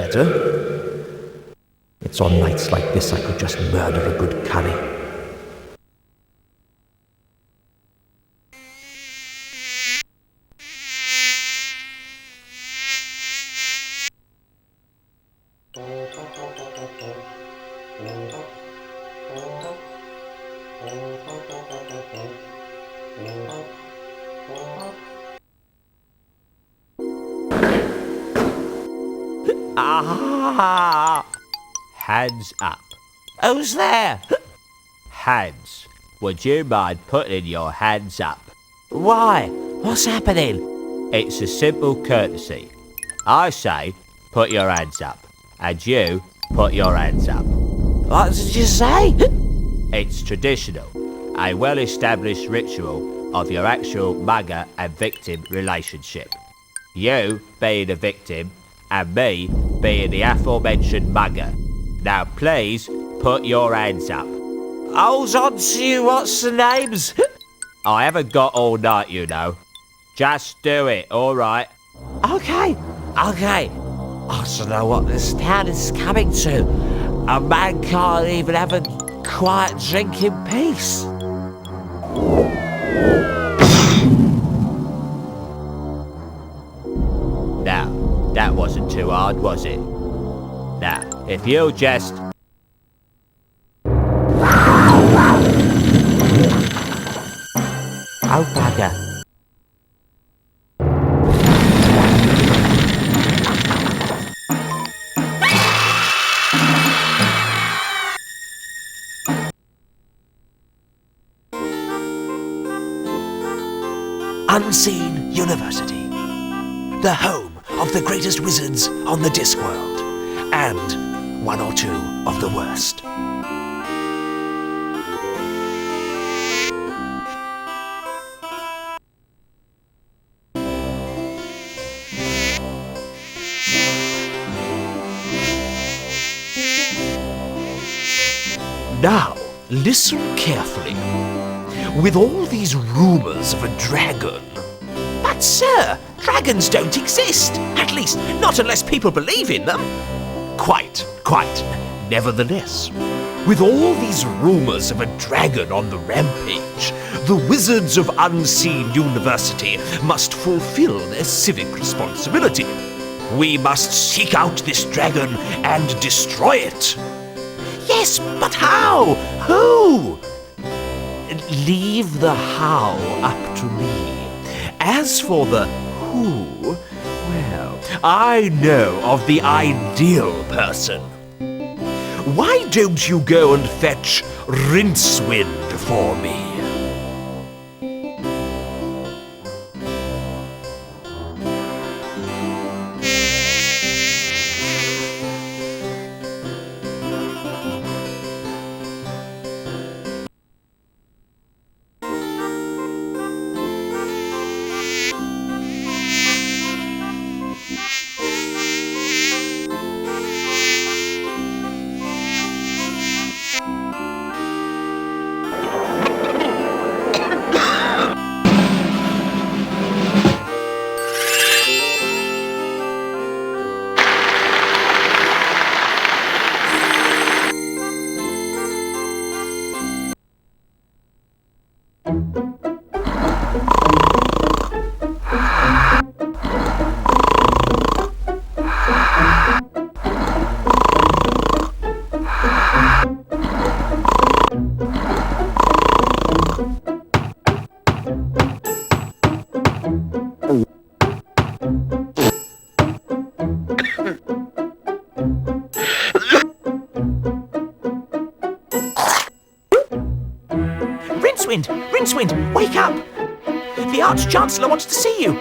better. It's on nights like this I could just murder a good curry. Ah! Hands up. Who's there? Hands. Would you mind putting your hands up? Why? What's happening? It's a simple courtesy. I say, put your hands up. And you, put your hands up. What did you say? It's traditional. A well-established ritual of your actual mugger and victim relationship. You being a victim, and me being the aforementioned mugger. Now please, put your hands up. Hold on to you, what's the names? I haven't got all night, you know. Just do it, alright? Okay. I don't know what this town is coming to. A man can't even have a quiet drink in peace. Now, that wasn't too hard, was it? Now, if you'll just... Oh, bugger. Unseen University, the home of the greatest wizards on the Discworld, and one or two of the worst. Now, listen carefully. With all these rumors of a dragon... But sir, dragons don't exist. At least, not unless people believe in them. Quite. Nevertheless, with all these rumors of a dragon on the rampage, the wizards of Unseen University must fulfill their civic responsibility. We must seek out this dragon and destroy it. Yes, but how? Who? Leave the how up to me. As for the who, well, I know of the ideal person. Why don't you go and fetch Rincewind for me? Rincewind, wake up! The Arch-Chancellor wants to see you.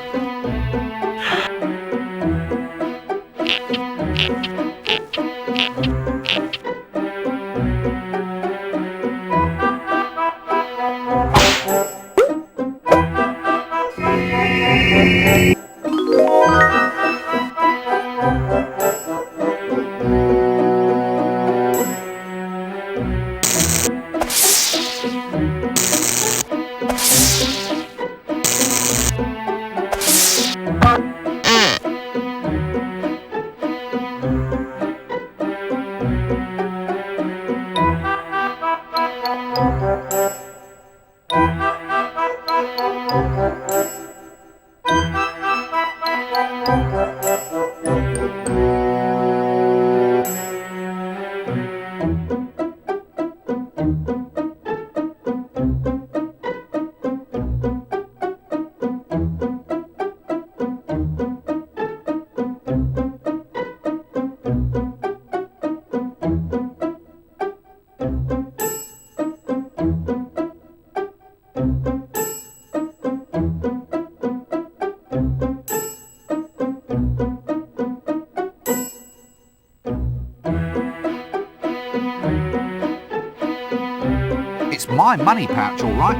fine money pouch, all right.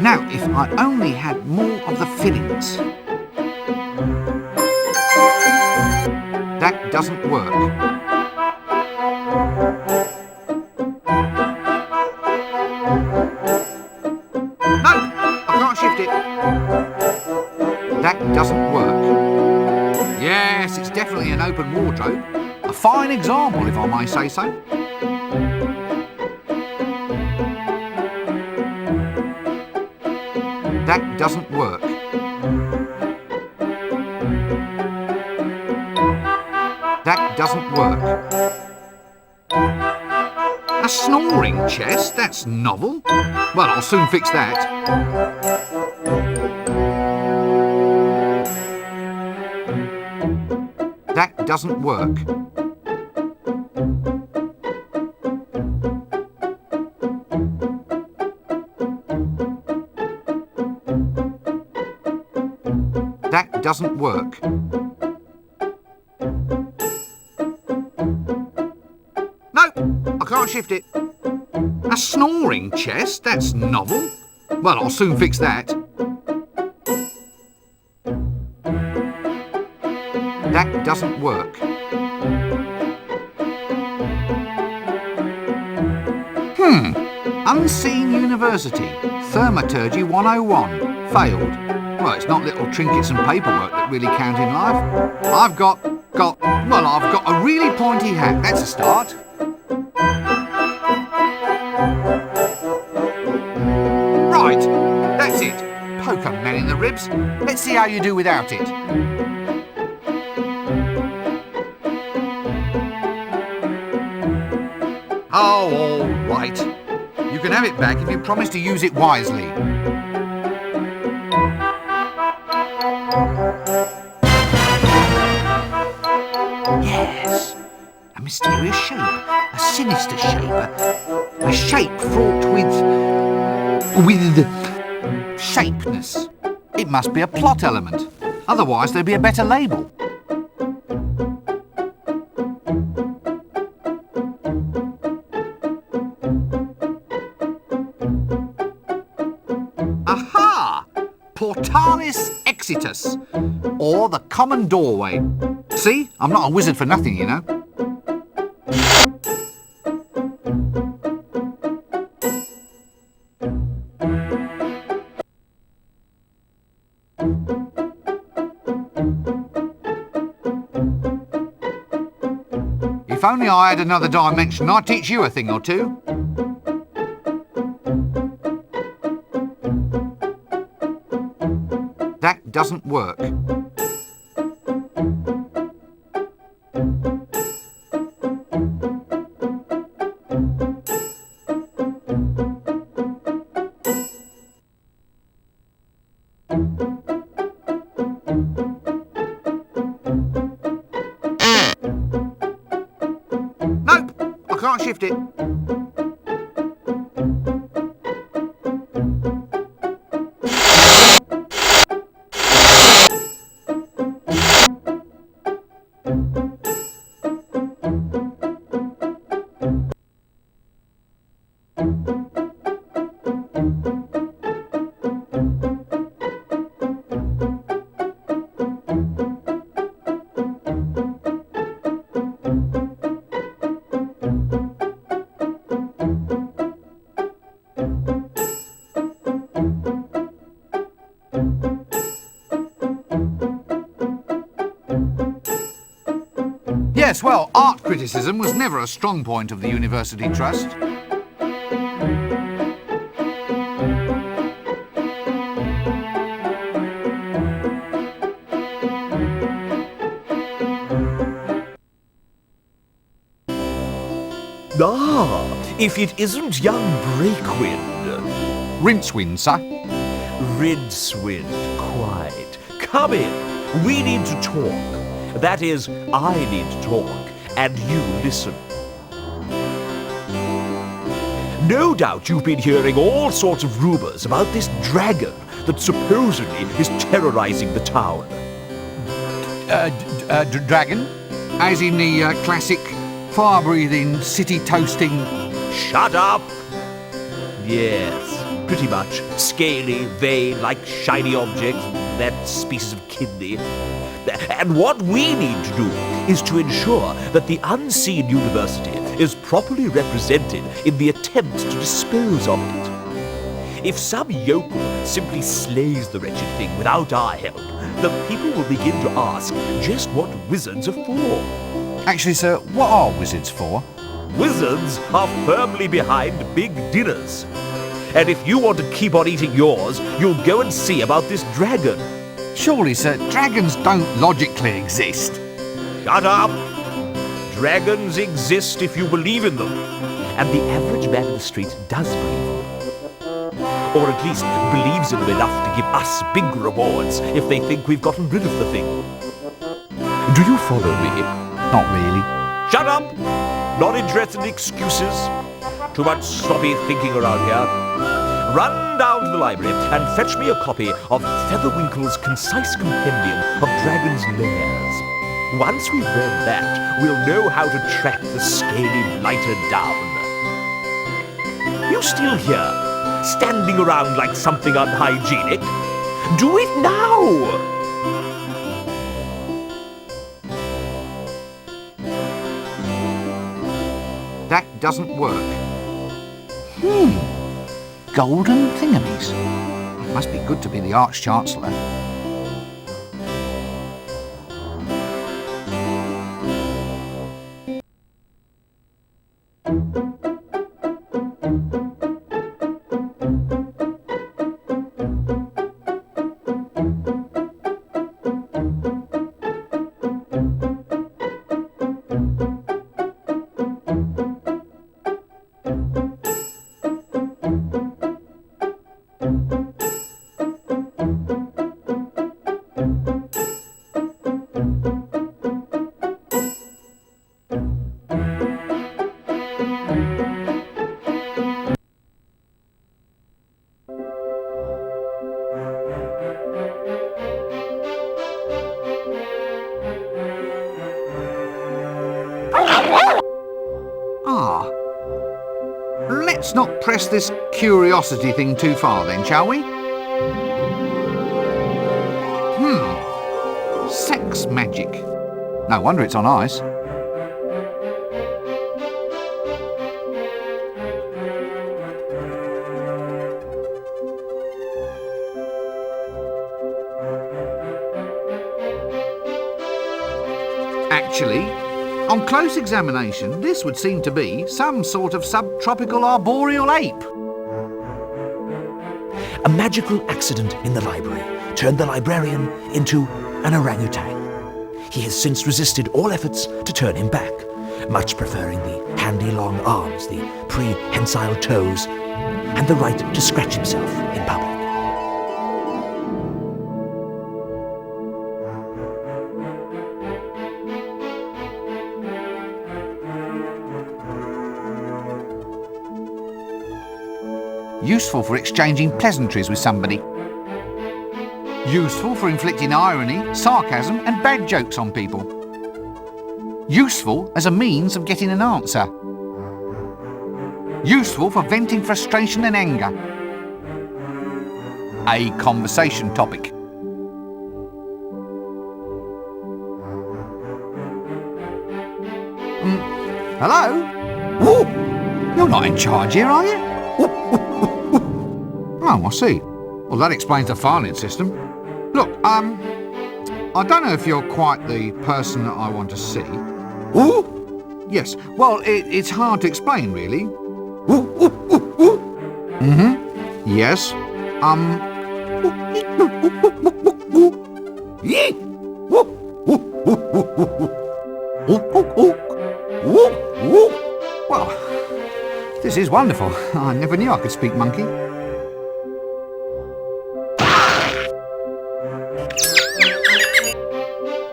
Now, if I only had more of the fillings. That doesn't work. No, I can't shift it. That doesn't work. Yes, it's definitely an open wardrobe. A fine example, if I may say so. That doesn't work. That doesn't work. A snoring chest? That's novel. Well, I'll soon fix that. That doesn't work. That doesn't work. No, I can't shift it. A snoring chest? That's novel. Well, I'll soon fix that. That doesn't work. Unseen University. Thermaturgy 101. Failed. Well, it's not little trinkets and paperwork that really count in life. I've got a really pointy hat. That's a start. Right, that's it. Poke a man in the ribs. Let's see how you do without it. Oh, all right. You can have it back if you promise to use it wisely. Yes, a mysterious shape, a sinister shape, a shape fraught with shapeness. It must be a plot element, otherwise there'd be a better label. Aha! Portalis Exitus, or the common doorway. See, I'm not a wizard for nothing, you know. If only I had another dimension, I'd teach you a thing or two. That doesn't work. Nope, I can't shift it. Yes, well, art criticism was never a strong point of the University Trust. Ah, if it isn't young Breakwind. Rincewind, sir. Rincewind, quite. Come in. We need to talk. That is, I need to talk, and you listen. No doubt you've been hearing all sorts of rumours about this dragon that supposedly is terrorising the town. Dragon? As in the classic fire-breathing, city-toasting... Shut up! Yes, pretty much. Scaly, vein, like shiny objects, that species of kidney. And what we need to do is to ensure that the unseen university is properly represented in the attempt to dispose of it. If some yokel simply slays the wretched thing without our help, the people will begin to ask just what wizards are for. Actually, sir, what are wizards for? Wizards are firmly behind big dinners. And if you want to keep on eating yours, you'll go and see about this dragon. Surely, sir, dragons don't logically exist. Shut up! Dragons exist if you believe in them. And the average man in the street does believe in them. Or at least believes in them enough to give us big rewards if they think we've gotten rid of the thing. Do you follow me? Not really. Shut up! Not interested in excuses. Too much sloppy thinking around here. Run down to the library and fetch me a copy of Featherwinkle's concise compendium of dragons' lairs. Once we've read that, we'll know how to track the scaly blighter down. You still here, standing around like something unhygienic? Do it now! That doesn't work. Golden thingamies. It must be good to be the Arch-Chancellor. Let's not press this curiosity thing too far then, shall we? Sex magic. No wonder it's on ice. Actually, on close examination, this would seem to be some sort of subtropical arboreal ape. A magical accident in the library turned the librarian into an orangutan. He has since resisted all efforts to turn him back, much preferring the handy long arms, the prehensile toes, and the right to scratch himself in public. Useful for exchanging pleasantries with somebody. Useful for inflicting irony, sarcasm and bad jokes on people. Useful as a means of getting an answer. Useful for venting frustration and anger. A conversation topic. Hello? Ooh, you're not in charge here, are you? Oh, I see. Well, that explains the filing system. Look, I don't know if you're quite the person that I want to see. Ooh? Yes, well, it's hard to explain, really. Yes. Well, this is wonderful. I never knew I could speak monkey.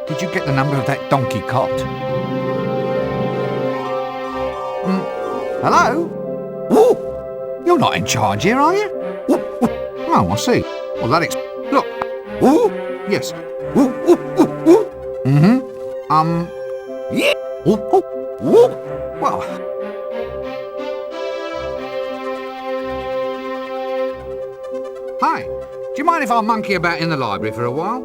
Did you get the number of that donkey cot? Hello? Ooh, you're not in charge here, are you? Oh, I see. Well, that look. Ooh, yes. Well. Hi, do you mind if I monkey about in the library for a while?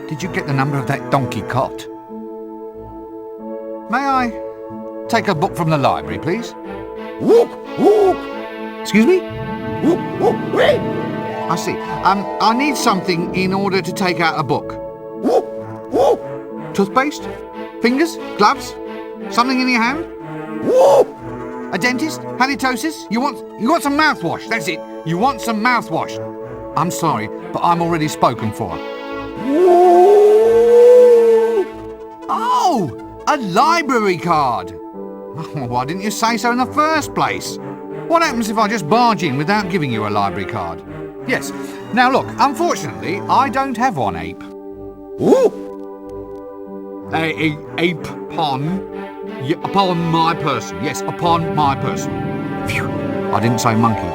Did you get the number of that donkey cot? May I take a book from the library, please? Whoop, whoop, Excuse me? whoop, whoop, wait. I see. I need something in order to take out a book. Whoop, whoop, Toothpaste? Fingers? Gloves? Something in your hand? whoop. A dentist? Halitosis? You want some mouthwash? That's it. You want some mouthwash. I'm sorry, but I'm already spoken for. Oh, a library card. Oh, why didn't you say so in the first place? What happens if I just barge in without giving you a library card? Yes. Now look, unfortunately, I don't have one ape. Ooh. Ape upon my person. Yes, upon my person. Phew, I didn't say monkey.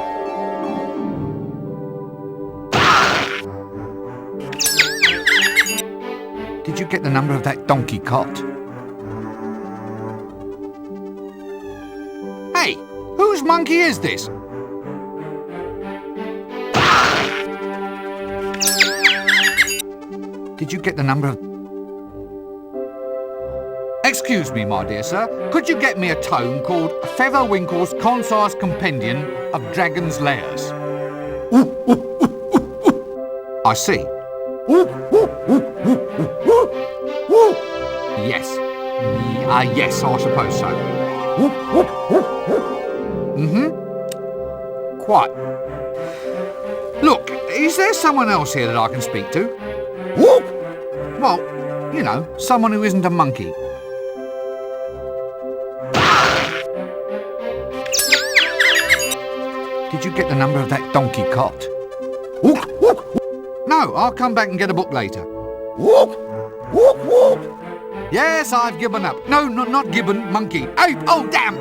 Did you get the number of that donkey cot? Hey, whose monkey is this? Did you get the number of... Excuse me, my dear sir. Could you get me a tome called Featherwinkle's Concise Compendium of Dragon's Lairs? I see. Yes. Yes, I suppose so. Quite. Look, is there someone else here that I can speak to? Well, you know, someone who isn't a monkey. Did you get the number of that donkey cot? No, I'll come back and get a book later. Yes, I've given up. No, not gibbon, monkey. Ape! Oh, damn!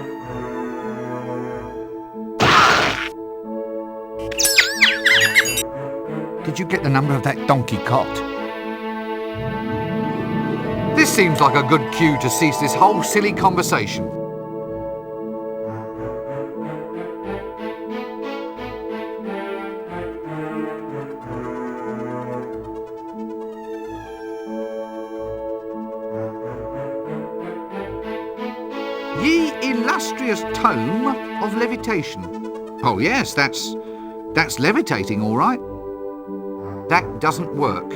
Did you get the number of that donkey cot? This seems like a good cue to cease this whole silly conversation. Ye illustrious tome of levitation. Oh yes, that's levitating, all right. That doesn't work.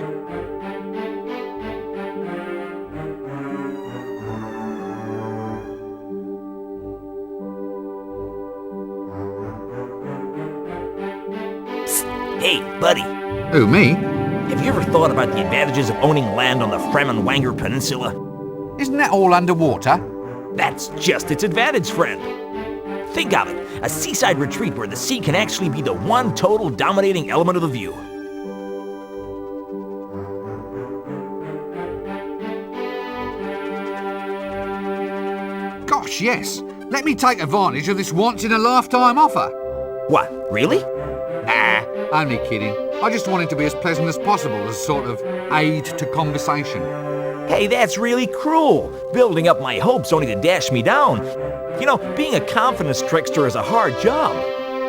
Psst. Hey, buddy. Who, me? Have you ever thought about the advantages of owning land on the Fremenwanger Peninsula? Isn't that all underwater? That's just its advantage, friend. Think of it, a seaside retreat where the sea can actually be the one total dominating element of the view. Gosh, yes. Let me take advantage of this once-in-a-lifetime offer. What, really? Nah, only kidding. I just want it to be as pleasant as possible as a sort of aid to conversation. Hey, that's really cruel. Building up my hopes only to dash me down. You know, being a confidence trickster is a hard job.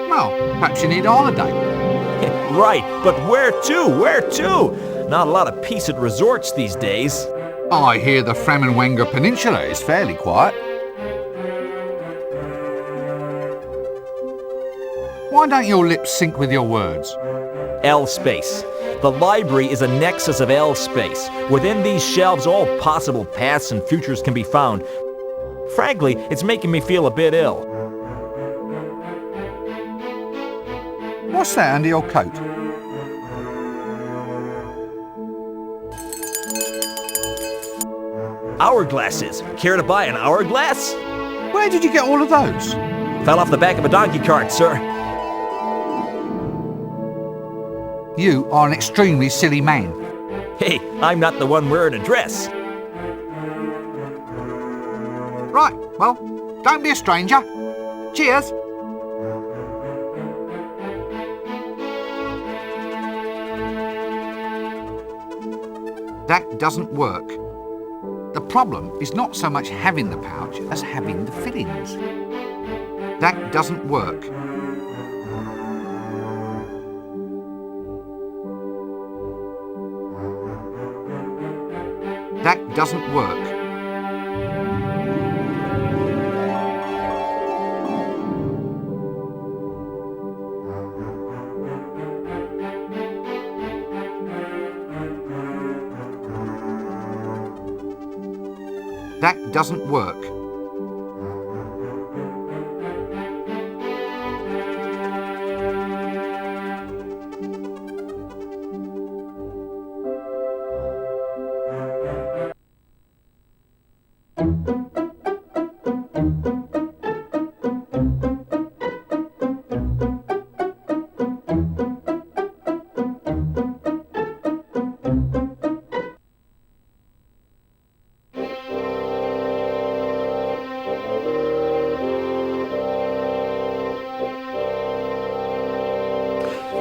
Well, perhaps you need a holiday. Right, but where to? Where to? Not a lot of peace at resorts these days. I hear the Fremenwanger Peninsula is fairly quiet. Why don't your lips sync with your words? L-space. The library is a nexus of L-space. Within these shelves, all possible paths and futures can be found. Frankly, it's making me feel a bit ill. What's that under your coat? Hourglasses. Care to buy an hourglass? Where did you get all of those? Fell off the back of a donkey cart, sir. You are an extremely silly man. Hey, I'm not the one wearing a dress. Right, well, don't be a stranger. Cheers. That doesn't work. The problem is not so much having the pouch as having the fillings. That doesn't work. That doesn't work. That doesn't work.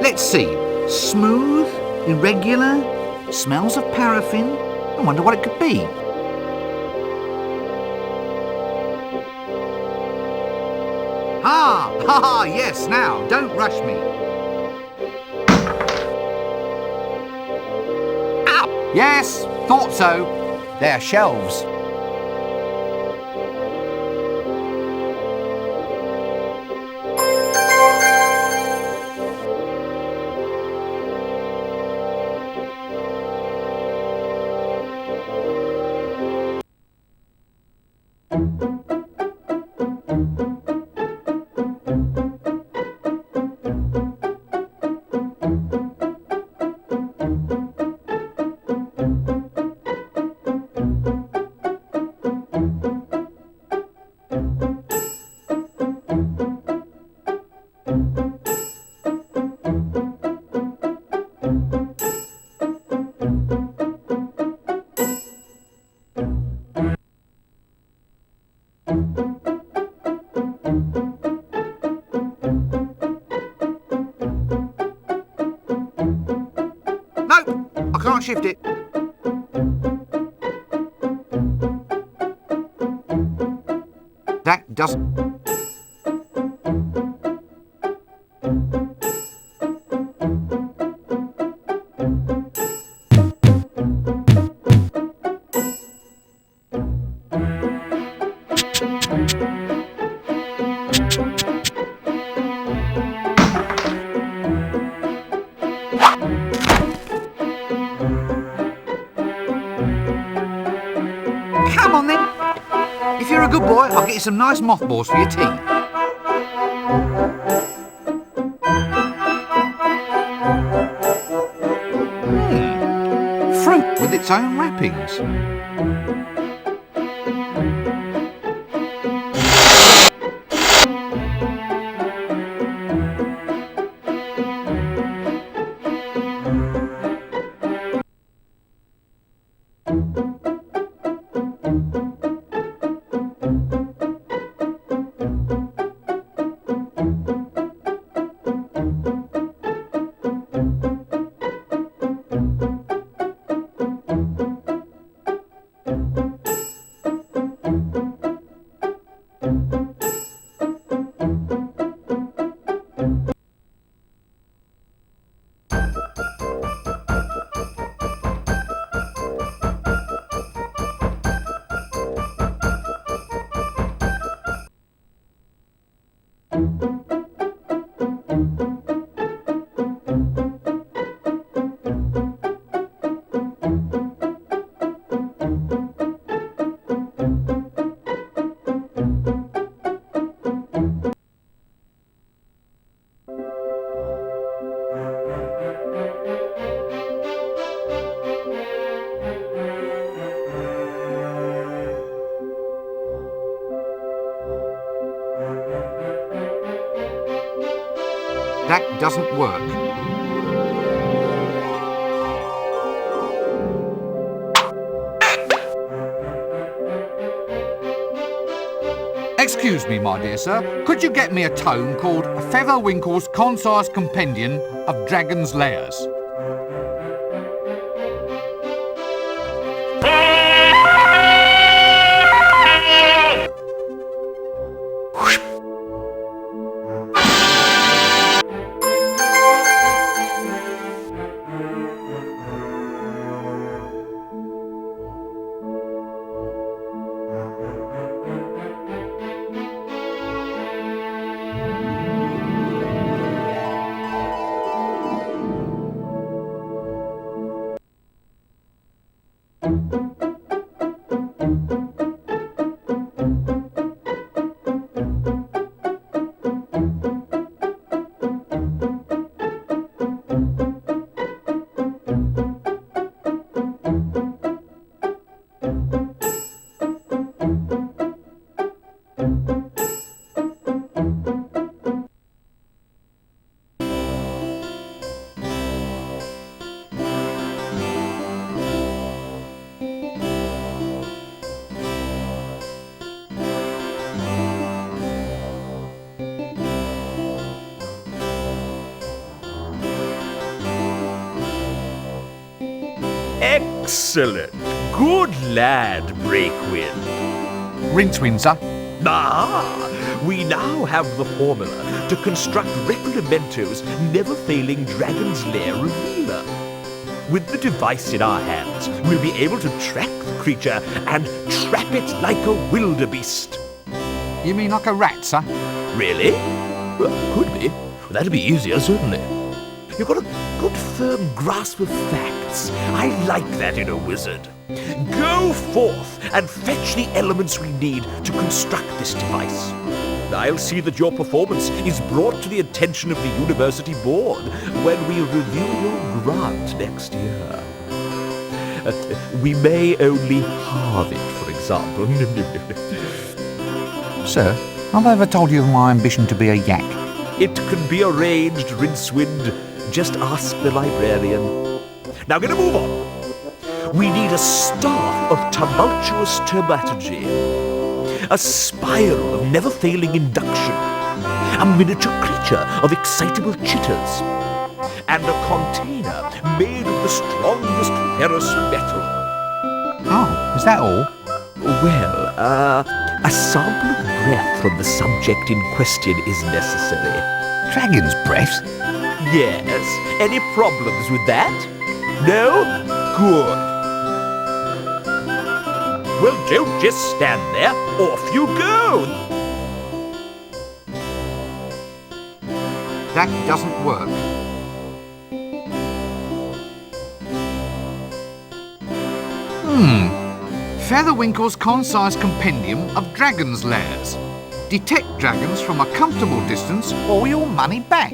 Let's see. Smooth, irregular, smells of paraffin. I wonder what it could be. Ha! Ha ha! Yes, now, don't rush me. Ow! Yes, thought so. They're shelves. Can't shift it. That doesn't... Come on then. If you're a good boy, I'll get you some nice mothballs for your tea. Fruit with its own wrappings. That doesn't work. Excuse me, my dear sir. Could you get me a tome called Featherwinkle's Concise Compendium of Dragon's Lairs? Excellent. Good lad, Breakwind. Rincewind, sir. We now have the formula to construct Reclamento's never-failing Dragon's Lair revealer. With the device in our hands, we'll be able to track the creature and trap it like a wildebeest. You mean like a rat, sir? Really? Well, could be. That'd be easier, certainly. You've got a good firm grasp of facts. I like that in a wizard. Go forth and fetch the elements we need to construct this device. I'll see that your performance is brought to the attention of the university board when we review your grant next year. We may only halve it, for example. Sir, have I ever told you of my ambition to be a yak? It can be arranged, Rincewind. Just ask the librarian. Now, gonna move on. We need a staff of tumultuous taumaturgy, a spiral of never-failing induction, a miniature creature of excitable chitters, and a container made of the strongest ferrous metal. Oh, is that all? Well, a sample of breath from the subject in question is necessary. Dragon's breath? Yes. Any problems with that? No? Good. Well, don't just stand there. Off you go. That doesn't work. Featherwinkle's concise compendium of dragons' lairs. Detect dragons from a comfortable distance or your money back.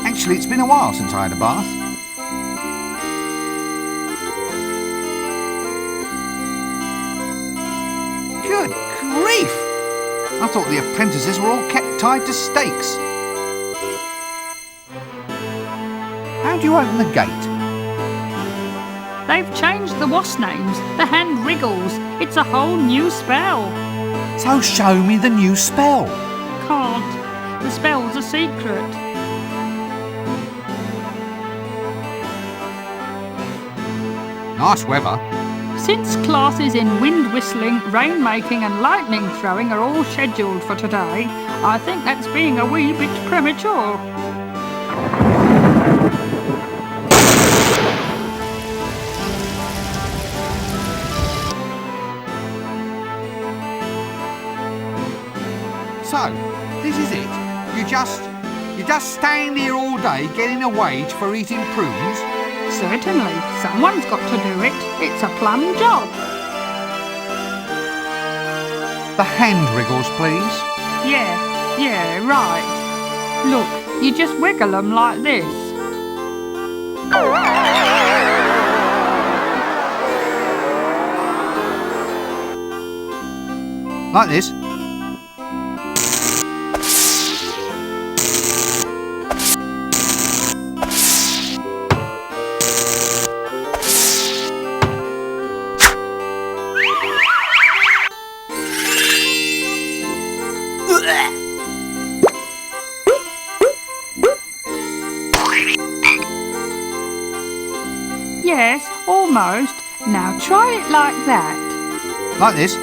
Actually, it's been a while since I had a bath. Good grief! I thought the apprentices were all kept tied to stakes. How do you open the gate? They've changed the wasp names. The hand wriggles. It's a whole new spell. So show me the new spell. Can't. The spell's a secret. Nice weather. Since classes in wind whistling, rain making and lightning throwing are all scheduled for today, I think that's being a wee bit premature. So, this is it. You just stand here all day getting a wage for eating prunes? Certainly, someone's got to do it. It's a plum job. The hand wriggles, please. Yeah, right. Look, you just wiggle them like this. Like this. Yes, almost. Now try it like that. Like this?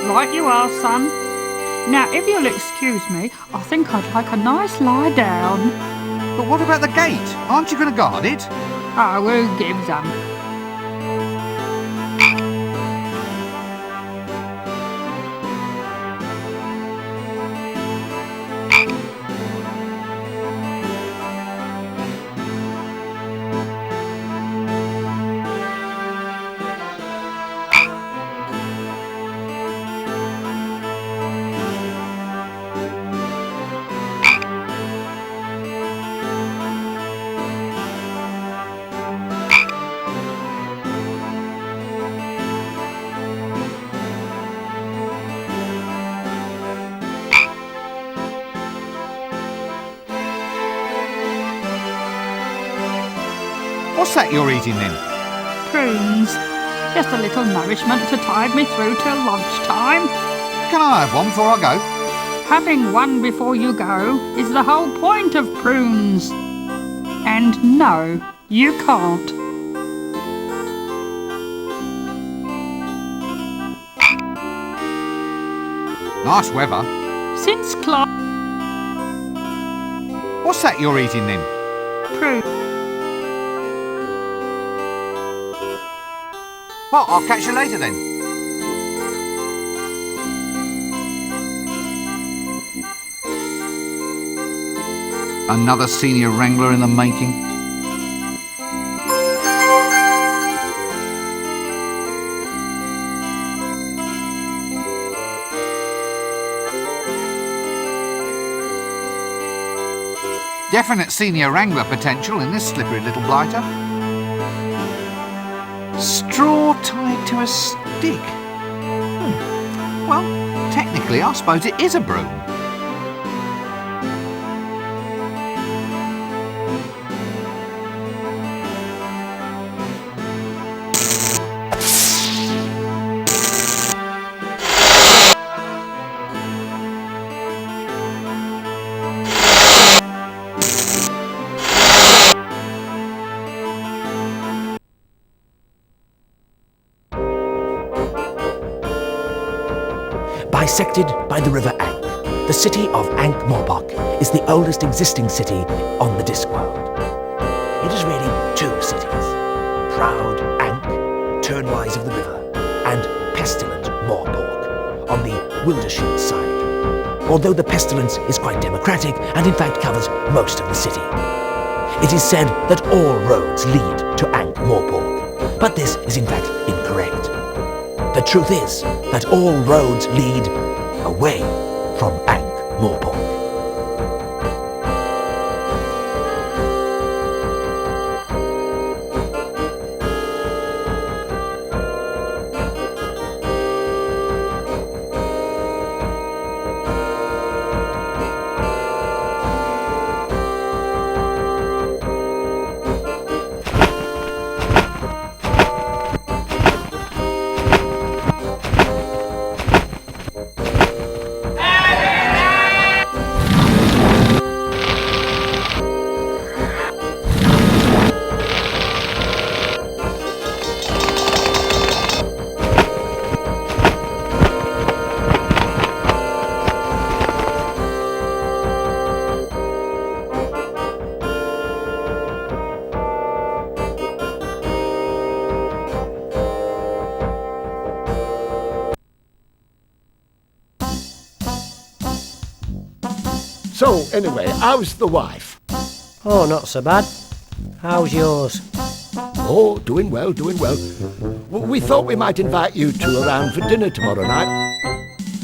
Right you are, son. Now, if you'll excuse me, I think I'd like a nice lie down. But what about the gate? Aren't you going to guard it? Oh, who gives 'em? What's that you're eating then? Prunes. Just a little nourishment to tide me through till lunchtime. Can I have one before I go? Having one before you go is the whole point of prunes. And no, you can't. Nice weather. Since Clark What's that you're eating then? prunes. Well, I'll catch you later then. Another senior wrangler in the making. Definite senior wrangler potential in this slippery little blighter. Straw tied to a stick. Well, technically, I suppose it is a broom. Bisected by the river Ankh, the city of Ankh-Morpork is the oldest existing city on the Discworld. It is really two cities, proud Ankh, turnwise of the river, and pestilent Morpork on the Wildershire side. Although the pestilence is quite democratic and in fact covers most of the city. It is said that all roads lead to Ankh-Morpork, but this is in fact incorrect. The truth is that all roads lead away from Ankh-Morpork. So, anyway, how's the wife? Oh, not so bad. How's yours? Oh, doing well, doing well. We thought we might invite you two around for dinner tomorrow night.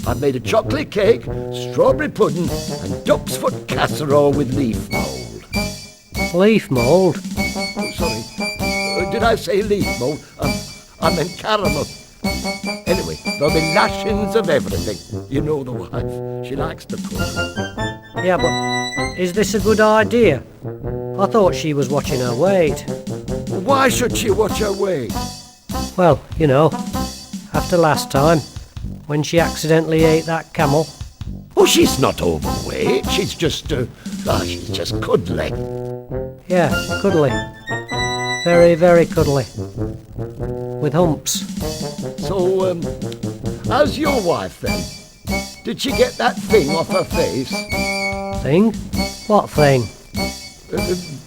I've made a chocolate cake, strawberry pudding, and duck's foot casserole with leaf mould. Leaf mould? Oh, sorry. Did I say leaf mould? I meant caramel. Anyway, there'll be lashings of everything. You know the wife. She likes to cook. Yeah, but is this a good idea? I thought she was watching her weight. Why should she watch her weight? Well, you know, after last time, when she accidentally ate that camel. Oh, she's not overweight. She's just, she's just cuddly. Yeah, cuddly. Very, very cuddly. With humps. So, how's your wife then? Did she get that thing off her face? Thing? What thing?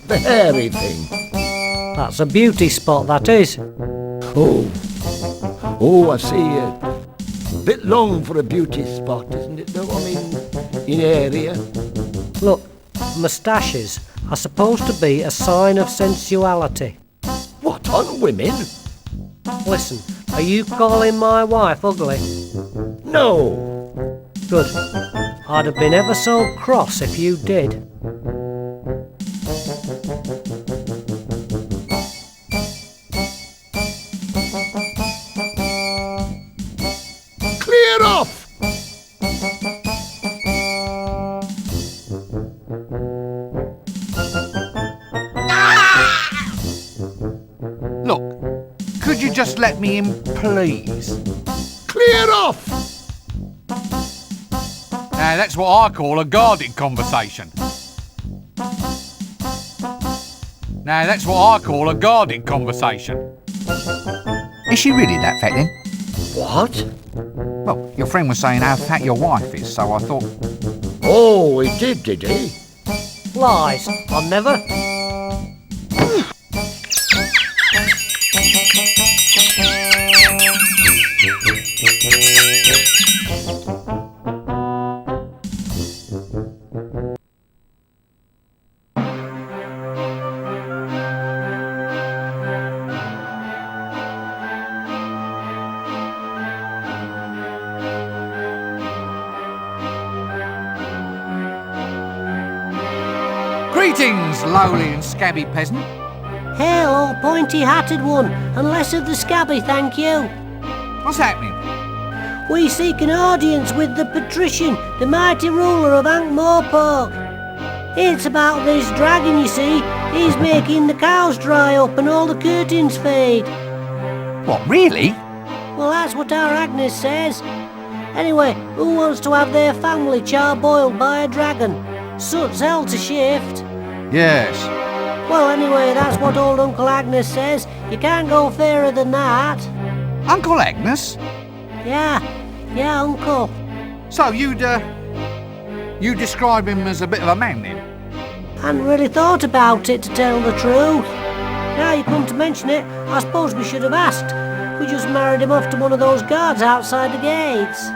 The hairy thing. That's a beauty spot, that is. Oh, I see. Bit long for a beauty spot, isn't it, though? I mean, in area. Look, moustaches are supposed to be a sign of sensuality. What, on women? Listen, are you calling my wife ugly? No. Good. I'd have been ever so cross if you did. Clear off! Look, could you just let me in, please? Clear off! Now, that's what I call a guarded conversation. Now, that's what I call a guarded conversation. Is she really that fat then? What? Well, your friend was saying how fat your wife is, so I thought... Oh, he did he? Lies. I never... Greetings, lowly and scabby peasant. Hail, old pointy-hatted one, and less of the scabby, thank you. What's happening? We seek an audience with the Patrician, the mighty ruler of Ankh-Morpork. It's about this dragon, you see. He's making the cows dry up and all the curtains fade. What, really? Well, that's what our Agnes says. Anyway, who wants to have their family char-boiled by a dragon? Suits hell to shift. Yes. Well, anyway, that's what old Uncle Agnes says. You can't go fairer than that. Uncle Agnes? Yeah, Uncle. So you describe him as a bit of a man then? Hadn't really thought about it, to tell the truth. Now you come to mention it, I suppose we should have asked. We just married him off to one of those guards outside the gates.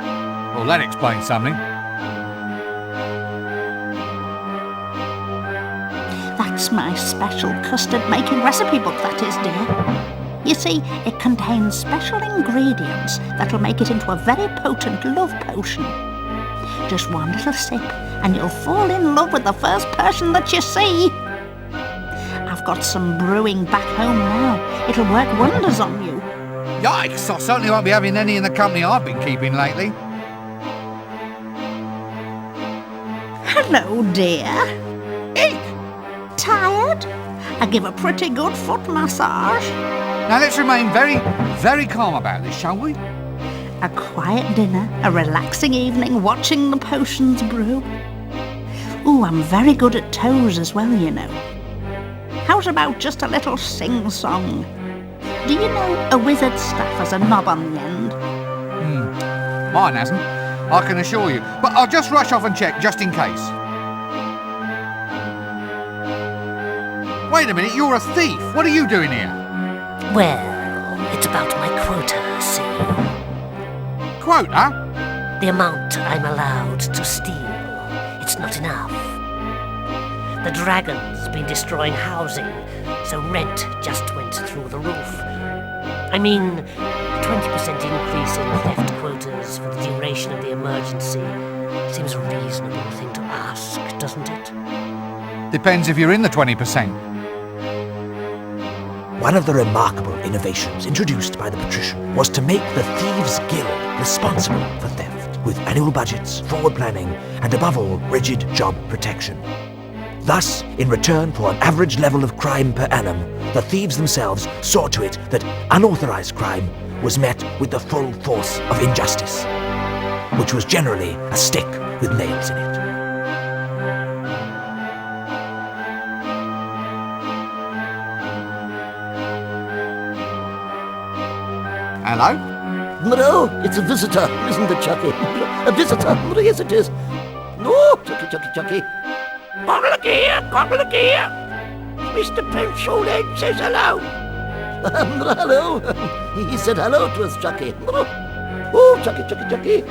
Well, that explains something. That's my special custard-making recipe book, that is, dear. You see, it contains special ingredients that'll make it into a very potent love potion. Just one little sip, and you'll fall in love with the first person that you see. I've got some brewing back home now. It'll work wonders on you. Yikes, I certainly won't be having any in the company I've been keeping lately. Hello, dear. Eek! Tired? I give a pretty good foot massage. Now let's remain very, very calm about this, shall we? A quiet dinner, a relaxing evening watching the potions brew. Ooh, I'm very good at toes as well, you know. How's about just a little sing-song? Do you know a wizard's staff has a knob on the end? Mine hasn't, I can assure you. But I'll just rush off and check, just in case. Wait a minute, you're a thief. What are you doing here? Well, it's about my quota, see. Quota? The amount I'm allowed to steal. It's not enough. The dragon's been destroying housing, so rent just went through the roof. I mean, a 20% increase in theft quotas for the duration of the emergency seems a reasonable thing to ask, doesn't it? Depends if you're in the 20%. One of the remarkable innovations introduced by the Patrician was to make the Thieves' Guild responsible for theft, with annual budgets, forward planning, and above all, rigid job protection. Thus, in return for an average level of crime per annum, the thieves themselves saw to it that unauthorized crime was met with the full force of injustice. which was generally a stick with nails in it. Hello? No, it's a visitor, isn't it, Chucky? A visitor, yes it is. No, Chucky. Look here, Mr. Pencil Head says hello. Hello. He said hello to us, Chucky. Oh, Chucky.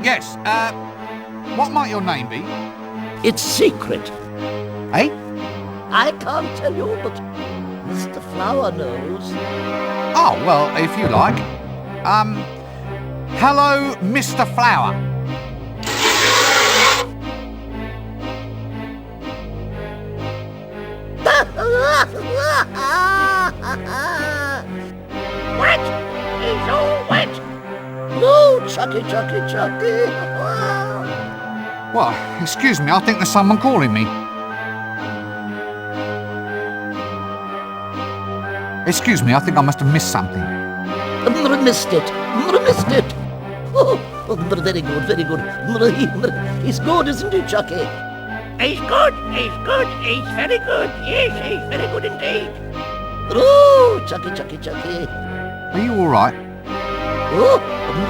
Yes, what might your name be? It's secret. Eh? I can't tell you, but Mr. Flower knows. Oh, well, if you like. Hello, Mr. Flower. Wet? He's all wet. No, Chucky. Well, excuse me, I think there's someone calling me. Excuse me, I think I must have missed something. Missed it. Oh, very good. He's good, isn't he, Chucky? He's good. He's very good. Yes, he's very good indeed. Oh, Chucky. Are you all right? Oh,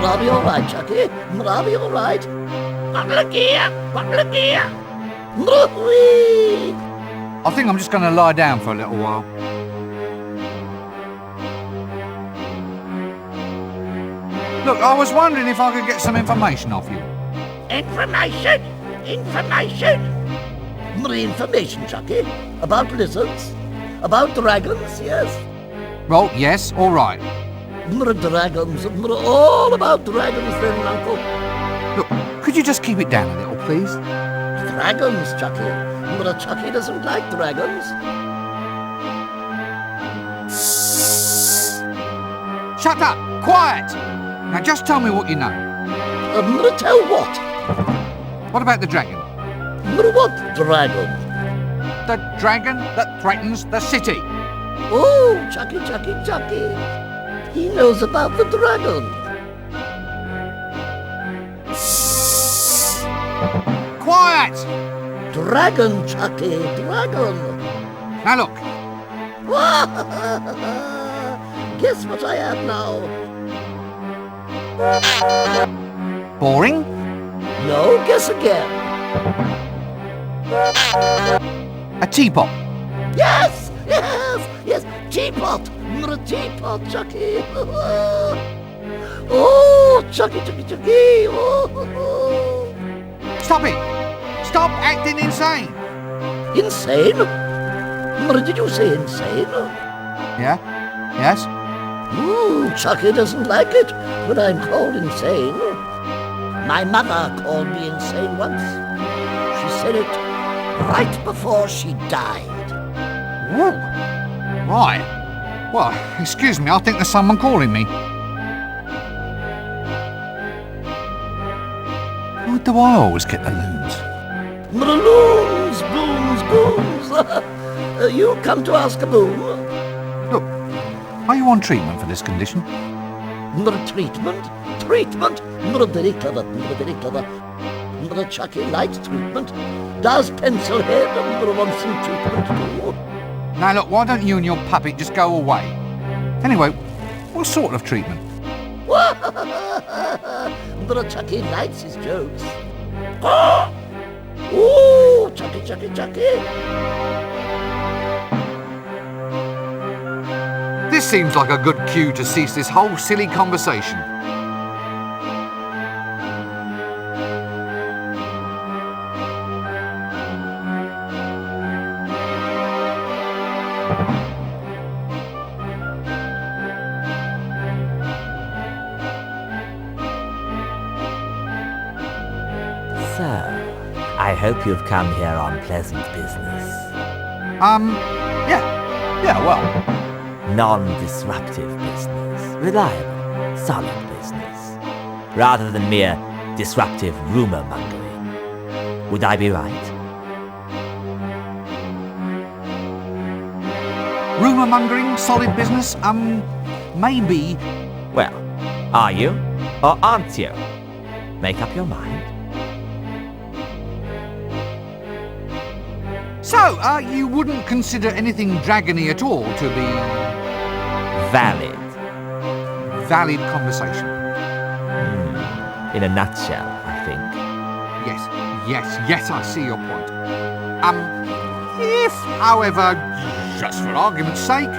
I'll be all right, Chucky. I'll be all right. Look here. Whee! I think I'm just going to lie down for a little while. Look, I was wondering if I could get some information off you. Information. Information, Chucky. About lizards. About dragons, yes. Well, yes, all right. Dragons. All about dragons then, Uncle. Look, could you just keep it down a little, please? Dragons, Chucky. Chucky doesn't like dragons. Shut up! Quiet! Now just tell me what you know. Tell what? What about the dragon? What dragon? The dragon that threatens the city. Oh, Chucky. He knows about the dragon. Quiet! Dragon, Chucky, dragon. Now look. Guess what I have now? Boring? No, guess again. A teapot. Yes, teapot. Teapot, Chucky. Oh, Chucky. Oh. Stop it! Stop acting insane! Insane? Did you say insane? Yeah? Yes? Chucky doesn't like it when I'm called insane. My mother called me insane once. She said it right before she died. Whoa! Right. Well, excuse me, I think there's someone calling me. Why do I always get the loons? Loons, booms. You come to ask a boom? Look, are you on treatment for this condition? Treatment? Very clever. Chucky likes treatment. Does Pencilhead want some treatment too? Now look, why don't you and your puppet just go away? Anyway, what sort of treatment? Chucky likes his jokes. Oh, Chucky. This seems like a good cue to cease this whole silly conversation. So, I hope you've come here on pleasant business. Yeah, well, Non-disruptive business. Reliable, solid business. Rather than mere disruptive rumor-mongering. Would I be right? Rumour mongering, solid business, maybe. Well, are you or aren't you? Make up your mind. So, you wouldn't consider anything dragony at all to be Valid. valid conversation? In a nutshell, I think. Yes, I see your point. If, however, just for argument's sake,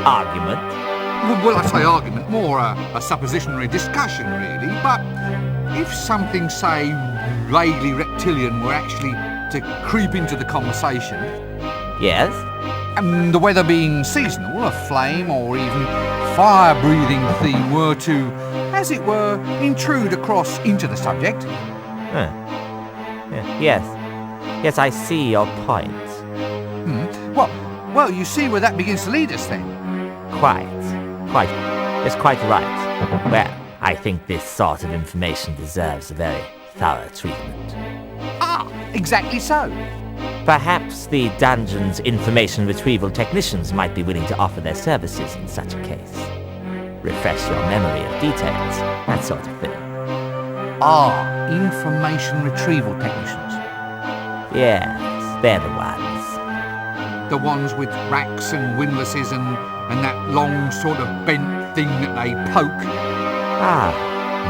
Argument? well, I say argument, more a suppositionary discussion, really, but if something, say, vaguely reptilian were actually to creep into the conversation, Yes? and the weather being seasonal, a flame or even fire-breathing theme were to, as it were, intrude across into the subject. Yes, I see your point. Well, you see where that begins to lead us then. Quite. It's quite right. Well, I think this sort of information deserves a very thorough treatment. Exactly so. Perhaps the dungeon's information retrieval technicians might be willing to offer their services in such a case. Refresh your memory of details, that sort of thing. Information retrieval technicians. Yes, they're the ones. The ones with racks and windlasses and that long sort of bent thing that they poke.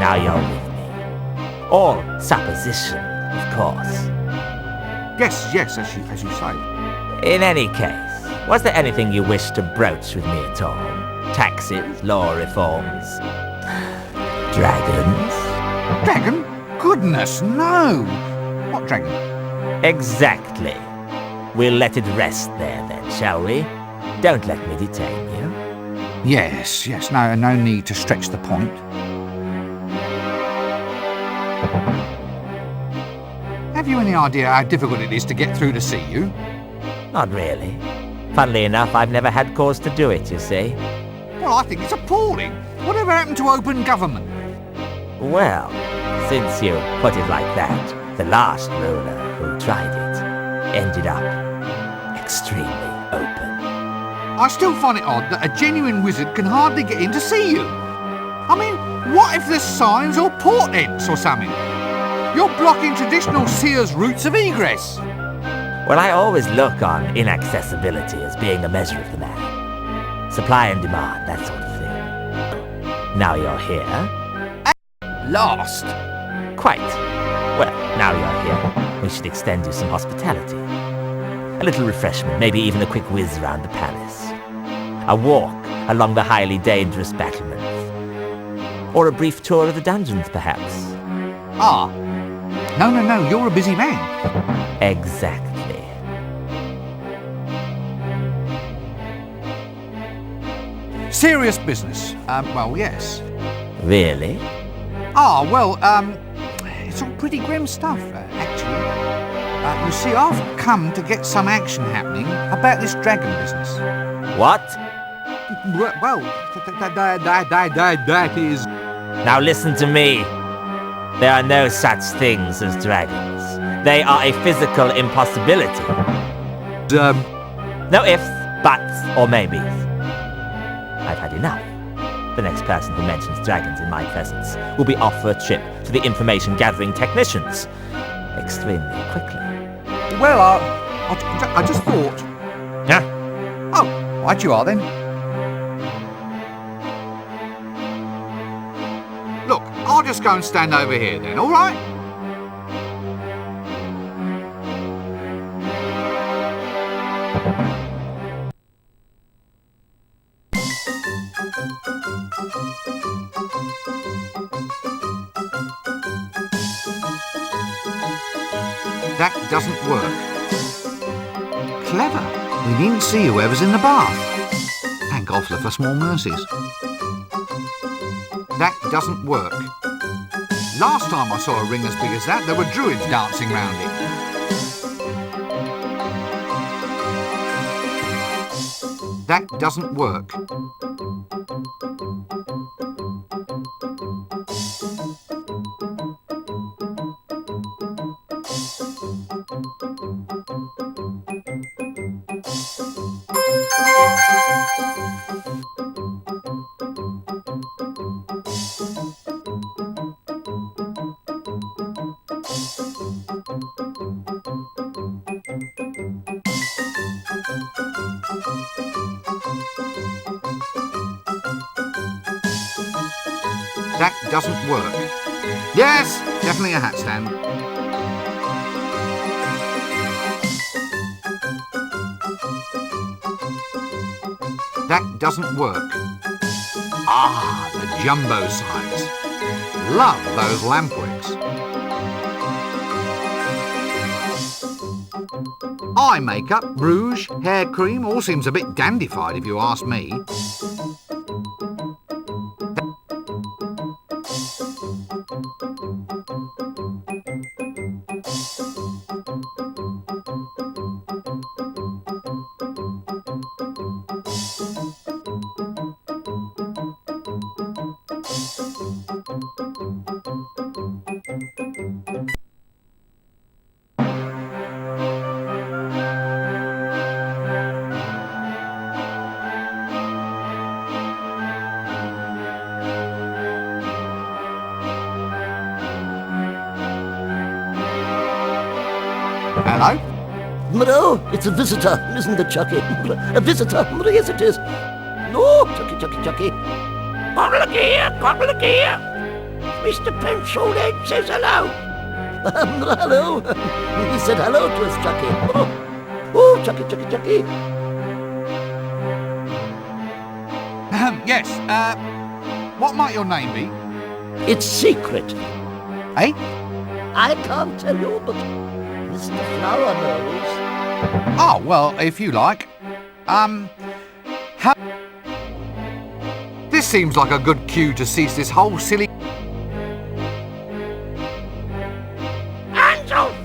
Now you're with me. All supposition, of course. Yes, as you say. In any case, was there anything you wish to broach with me at all? Taxes, law reforms, dragons? Dragon? Goodness, no! What dragon? Exactly. We'll let it rest there then, shall we? Don't let me detain you. Yes, no need to stretch the point. Have you any idea how difficult it is to get through to see you? Not really. Funnily enough, I've never had cause to do it, you see. Well, I think it's appalling. Whatever happened to open government? Well, since you put it like that, the last ruler who tried it ended up extremely open. I still find it odd that a genuine wizard can hardly get in to see you. I mean, what if there's signs or portents or something? You're blocking traditional seers' routes of egress. Well, I always look on inaccessibility as being a measure of the man. Supply and demand, that sort of thing. Now you're here. Lost. Quite. Well, now you're here, we should extend you some hospitality. A little refreshment, maybe even a quick whiz around the palace. A walk along the highly dangerous battlements. Or a brief tour of the dungeons, perhaps. No, you're a busy man. Exactly. Serious business. Well, yes. Really? It's all pretty grim stuff, actually. You see, I've come to get some action happening about this dragon business. What? Well, that is... Now listen to me. There are no such things as dragons. They are a physical impossibility. No ifs, buts, or maybes. I've had enough. The next person who mentions dragons in my presence will be off for a trip to the information-gathering technicians. Extremely quickly. Well, I just thought... Huh? Oh, right you are then. Look, I'll just go and stand over here then, all right? That doesn't work. Clever. We didn't see whoever's in the bath. Thank God for small mercies. That doesn't work. Last time I saw a ring as big as that, there were druids dancing round it. That doesn't work. That doesn't work. Yes, definitely a hat stand. That doesn't work. Ah, the jumbo size. Love those lampwicks. Eye makeup, rouge, hair cream, all seems a bit dandified if you ask me. Hello? No, it's a visitor, isn't it, Chucky? A visitor, yes it is. No, Chucky. Come look here, Mr. Pencilhead says hello. Hello. He said hello to us, Chucky. Oh, Chucky. Yes, what might your name be? It's secret. Eh? I can't tell you, but Mr. Flower knows. Oh, well, if you like. This seems like a good cue to cease this whole silly... Hands off!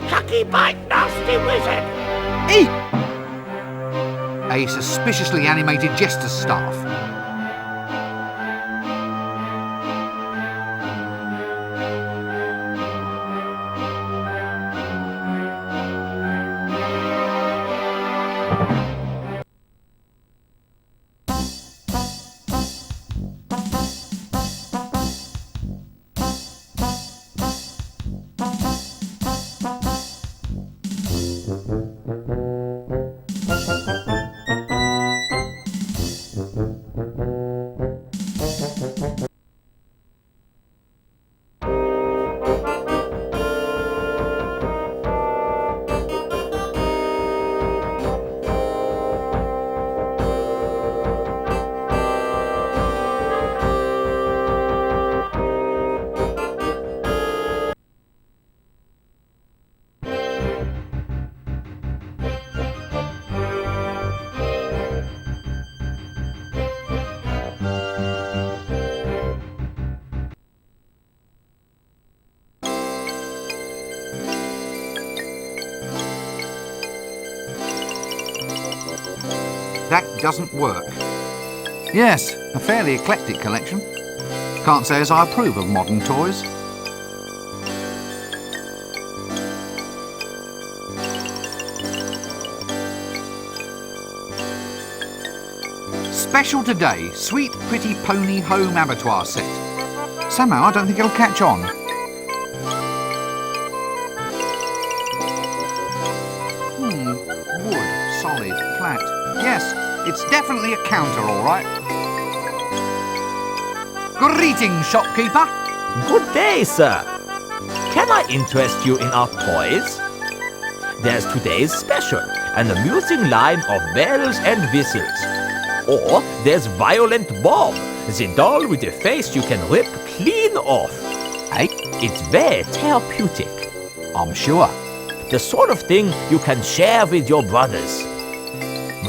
Chucky bite nasty wizard! Eat! A suspiciously animated jester's staff. That doesn't work. Yes, a fairly eclectic collection. Can't say as I approve of modern toys. Special today, Sweet Pretty Pony Home Abattoir set. Somehow I don't think it'll catch on. Wood, solid, flat. Yes, it's definitely a counter, all right. Greetings, shopkeeper. Good day, sir. Can I interest you in our toys? There's today's special, an amusing line of bells and whistles. Or there's Violent Bob, the doll with a face you can rip clean off. Hey, It's very therapeutic. I'm sure. The sort of thing you can share with your brothers.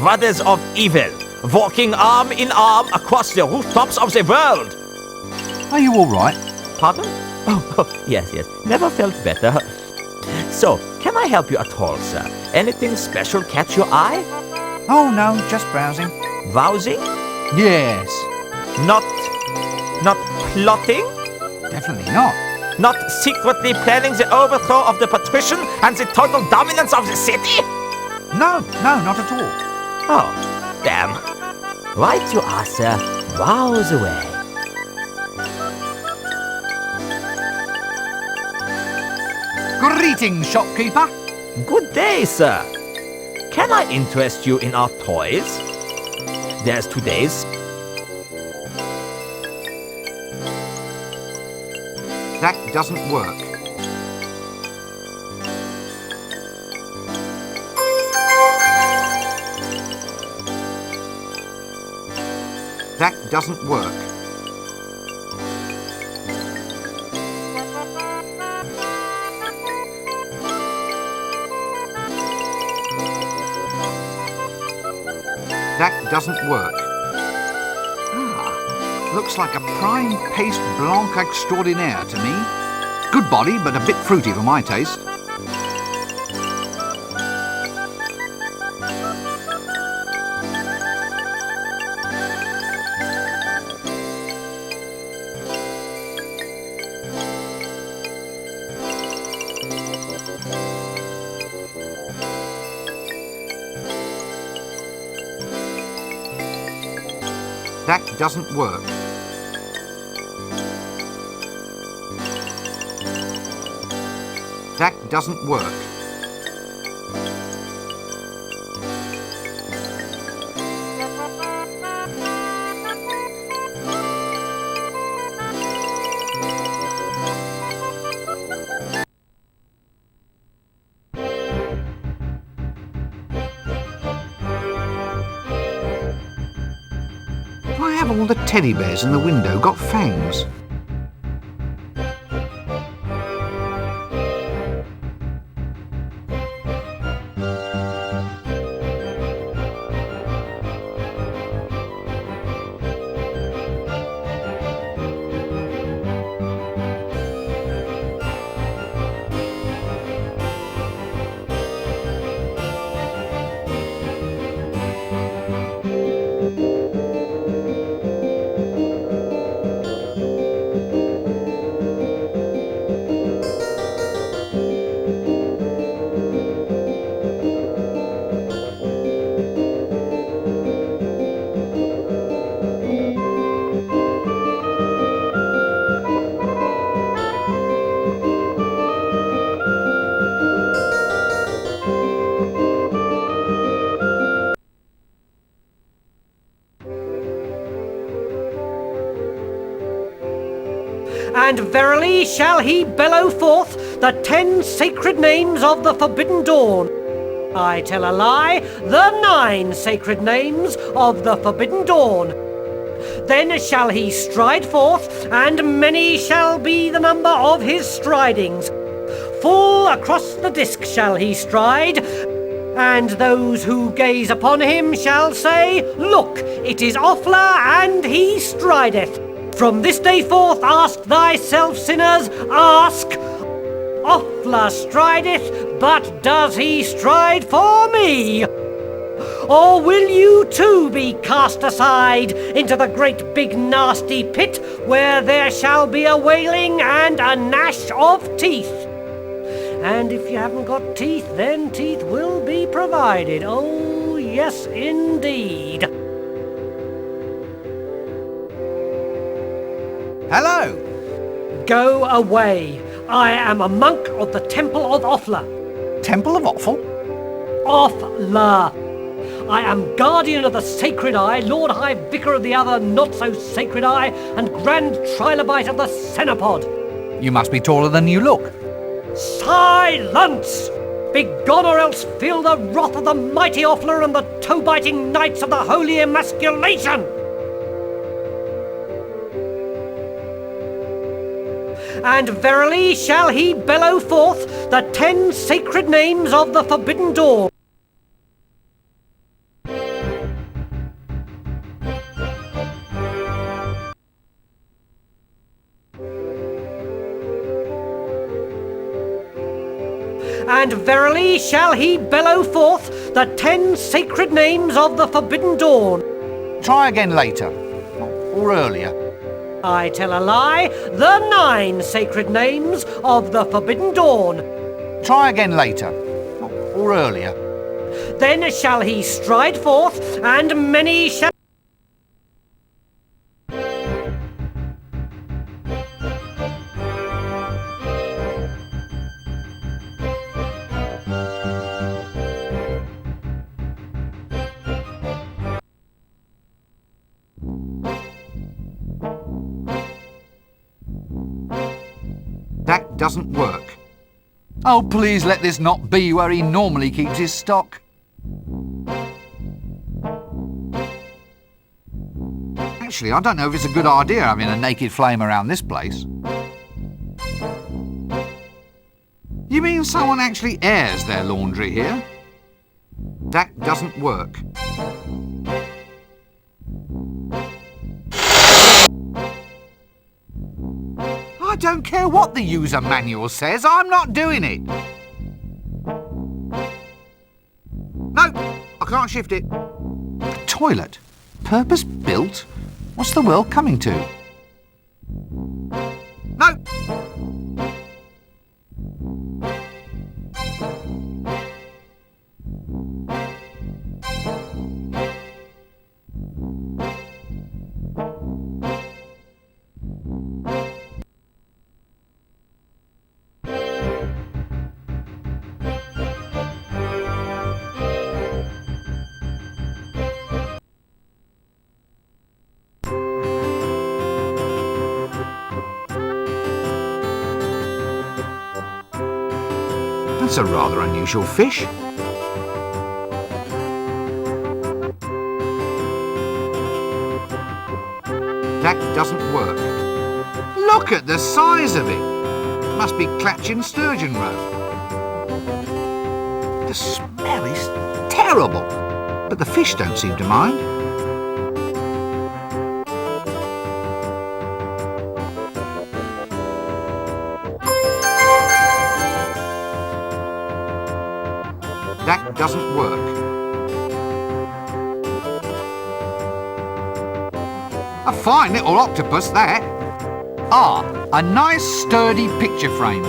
Brothers of evil, walking arm in arm across the rooftops of the world. Are you all right? Pardon? Oh, yes. Never felt better. So, can I help you at all, sir? Anything special catch your eye? Oh, no, just browsing. Browsing? Yes. Not plotting? Definitely not. Not secretly planning the overthrow of the Patrician and the total dominance of the city? No, not at all. Oh, damn. Right you are, sir. Browse away. Greetings, shopkeeper. Good day, sir. Can I interest you in our toys? There's today's... That doesn't work. That doesn't work. That doesn't work. Looks like a prime paste blanc extraordinaire to me. Good body, but a bit fruity for my taste. That doesn't work. That doesn't work. Why have all the teddy bears in the window got fangs? And verily shall he bellow forth the 10 sacred names of the Forbidden Dawn. I tell a lie, the 9 sacred names of the Forbidden Dawn. Then shall he stride forth, and many shall be the number of his stridings. Full across the disc shall he stride, and those who gaze upon him shall say, Look, it is Offler, and he strideth. From this day forth ask thyself, sinners, ask, Offler strideth, but does he stride for me? Or will you too be cast aside into the great big nasty pit where there shall be a wailing and a gnash of teeth? And if you haven't got teeth, then teeth will be provided. Oh, yes, indeed. Hello. Go away. I am a monk of the Temple of Offler. Temple of Offal? Offler. I am guardian of the Sacred Eye, Lord High Vicar of the other not-so-sacred Eye, and Grand Trilobite of the Cenopod. You must be taller than you look. Silence! Begone, or else feel the wrath of the mighty Offler and the toe-biting knights of the Holy Emasculation! And verily shall he bellow forth the 10 sacred names of the Forbidden Dawn. And verily shall he bellow forth the 10 sacred names of the Forbidden Dawn. Try again later, or earlier. I tell a lie, the 9 sacred names of the Forbidden Dawn. Try again later, or earlier. Then shall he stride forth, and many shall... doesn't work. Oh, please let this not be where he normally keeps his stock. Actually, I don't know if it's a good idea having a naked flame around this place. You mean someone actually airs their laundry here? That doesn't work. I don't care what the user manual says, I'm not doing it. No, I can't shift it. A toilet? Purpose built? What's the world coming to? No! That's a rather unusual fish. That doesn't work. Look at the size of it. Must be Clatchin sturgeon roe. The smell is terrible, but the fish don't seem to mind. That doesn't work. A fine little octopus, that. Ah, a nice sturdy picture frame.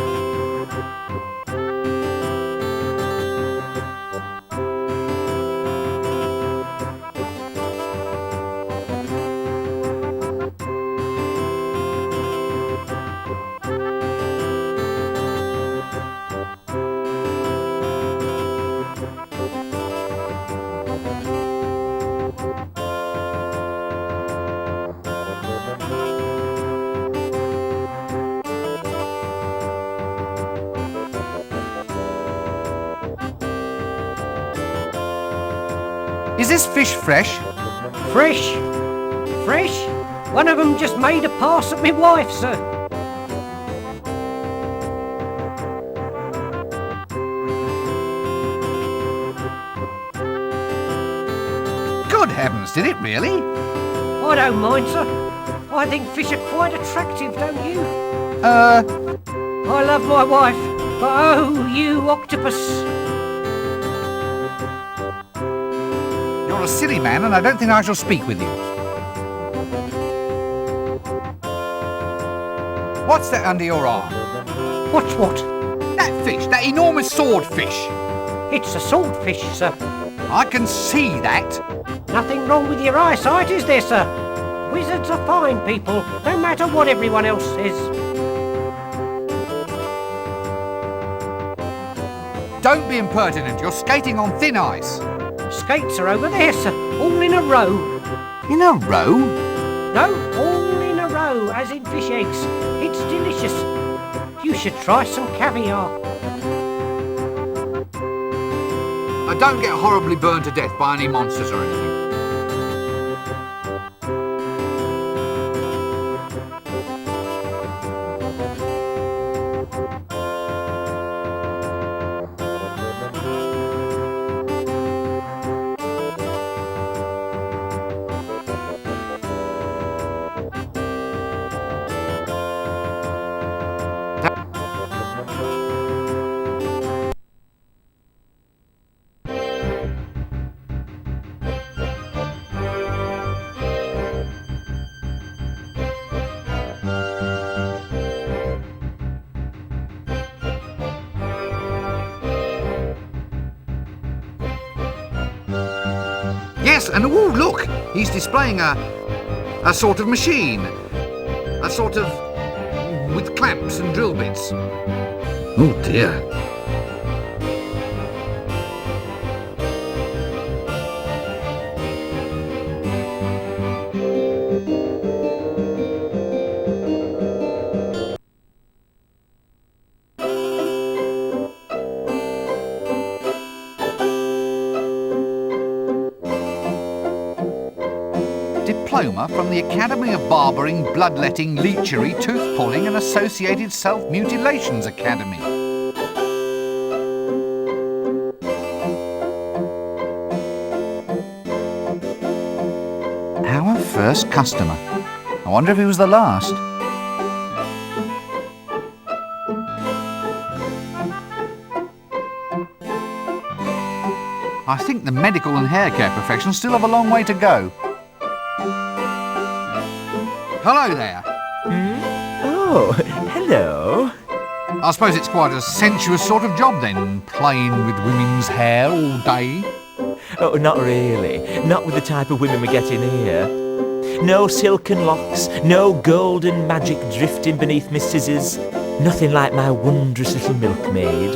Is this fish fresh? Fresh? Fresh? One of them just made a pass at me wife, sir. Good heavens, did it really? I don't mind, sir. I think fish are quite attractive, don't you? I love my wife, but oh, you octopus. You're a silly man, and I don't think I shall speak with you. What's that under your arm? What's what? That fish, that enormous swordfish. It's a swordfish, sir. I can see that. Nothing wrong with your eyesight, is there, sir? Wizards are fine people, no matter what everyone else says. Don't be impertinent, you're skating on thin ice. Skates are over there, sir, all in a row. In a row? No, all in a row, as in fish eggs. It's delicious. You should try some caviar. I don't get horribly burned to death by any monsters or anything. Yes, and oh look, he's displaying a sort of machine. A sort of... with clamps and drill bits. Oh dear. diploma from the Academy of Barbering, Bloodletting, Leechery, Tooth-Pulling and Associated Self-Mutilations Academy. Our first customer. I wonder if he was the last. I think the medical and hair care professions still have a long way to go. Hello there. Oh, hello. I suppose it's quite a sensuous sort of job then, playing with women's hair all day. Oh, not really. Not with the type of women we get in here. No silken locks, no golden magic drifting beneath my scissors. Nothing like my wondrous little milkmaid.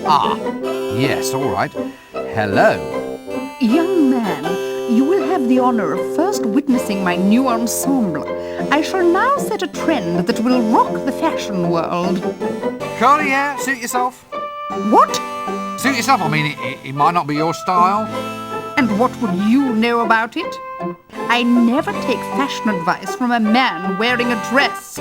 Ah, yes, all right. Hello. Young man, you will have the honor of first witnessing my new ensemble. I shall now set a trend that will rock the fashion world. Curly hair, suit yourself. What? Suit yourself, I mean, it might not be your style. And what would you know about it? I never take fashion advice from a man wearing a dress.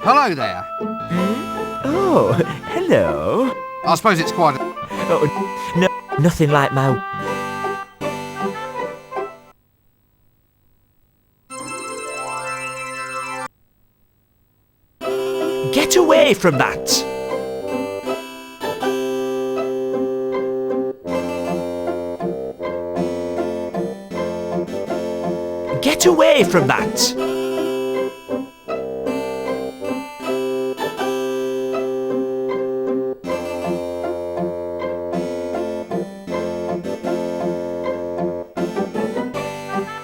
Hello there. Oh, hello. I suppose it's quite a... Oh, no, nothing like my... Get away from that! Get away from that!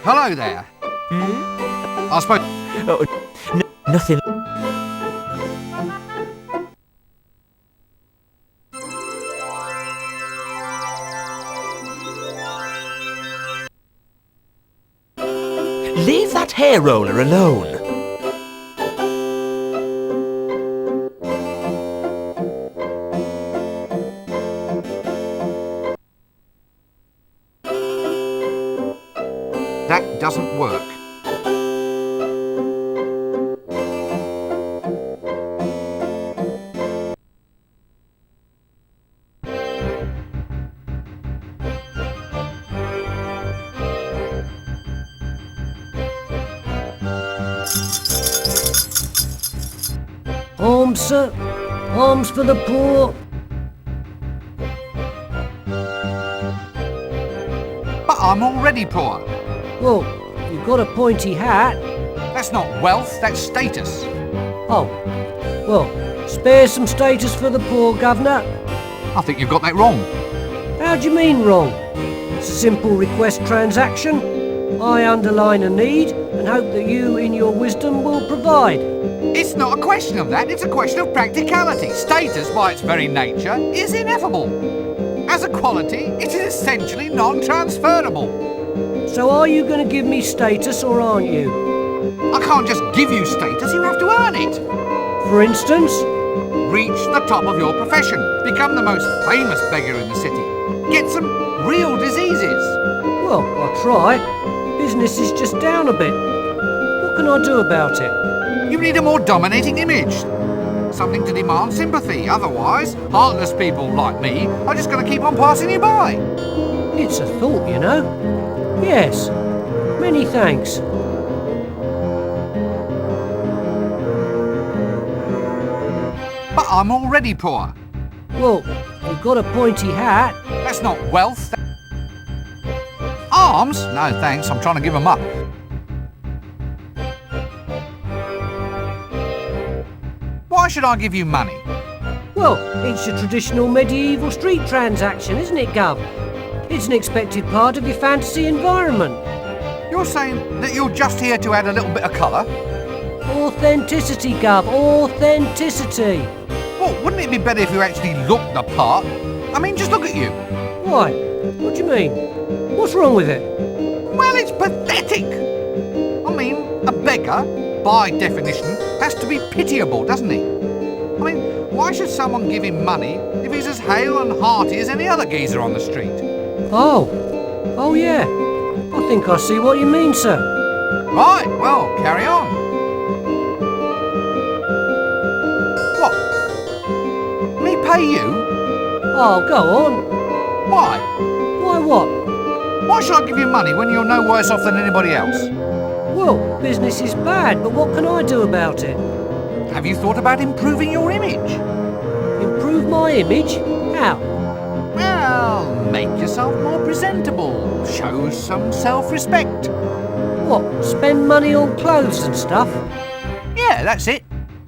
Hello there. I suppose... Oh, nothing... Leave that hair roller alone. That doesn't work. Alms, sir. Alms for the poor. But I'm already poor. Well, you've got a pointy hat. That's not wealth, that's status. Oh, well, spare some status for the poor, Governor. I think you've got that wrong. How do you mean wrong? It's a simple request transaction. I underline a need and hope that you, in your wisdom, will provide. It's not a question of that, it's a question of practicality. Status, by its very nature, is ineffable. As a quality, it is essentially non-transferable. So are you going to give me status or aren't you? I can't just give you status, you have to earn it. For instance? Reach the top of your profession. Become the most famous beggar in the city. Get some real diseases. Well, I'll try. Business is just down a bit. What can I do about it? You need a more dominating image. Something to demand sympathy. Otherwise, heartless people like me are just going to keep on passing you by. It's a thought, you know. Yes. Many thanks. But I'm already poor. Well, you've got a pointy hat. That's not wealth. Arms? No thanks, I'm trying to give them up. Why should I give you money? Well, it's your traditional medieval street transaction, isn't it, Gov? It's an expected part of your fantasy environment. You're saying that you're just here to add a little bit of colour? Authenticity, Gov. Authenticity. Well, wouldn't it be better if you actually looked the part? I mean, just look at you. Why? What do you mean? What's wrong with it? Well, it's pathetic. I mean, a beggar, by definition, has to be pitiable, doesn't he? I mean, why should someone give him money if he's as hale and hearty as any other geezer on the street? Oh yeah. I think I see what you mean, sir. Right, well, carry on. What? Me pay you? Oh, go on. Why? Why what? Why should I give you money when you're no worse off than anybody else? Well, business is bad, but what can I do about it? Have you thought about improving your image? Improve my image? How? Well, make yourself more presentable. Show some self-respect. What, spend money on clothes and stuff? Yeah, that's it.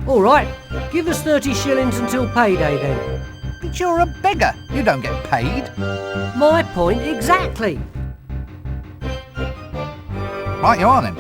All right, give us 30 shillings until payday then. But you're a beggar. You don't get paid. My point exactly. Right you are then.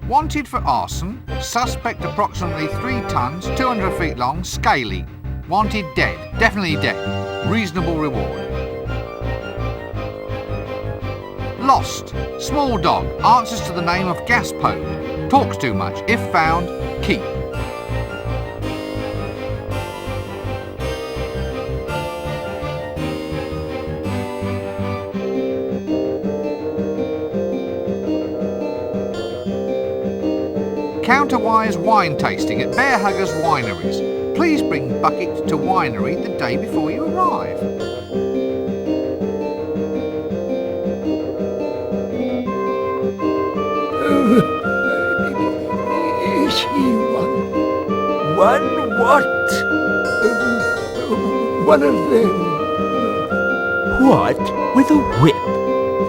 Wanted for arson, suspect approximately 3 tons, 200 feet long, scaly. Wanted dead, definitely dead. Reasonable reward. Lost, small dog, answers to the name of Gaspode. Talks too much, if found, keep. Counterwise wine tasting at Bear Huggers Wineries. Please bring bucket to winery the day before you arrive. One what? One of them. What? With a whip?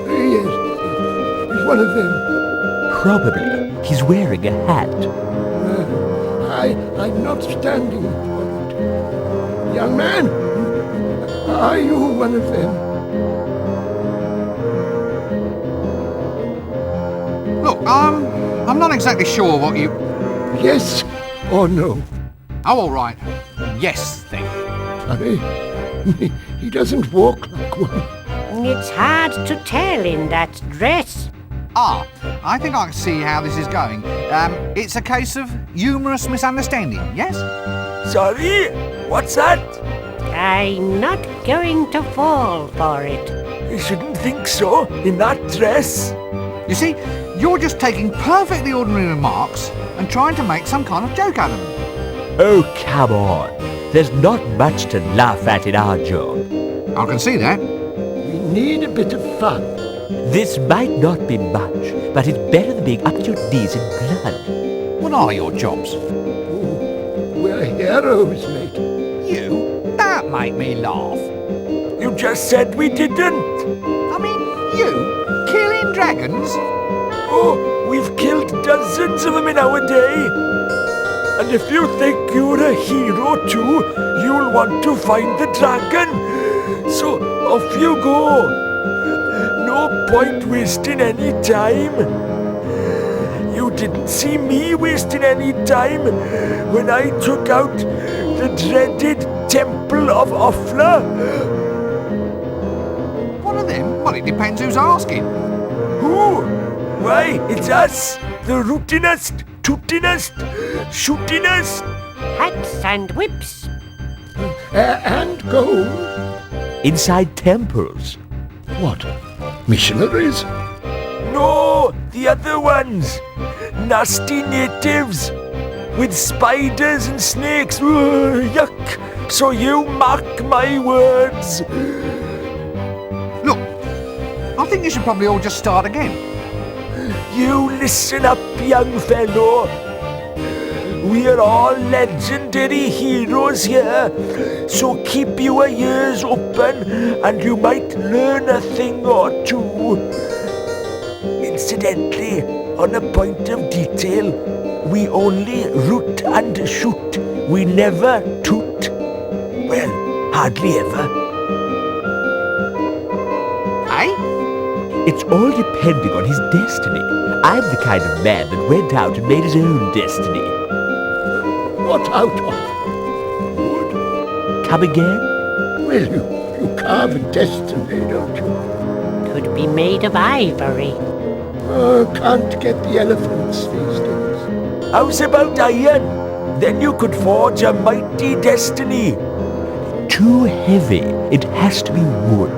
Yes, he's one of them. Probably. He's wearing a hat. I'm not standing for it. Young man, are you one of them? Look, I'm not exactly sure what you... Yes or no? Oh, all right. Yes, then. Sorry, he doesn't walk like one. It's hard to tell in that dress. Ah, I think I can see how this is going. It's a case of humorous misunderstanding, yes? Sorry? What's that? I'm not going to fall for it. You shouldn't think so, in that dress. You see, you're just taking perfectly ordinary remarks and trying to make some kind of joke out of them. Oh, come on. There's not much to laugh at in our job. I can see that. We need a bit of fun. This might not be much, but it's better than being up to your knees in blood. What are your jobs? We're heroes, mate. You? That make me laugh. You just said we didn't. I mean, you? Killing dragons? Oh, we've killed dozens of them in our day. And if you think you're a hero too, you'll want to find the dragon. So off you go. No point wasting any time. You didn't see me wasting any time when I took out the dreaded Temple of Offler. What are them? Well, it depends who's asking. Who? Why, it's us, the rootinest, tootinest, shootinest. Hats and whips. And gold. Inside temples. What? Missionaries? No, the other ones. Nasty natives. With spiders and snakes. Ugh, yuck. So you mark my words. Look, I think you should probably all just start again. You listen up, young fellow. We're all legendary heroes here, so keep your ears open and you might learn a thing or two. Incidentally, on a point of detail, we only root and shoot. We never toot. Well, hardly ever. Eh? It's all depending on his destiny. I'm the kind of man that went out and made his own destiny. What out of? Wood? Come again? Well, you carve a destiny, don't you? Could be made of ivory. Can't get the elephants these days. How's about iron? Then you could forge a mighty destiny. Too heavy. It has to be wood.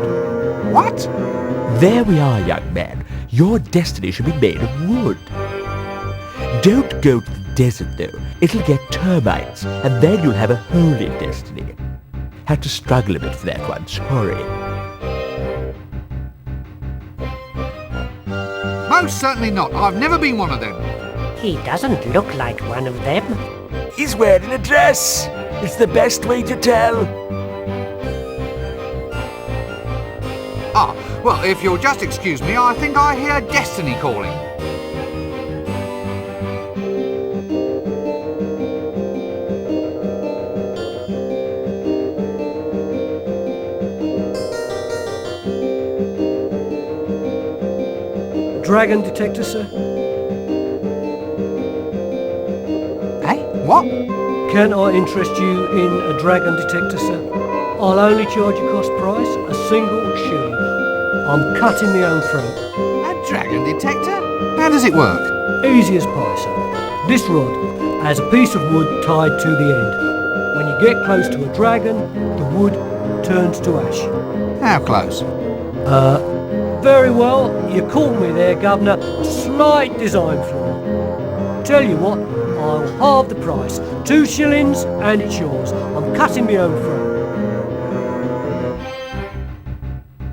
What? There we are, young man. Your destiny should be made of wood. Don't go to the desert, though. It'll get termites, and then you'll have a holy destiny. Had to struggle a bit for that one, sorry. Most certainly not. I've never been one of them. He doesn't look like one of them. He's wearing a dress. It's the best way to tell. Ah, well, if you'll just excuse me, I think I hear destiny calling. Dragon detector, sir? Eh? What? Can I interest you in a dragon detector, sir? I'll only charge you cost price, a single shilling. I'm cutting my own throat. A dragon detector? How does it work? Easy as pie, sir. This rod has a piece of wood tied to the end. When you get close to a dragon, the wood turns to ash. How close? Very well, you caught me there, Governor. A slight design flaw. Tell you what, I'll halve the price. 2 shillings and it's yours. I'm cutting my own throat.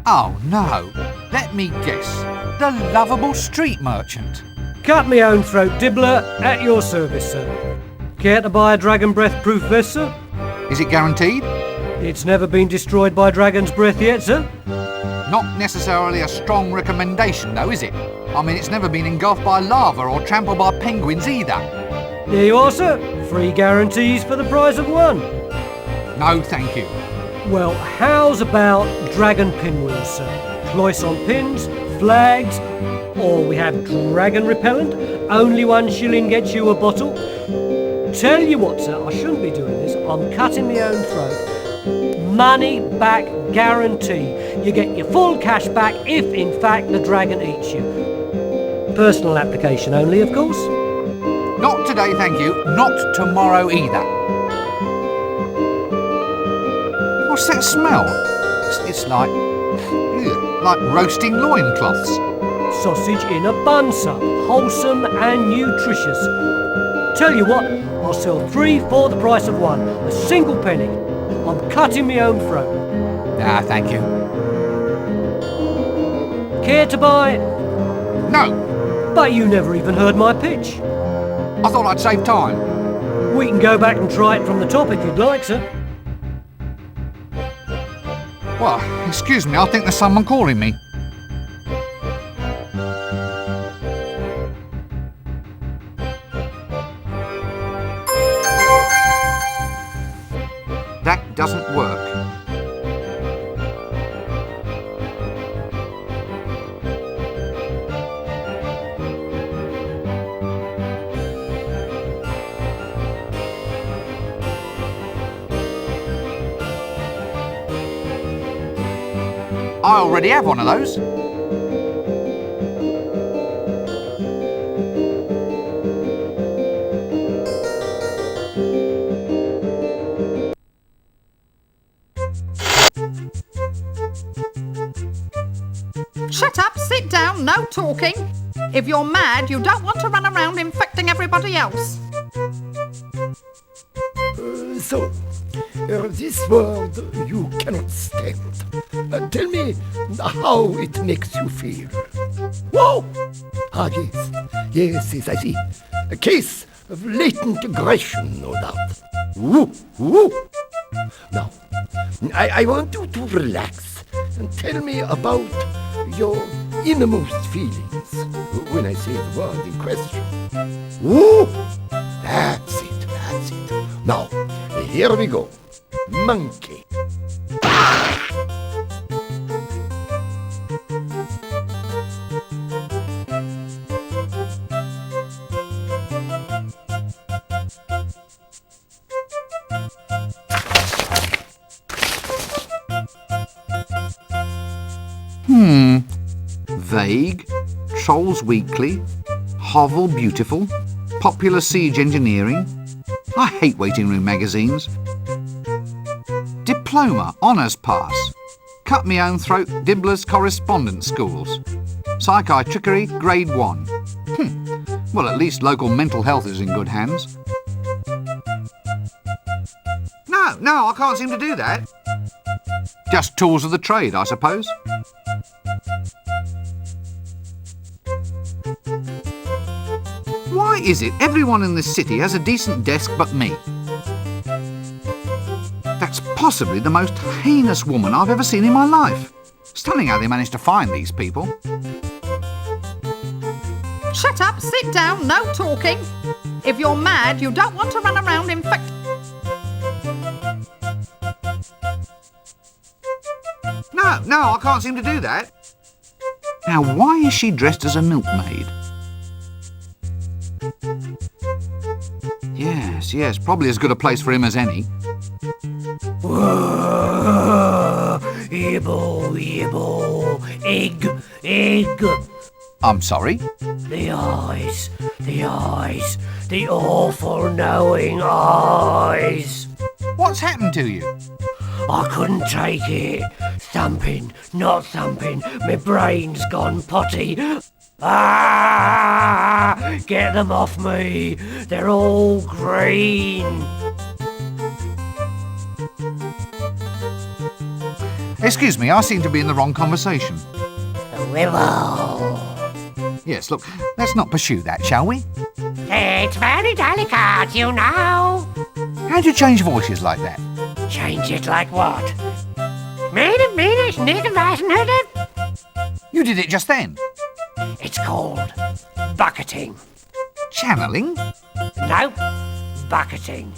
Oh, no. Let me guess. The lovable street merchant. Cut my own throat, Dibbler, at your service, sir. Care to buy a dragon breath proof vest, sir? Is it guaranteed? It's never been destroyed by dragon's breath yet, sir. Not necessarily a strong recommendation, though, is it? I mean, it's never been engulfed by lava or trampled by penguins either. There you are, sir. 3 guarantees for the price of 1. No, thank you. Well, how's about dragon pinwheels, sir? Cloisson pins, flags, or we have dragon repellent. Only 1 shilling gets you a bottle. Tell you what, sir, I shouldn't be doing this. I'm cutting my own throat. Money back guarantee. You get your full cash back if, in fact, the dragon eats you. Personal application only, of course. Not today, thank you. Not tomorrow either. What's that smell? It's like roasting loincloths. Sausage in a bun, sir. Wholesome and nutritious. Tell you what, I'll sell 3 for the price of 1. A single penny. I'm cutting my own throat. Ah, thank you. Care to buy? No. But you never even heard my pitch. I thought I'd save time. We can go back and try it from the top if you'd like, sir. Well, excuse me, I think there's someone calling me. That doesn't work. I already have one of those. Shut up, sit down, no talking. If you're mad, you don't want to run around infecting everybody else. This world you cannot stand. Tell me how it makes you feel. Whoa! Ah, yes, I see. A case of latent aggression, no doubt. Woo. Now, I want you to relax and tell me about your innermost feelings when I say the word in question. Woo! That's it. Now, here we go. Monkey. Vague, Trolls Weekly, Hovel Beautiful, Popular Siege Engineering. I hate waiting room magazines. Diploma, Honours Pass, Cut Me Own Throat, Dibbler's Correspondence Schools, Psychiatrickery, Grade 1. Well, at least local mental health is in good hands. No, I can't seem to do that. Just tools of the trade, I suppose. Why is it everyone in this city has a decent desk but me? That's possibly the most heinous woman I've ever seen in my life. Stunning how they managed to find these people. Shut up, sit down, no talking. If you're mad, you don't want to run around infecting... No, I can't seem to do that. Now, why is she dressed as a milkmaid? Yes, probably as good a place for him as any. Yibble, egg. I'm sorry? The eyes, the awful knowing eyes. What's happened to you? I couldn't take it. Thumping, not thumping, my brain's gone potty. Ah! Get them off me. They're all green. Excuse me, I seem to be in the wrong conversation. The willow. Yes, look, let's not pursue that, shall we? Eh, It's very delicate, you know. How'd you change voices like that? Change it like what? You did it just then. It's called bucketing. Channeling? No, bucketing.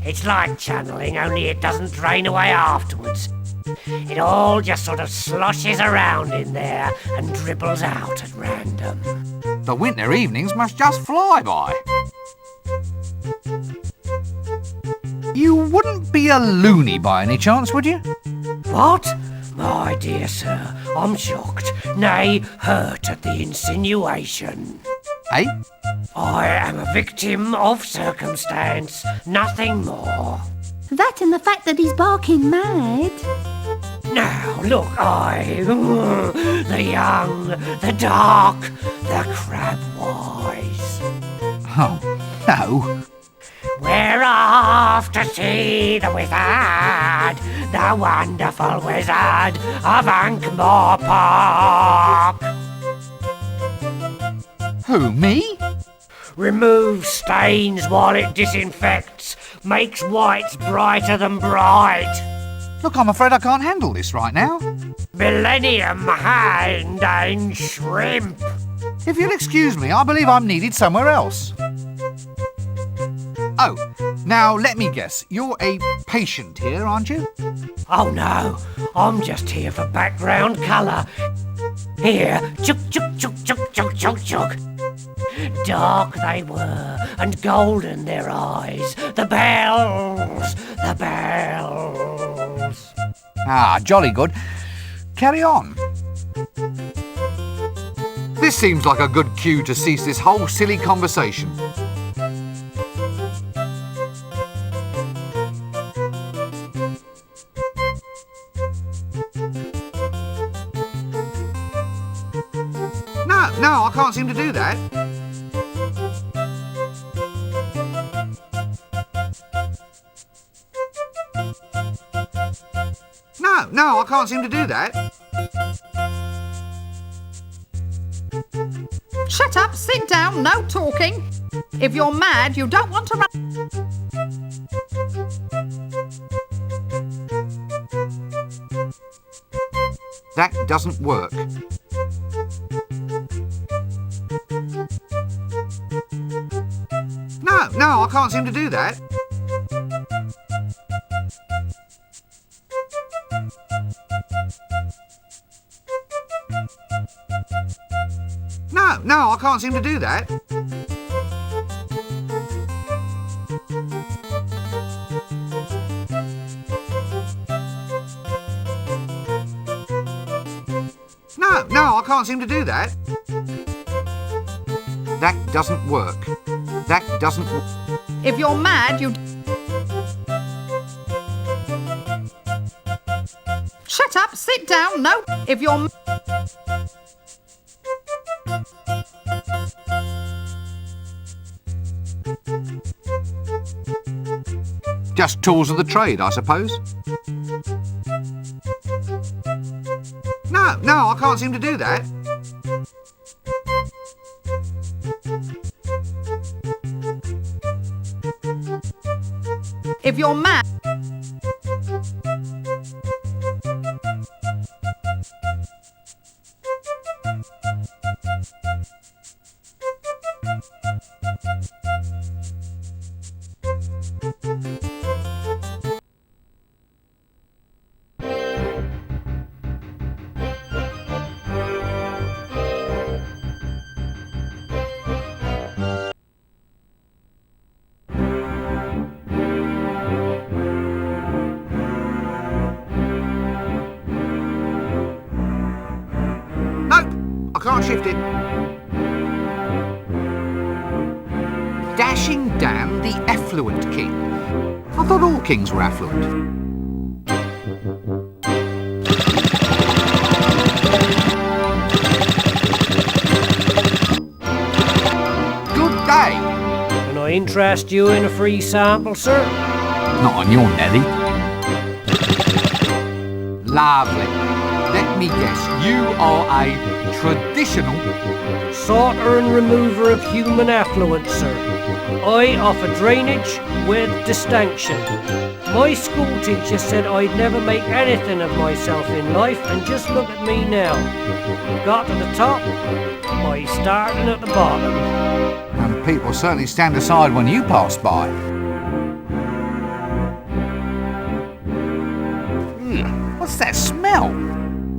It's like channeling, only it doesn't drain away afterwards. It all just sort of sloshes around in there and dribbles out at random. The winter evenings must just fly by. You wouldn't be a loony by any chance, would you? What? My dear sir, I'm shocked, nay, hurt at the insinuation. Eh? I am a victim of circumstance, nothing more. That and the fact that he's barking mad. Now, look, the young, the dark, the crab-wise. Oh, no. We're off to see the wizard, the wonderful wizard of Ankh-Morpork. Who, me? Removes stains while it disinfects, makes whites brighter than bright. Look, I'm afraid I can't handle this right now. Millennium hand and shrimp. If you'll excuse me, I believe I'm needed somewhere else. Oh, now let me guess. You're a patient here, aren't you? Oh no, I'm just here for background colour. Here, chuk chuk chuk chuk chuk chuk chuk. Dark they were, and golden their eyes. The bells, the bells. Ah, jolly good. Carry on. This seems like a good cue to cease this whole silly conversation. No, I can't seem to do that. No, I can't seem to do that. Shut up, sit down, no talking. If you're mad, you don't want to run. That doesn't work. No, I can't seem to do that. No, I can't seem to do that. No, I can't seem to do that. That doesn't work. That doesn't work. If you're mad, you... Shut up, sit down, no. If you're... Just tools of the trade, I suppose. No, I can't seem to do that. If you're mad... I can't shift it. Dashing Dan, the affluent king. I thought all kings were affluent. Good day. Can I interest you in a free sample, sir? Not on your Nelly. Lovely. Let me guess, you are a traditional Sorter and remover of human affluence, sir. I offer drainage with distinction. My school teacher said I'd never make anything of myself in life, and just look at me now. Got to the top by starting at the bottom. And people certainly stand aside when you pass by. What's that smell?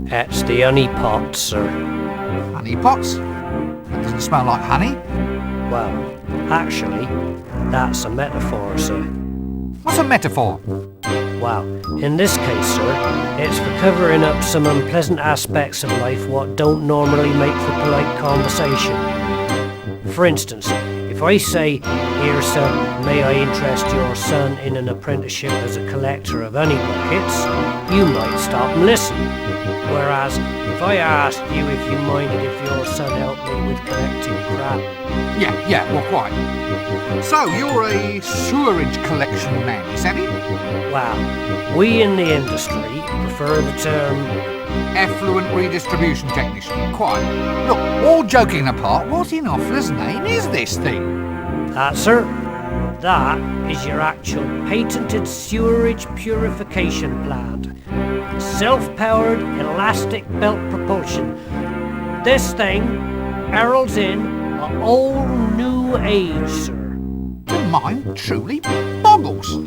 That's the honey pot, sir. Honey pots? That doesn't smell like honey. Well, actually, that's a metaphor, sir. What's a metaphor? Well, in this case, sir, it's for covering up some unpleasant aspects of life what don't normally make for polite conversation. For instance, if I say, "Here, sir, may I interest your son in an apprenticeship as a collector of honey buckets," you might stop and listen. Whereas, if I asked you if you minded if your son helped me with collecting crap. Yeah, well, quite. So, you're a sewerage collection man, is that it? Well, we in the industry prefer the term Effluent redistribution technician, quite. Look, all joking apart, what in Offler's name is this thing? That, sir, that is your actual patented sewerage purification plant. Self-powered elastic belt propulsion. This thing heralds in a whole new age, sir. The mind truly boggles.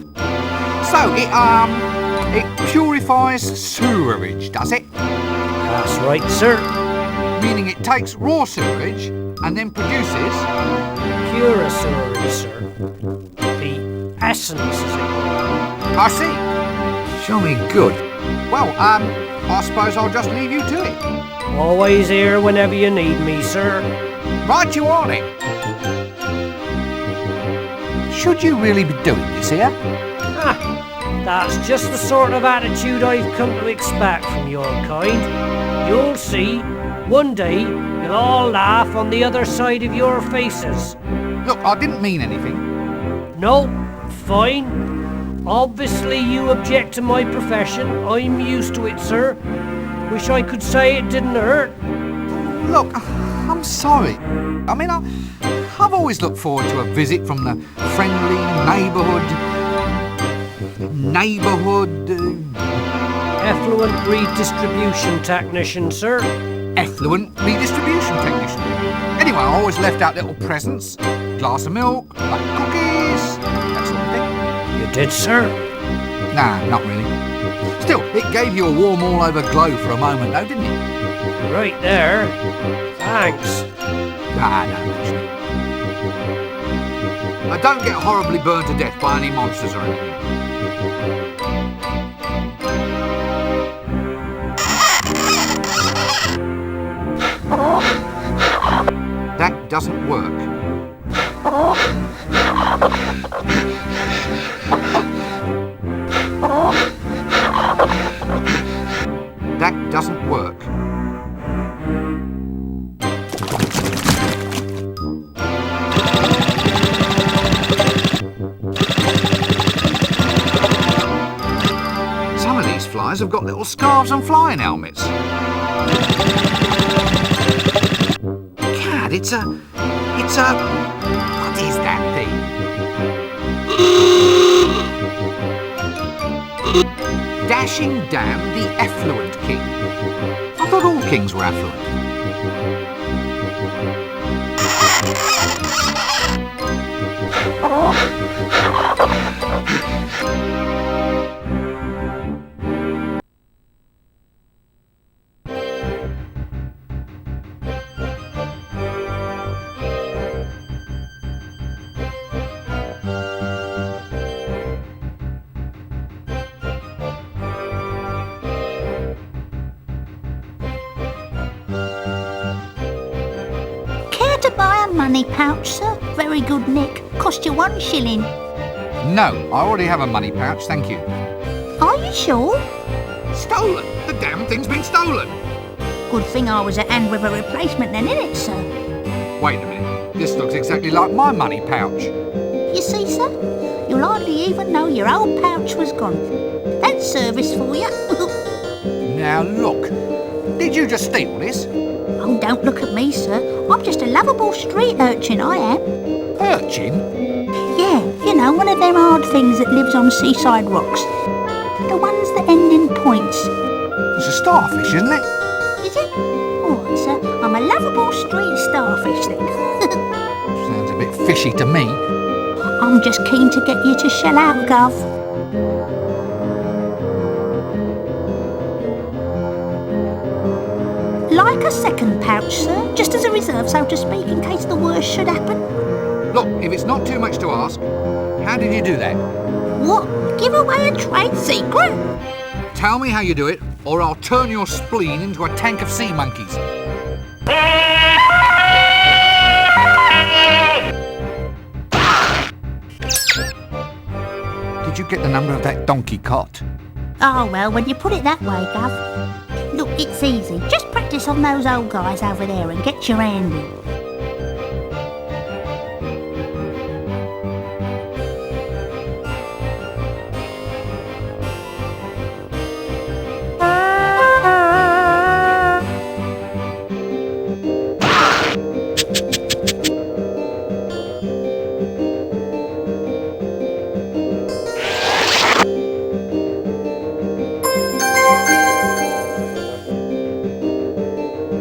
So it purifies sewerage, does it? That's right, sir. Meaning it takes raw sewerage and then produces Pure sewerage, sir. The essence, as it were. I see. Jolly good. Well, I suppose I'll just leave you to it. Always here whenever you need me, sir. Right you are then. Should you really be doing this here? That's just the sort of attitude I've come to expect from your kind. You'll see, one day you'll all laugh on the other side of your faces. Look, I didn't mean anything. No, fine. Obviously you object to my profession. I'm used to it, sir. Wish I could say it didn't hurt. Look, I'm sorry. I mean, I've always looked forward to a visit from the friendly neighbourhood... Effluent redistribution technician, sir. Effluent redistribution technician. Anyway, I always left out little presents. Glass of milk, like cookies, that sort of thing. You did, sir? Nah, not really. Still, it gave you a warm all-over glow for a moment, though, didn't it? Right there. Thanks. Nah, no, actually. I don't get horribly burned to death by any monsters or anything. That doesn't work. That doesn't work. Some of these flies have got little scarves and flying helmets. Gad, it's a... What is that thing? Dashing Dan, the Effluent King. I thought all kings were affluent. Money pouch, sir. Very good nick. Cost you 1 shilling. No, I already have a money pouch, thank you. Are you sure? Stolen? The damn thing's been stolen. Good thing I was at hand with a replacement then, innit, sir? Wait a minute. This looks exactly like my money pouch. You see, sir? You'll hardly even know your old pouch was gone. That's service for you. Now look. Did you just steal this? Oh, don't look at me, sir. I'm just a lovable street urchin, I am. Urchin? Yeah, you know, one of them hard things that lives on seaside rocks. The ones that end in points. It's a starfish, isn't it? Is it? All right, sir. I'm a lovable street starfish, then. Sounds a bit fishy to me. I'm just keen to get you to shell out, Gov. Like a second pouch, sir, just as a reserve, so to speak, in case the worst should happen. Look, if it's not too much to ask, how did you do that? What? Give away a trade secret? Tell me how you do it, or I'll turn your spleen into a tank of sea monkeys. Did you get the number of that donkey cot? Oh, well, when you put it that way, Gov. Look, it's easy. Just practice on those old guys over there and get your hand in.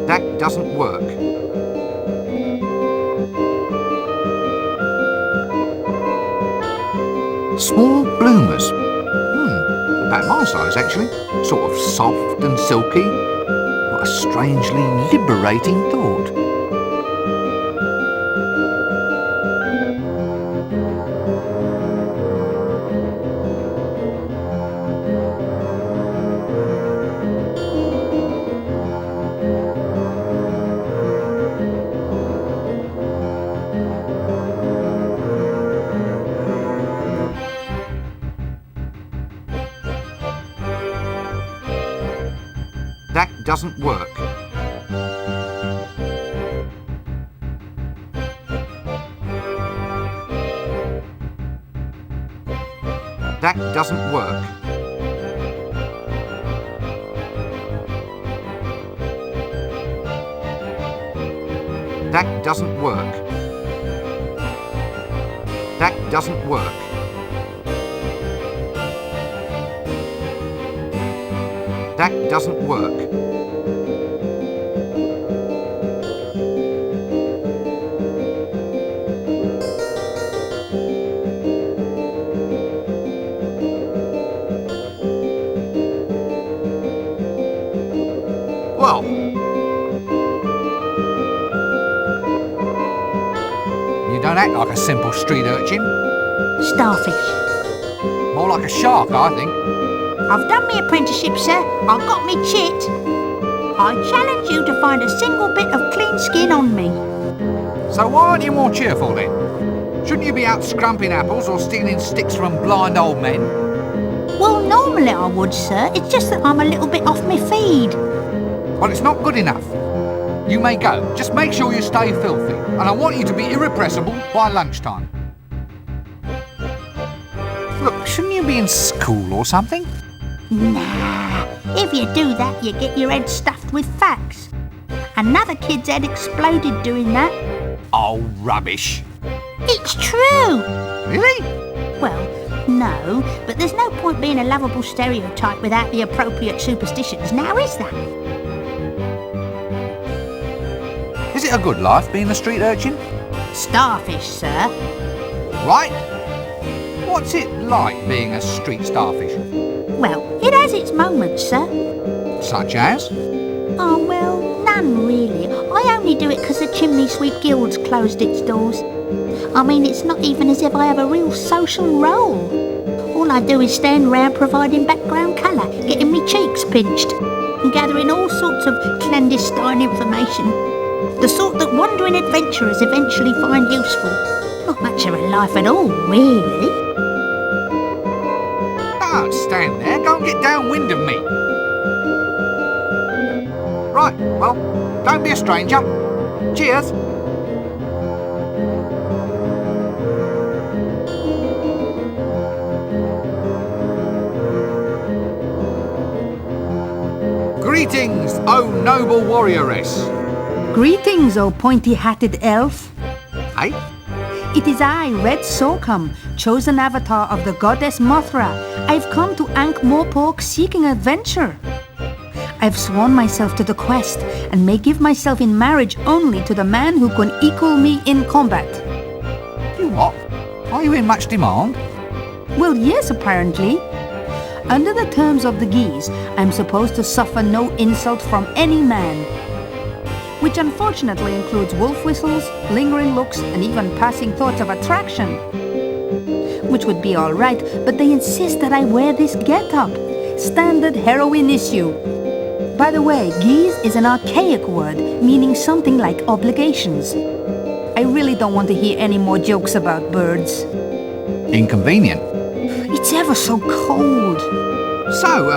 That doesn't work. Small bloomers. About my size, actually. Sort of soft and silky. What a strangely liberating thought. That doesn't work. That doesn't work. That doesn't work. That doesn't work. That doesn't work. Well, you don't act like a simple street urchin. Starfish. More like a shark, I think. I've done my apprenticeship, sir. I've got me chit. I challenge you to find a single bit of clean skin on me. So why aren't you more cheerful then? Shouldn't you be out scrumping apples or stealing sticks from blind old men? Well, normally I would, sir. It's just that I'm a little bit off my feed. Well, it's not good enough. You may go. Just make sure you stay filthy. And I want you to be irrepressible by lunchtime. Look, shouldn't you be in school or something? Nah, if you do that, you get your head stuffed with facts. Another kid's head exploded doing that. Oh, rubbish. It's true. Really? Well, no, but there's no point being a lovable stereotype without the appropriate superstitions, now is there? Is it a good life being a street urchin? Starfish, sir. Right. What's it like being a street starfish? Well, it has its moments, sir. Such as? Oh, well, none really. I only do it because the Chimney Sweep Guild's closed its doors. I mean, it's not even as if I have a real social role. All I do is stand round providing background colour, getting me cheeks pinched, and gathering all sorts of clandestine information. The sort that wandering adventurers eventually find useful. Not much of a life at all, really. Don't stand there. Go and get downwind of me. Right, well, don't be a stranger. Cheers. Greetings, O noble warrioress. Greetings, O pointy-hatted elf. Eh? It is I, Red Sorghum, chosen avatar of the goddess Mothra. I've come to Ankh-Morpork seeking adventure. I've sworn myself to the quest and may give myself in marriage only to the man who can equal me in combat. You what? Are you in much demand? Well, yes, apparently. Under the terms of the Geese, I'm supposed to suffer no insult from any man. Which unfortunately includes wolf whistles, lingering looks, and even passing thoughts of attraction. Which would be alright, but they insist that I wear this get-up. Standard heroine issue. By the way, geese is an archaic word, meaning something like obligations. I really don't want to hear any more jokes about birds. Inconvenient. It's ever so cold. So,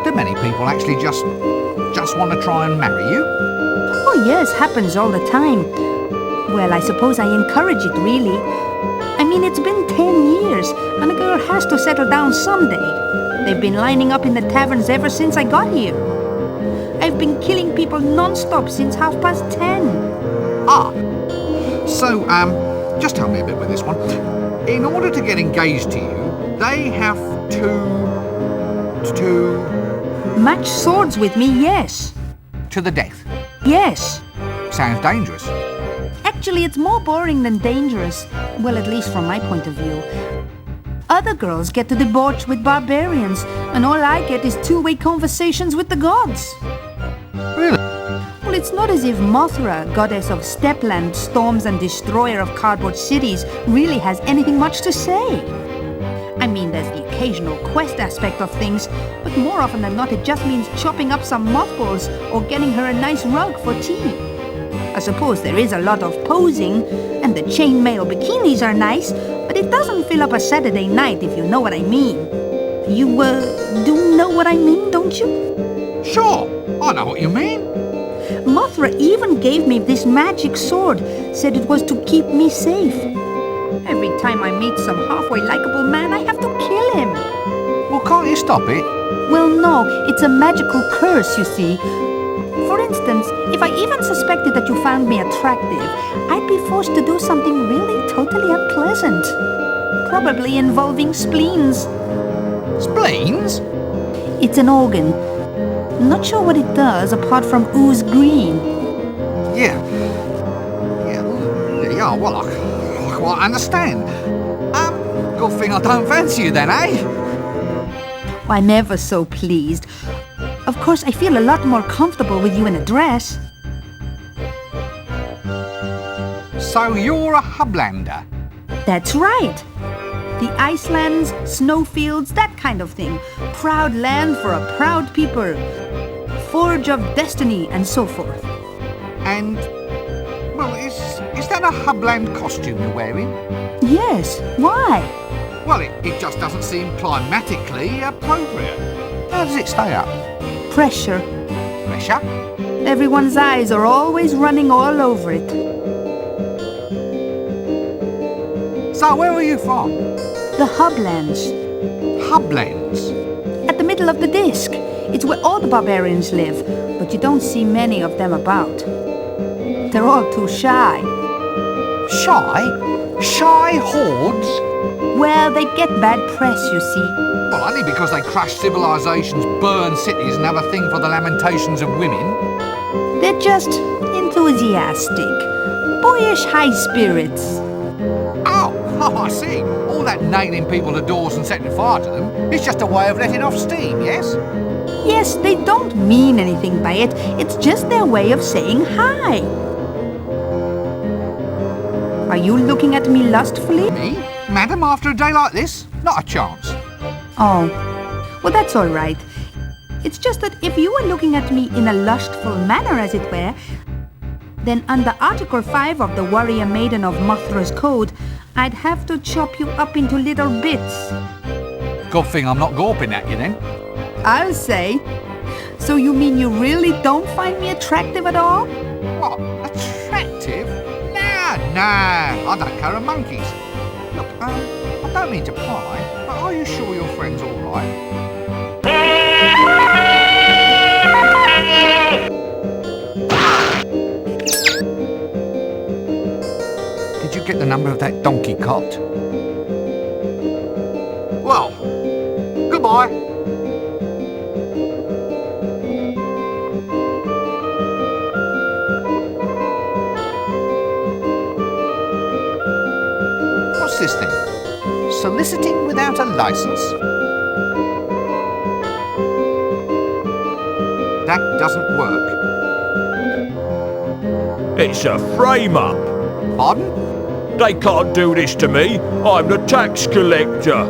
do many people actually just want to try and marry you? Oh yes, happens all the time. Well, I suppose I encourage it, really. I mean, it's been 10 years, and a girl has to settle down someday. They've been lining up in the taverns ever since I got here. I've been killing people non-stop since 10:30. Ah. So, just help me a bit with this one. In order to get engaged to you, they have to Match swords with me, yes. to the death. Yes. Sounds dangerous. Actually, it's more boring than dangerous. Well, at least from my point of view. Other girls get to debauch with barbarians, and all I get is two-way conversations with the gods. Really? Well, it's not as if Mothra, goddess of Stepland, storms and destroyer of cardboard cities, really has anything much to say. I mean, there's the occasional quest aspect of things, but more often than not it just means chopping up some mothballs or getting her a nice rug for tea. I suppose there is a lot of posing, and the chainmail bikinis are nice, but it doesn't fill up a Saturday night, if you know what I mean. You, do know what I mean, don't you? Sure, I know what you mean. Mothra even gave me this magic sword, said it was to keep me safe. Every time I meet some halfway likable man, I have to kill him. Well, can't you stop it? Well, no, it's a magical curse, you see. For instance, if I even suspected that you found me attractive, I'd be forced to do something really totally unpleasant. Probably involving spleens. Spleens? It's an organ. Not sure what it does apart from ooze green. Yeah, well, I quite understand. Good thing I don't fancy you then, eh? I'm ever so pleased. Of course, I feel a lot more comfortable with you in a dress. So you're a hublander? That's right. The icelands, snowfields, that kind of thing. Proud land for a proud people. Forge of destiny, and so forth. And, well, is that a hubland costume you're wearing? Yes, why? Well, it just doesn't seem climatically appropriate. How does it stay up? Pressure. Pressure? Everyone's eyes are always running all over it. So where are you from? The Hublands. Hublands? At the middle of the disc. It's where all the barbarians live, but you don't see many of them about. They're all too shy. Shy? Shy hordes? Well, they get bad press, you see. Well, only because they crash civilizations, burn cities, and have a thing for the lamentations of women. They're just enthusiastic. Boyish high spirits. Oh, I see. All that nailing people to doors and setting fire to them is just a way of letting off steam, yes? Yes, they don't mean anything by it. It's just their way of saying hi. Are you looking at me lustfully? Me? Madam, after a day like this? Not a chance. Oh, well, that's all right. It's just that if you were looking at me in a lustful manner, as it were, then under Article 5 of the Warrior Maiden of Mothra's Code, I'd have to chop you up into little bits. Good thing I'm not gawping at you then. I'll say. So you mean you really don't find me attractive at all? What? Attractive? Nah, I don't care a monkey's. Look, I don't mean to pry, but are you sure your friend's all right? number of that donkey cot? Well, goodbye. What's this thing? Soliciting without a license? That doesn't work. It's a frame-up. Pardon? They can't do this to me. I'm the tax collector.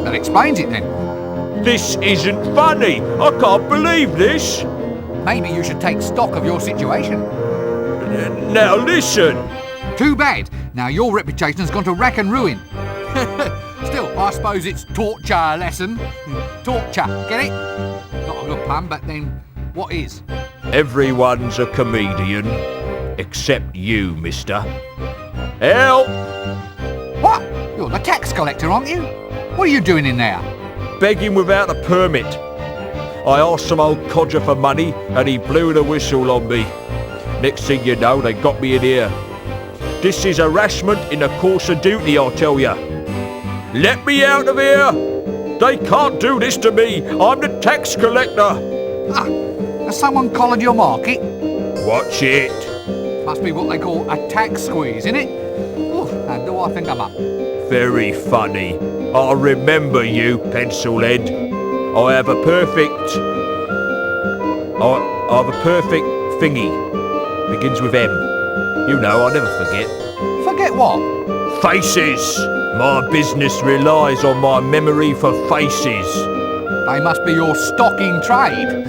That explains it then. This isn't funny. I can't believe this. Maybe you should take stock of your situation. Now listen. Too bad. Now your reputation's gone to rack and ruin. Still, I suppose it's torture lesson. Torture, get it? Not a good pun, but then what is? Everyone's a comedian. Except you, mister. Help! What? You're the tax collector, aren't you? What are you doing in there? Begging without a permit. I asked some old codger for money and he blew the whistle on me. Next thing you know, they got me in here. This is harassment in the course of duty, I'll tell ya. Let me out of here! They can't do this to me. I'm the tax collector. Ah, has someone collared your market? Watch it. Must be what they call a tax squeeze, innit? Oof, now do I think I'm up. Very funny. I'll remember you, pencilhead. I have a perfect thingy. Begins with M. You know, I'll never forget. Forget what? Faces. My business relies on my memory for faces. They must be your stock in trade.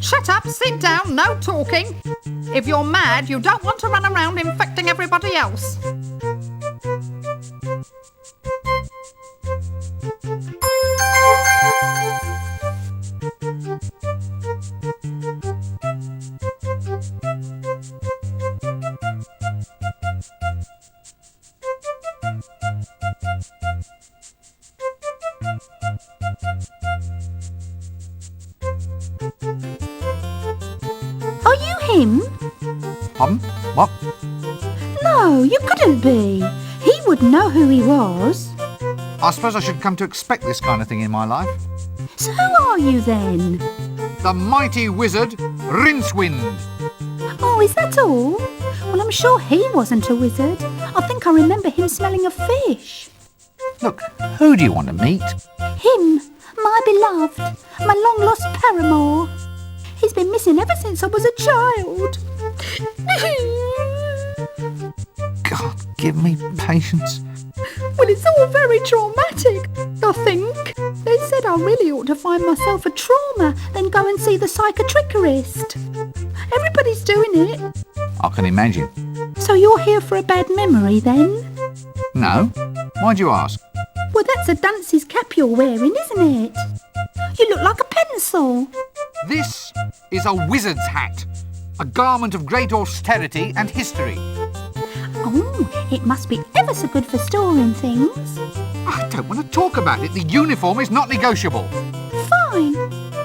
Shut up, sit down, no talking. If you're mad, you don't want to run around infecting everybody else. Are you him? What? No, you couldn't be. He would know who he was. I suppose I should come to expect this kind of thing in my life. So who are you then? The mighty wizard, Rincewind. Oh, is that all? Well, I'm sure he wasn't a wizard. I think I remember him smelling of fish. Look, who do you want to meet? Him, my beloved, my long-lost paramour. He's been missing ever since I was a child. God, give me patience. Well, it's all very traumatic, I think. They said I really ought to find myself a trauma, then go and see the psychiatrist. Everybody's doing it. I can imagine. So you're here for a bad memory, then? No? Why'd you ask? Well, that's a dunce's cap you're wearing, isn't it? You look like a pencil. This is a wizard's hat. A garment of great austerity and history. Oh, it must be ever so good for storing things. I don't want to talk about it. The uniform is not negotiable. Fine.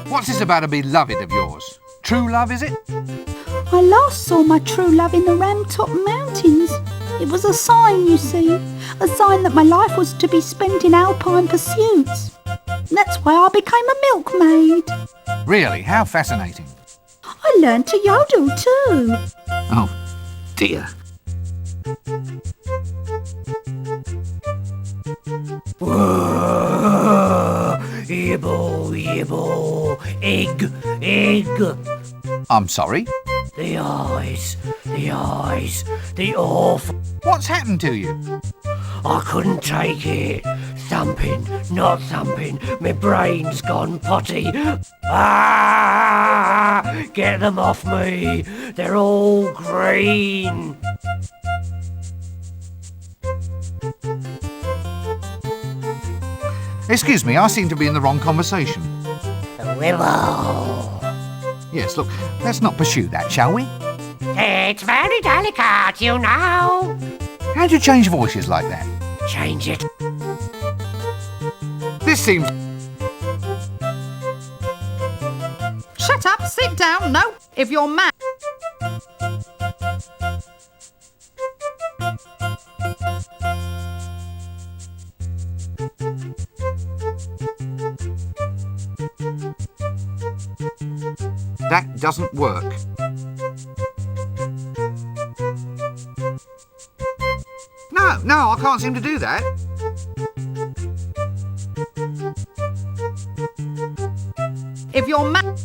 What's this about a beloved of yours? True love, is it? I last saw my true love in the Ramtop Mountains. It was a sign, you see. A sign that my life was to be spent in alpine pursuits. That's why I became a milkmaid. Really? How fascinating. I learned to yodel too. Oh, dear. Yibble, yibble, egg, egg. I'm sorry? The eyes, the awful. What's happened to you? I couldn't take it. Thumping, not thumping, my brain's gone potty. Ah! Get them off me. They're all green. Excuse me, I seem to be in the wrong conversation. The willow. Yes, look, let's not pursue that, shall we? It's very delicate, you know. How'd you change voices like that? Change it. This seems... Shut up, sit down, no. If you're mad... That doesn't work. No, I can't seem to do that. If you're mad...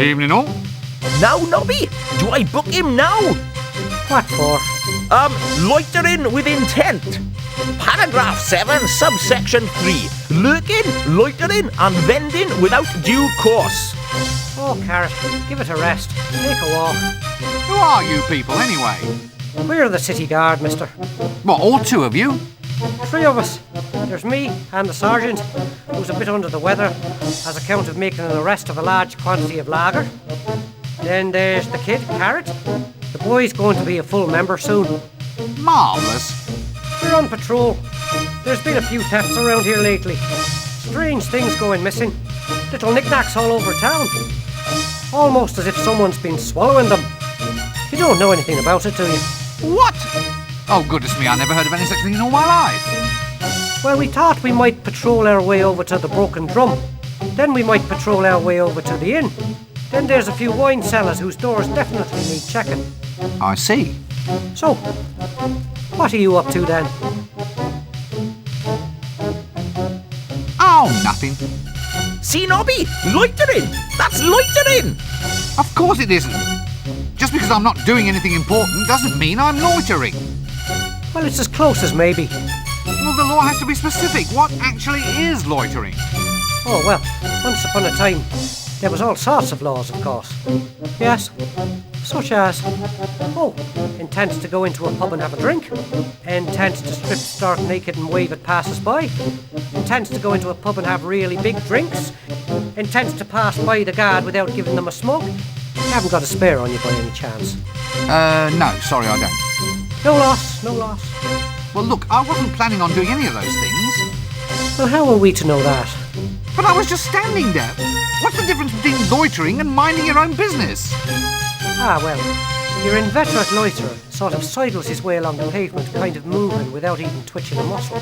Evening all. Now, Nobby, do I book him now? What for? Loitering with intent. Paragraph 7, subsection 3. Lurking, loitering and vending without due course. Oh, Carrot, give it a rest. Take a walk. Who are you people, anyway? We're the city guard, mister. What, all two of you? 3 of us. There's me and the sergeant, who's a bit under the weather, as account of making an arrest of a large quantity of lager. Then there's the kid, Carrot. The boy's going to be a full member soon. Marvellous. We're on patrol. There's been a few thefts around here lately. Strange things going missing. Little knickknacks all over town. Almost as if someone's been swallowing them. You don't know anything about it, do you? What? Oh, goodness me, I never heard of any such thing in all my life. Well, we thought we might patrol our way over to the Broken Drum. Then we might patrol our way over to the inn. Then there's a few wine cellars whose doors definitely need checking. I see. So, what are you up to then? Oh, nothing. See, Nobby, loitering. That's loitering. Of course it isn't. Just because I'm not doing anything important doesn't mean I'm loitering. Well, it's as close as maybe. Well, the law has to be specific. What actually is loitering? Oh, well, once upon a time, there was all sorts of laws, of course. Yes, such as, intends to go into a pub and have a drink, intends to strip stark naked and wave at passers-by, intends to go into a pub and have really big drinks, intends to pass by the guard without giving them a smoke. You haven't got a spare on you by any chance? No, sorry, I don't. No loss, no loss. Well, look, I wasn't planning on doing any of those things. Well, how are we to know that? But I was just standing there. What's the difference between loitering and minding your own business? Ah, well, your inveterate loiterer sort of sidles his way along the pavement, kind of moving without even twitching a muscle.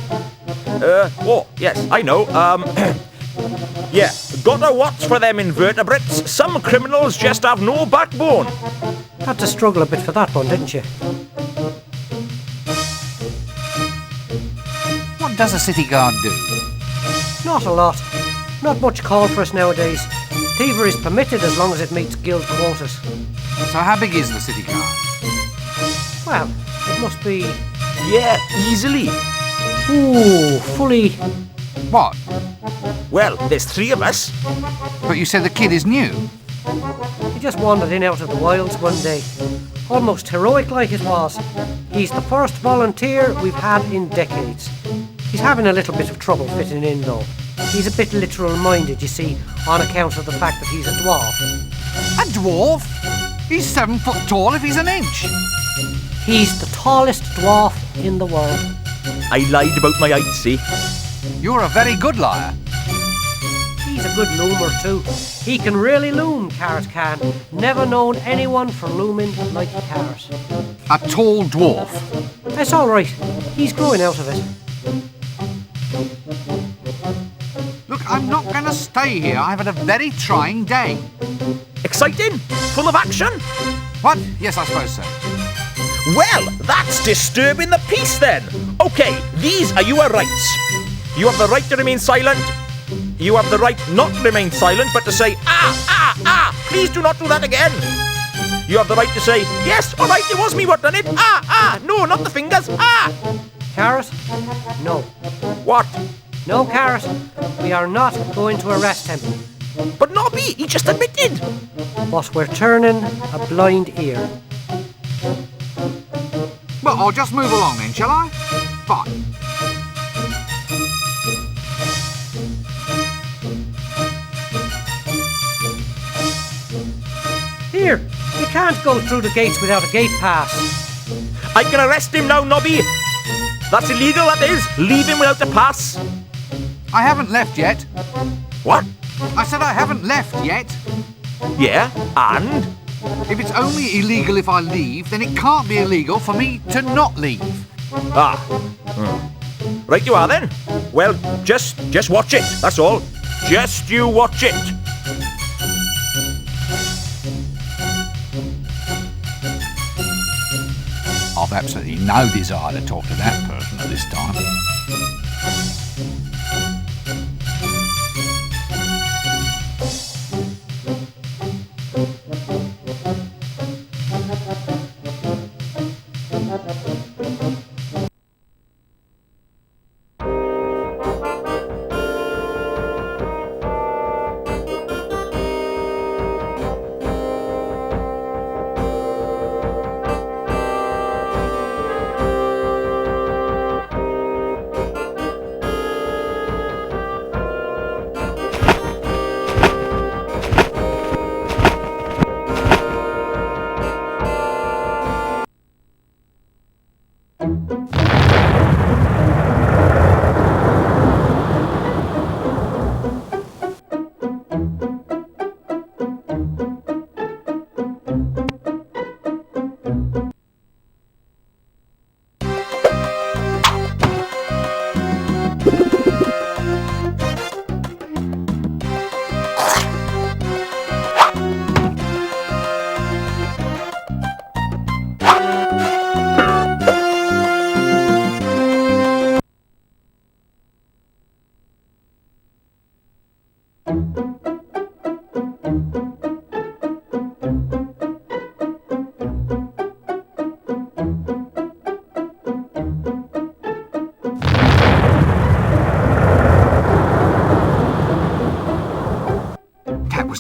Yes, I know. Yeah, gotta watch for them invertebrates. Some criminals just have no backbone. Had to struggle a bit for that one, didn't you? What does a city guard do? Not a lot. Not much call for us nowadays. Thievery is permitted as long as it meets guild quotas. So how big is the city guard? Well, it must be... Yeah, easily. Ooh, fully... What? Well, there's 3 of us. But you said the kid is new. He just wandered in out of the wilds one day. Almost heroic like it was. He's the first volunteer we've had in decades. He's having a little bit of trouble fitting in though. He's a bit literal-minded, you see, on account of the fact that he's a dwarf. A dwarf? He's 7 foot tall if he's an inch. He's the tallest dwarf in the world. I lied about my height, see? You're a very good liar. He's a good loomer too. He can really loom, Carrot can. Never known anyone for looming like Carrot. A tall dwarf. That's all right. He's growing out of it. Look, I'm not going to stay here. I've had a very trying day. Exciting? Full of action? What? Yes, I suppose so. Well, that's disturbing the peace then. Okay, these are your rights. You have the right to remain silent. You have the right not to remain silent, but to say, please do not do that again. You have the right to say, yes, all right, it was me what done it. No, not the fingers. Carrot? No. What? No, Carrot. We are not going to arrest him. But Nobby, he just admitted. But we're turning a blind ear. Well, I'll just move along then, shall I? Fine. Here, you can't go through the gates without a gate pass. I can arrest him now, Nobby. That's illegal, that is. Leave him without a pass. I haven't left yet. What? I said I haven't left yet. Yeah, and? If it's only illegal if I leave, then it can't be illegal for me to not leave. Right you are then. Well, just watch it, that's all. Just you watch it. I've absolutely no desire to talk to that person at this time.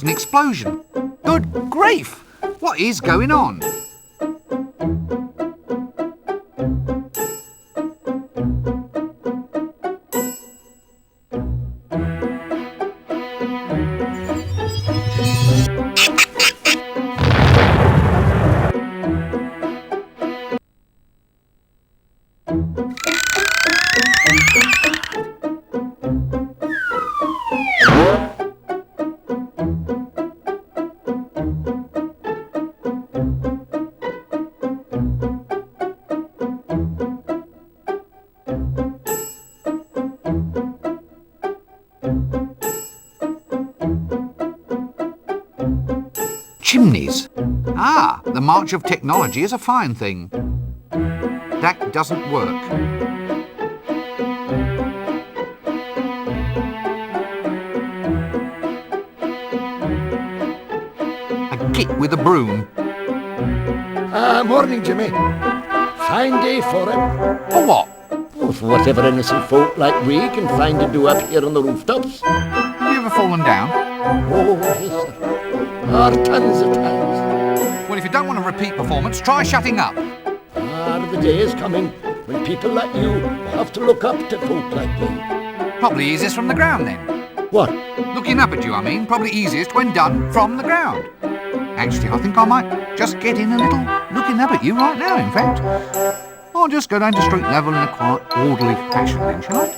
An explosion. Good grief! What is going on? Chimneys. Ah, the march of technology is a fine thing. That doesn't work. skit with a broom. Morning, Jimmy. Fine day for it. For what? Oh, for whatever innocent folk like we can find to do up here on the rooftops. Have you ever fallen down? Oh, yes, sir. Tons of times. Well, if you don't want a repeat performance, try shutting up. The day is coming when people like you will have to look up to folk like me. Probably easiest from the ground, then. What? Looking up at you, I mean. Probably easiest when done from the ground. Actually, I think I might just get in a little looking up at you right now, in fact. I'll just go down to street level in a quiet, orderly fashion then, shall I?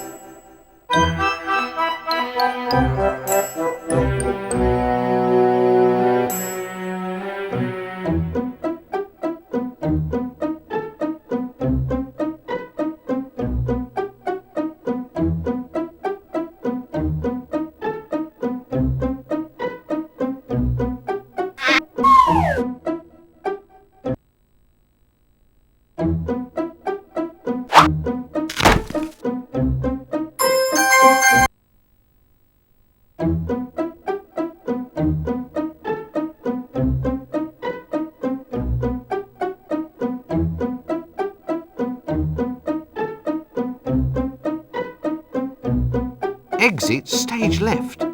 Exit stage left.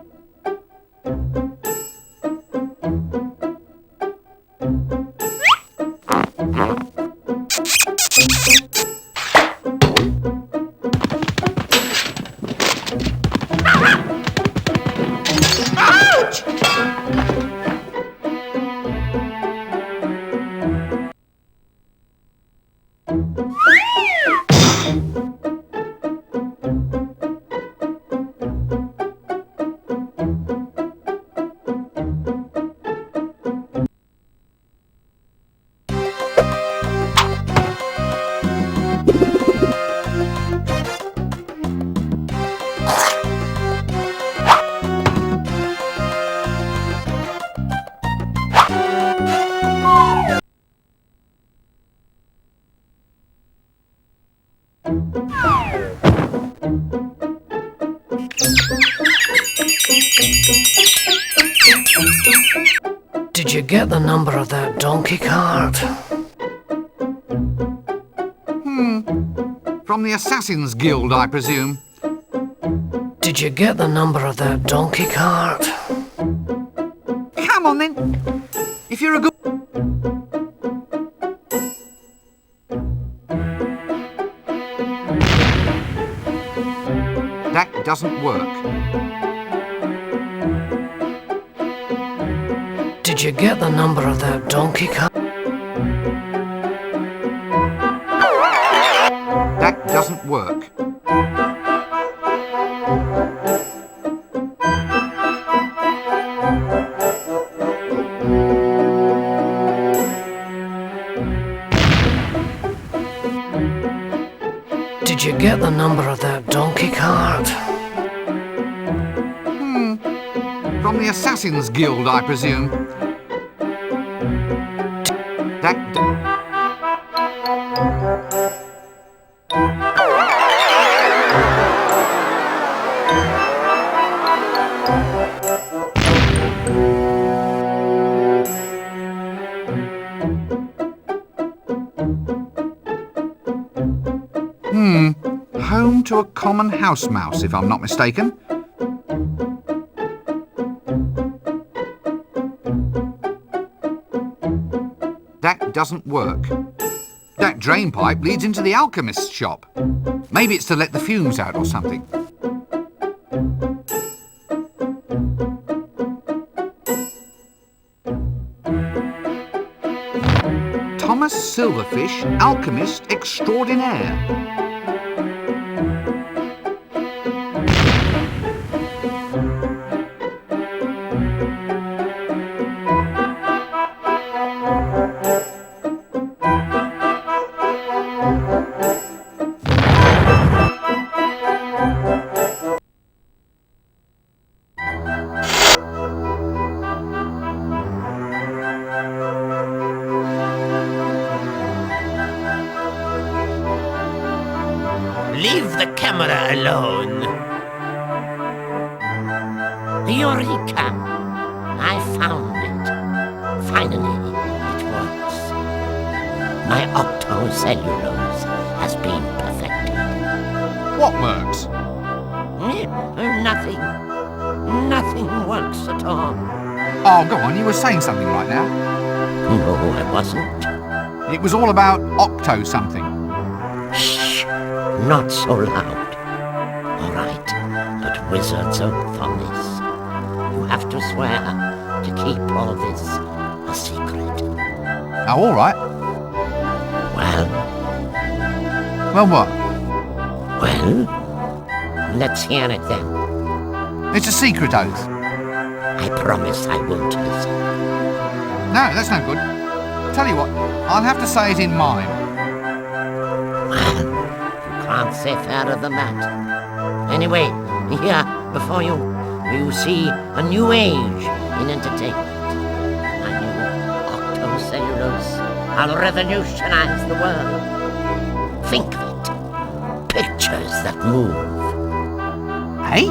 Did you get the number of that donkey cart? From the Assassin's Guild, I presume. Did you get the number of that donkey cart? Come on then. If you're a good... That doesn't work. Did you get the number of that donkey cart? That doesn't work. Did you get the number of that donkey cart? From the Assassin's Guild, I presume. Home to a common house mouse, if I'm not mistaken. That doesn't work. That drain pipe leads into the Alchemist's shop. Maybe it's to let the fumes out or something. Thomas Silverfish, Alchemist Extraordinaire. Leave the camera alone. Eureka! I found it. Finally, it works. My octocellulose has been perfected. What works? Nothing. Nothing works at all. Oh, go on, you were saying something right now. No, I wasn't. It was all about octo something. Shh, not so loud. All right, but wizard's oath on this. You have to swear to keep all this a secret. Oh, all right. Well, Well, what? well, let's hear it then. It's a secret oath. I promise I won't listen. No, that's no good. Tell you what, I'll have to say it in mime. Well, you can't say fairer than that. Anyway, here, before you see a new age in entertainment. A new octocellulose. I'll revolutionize the world. Think of it. Pictures that move. Eh?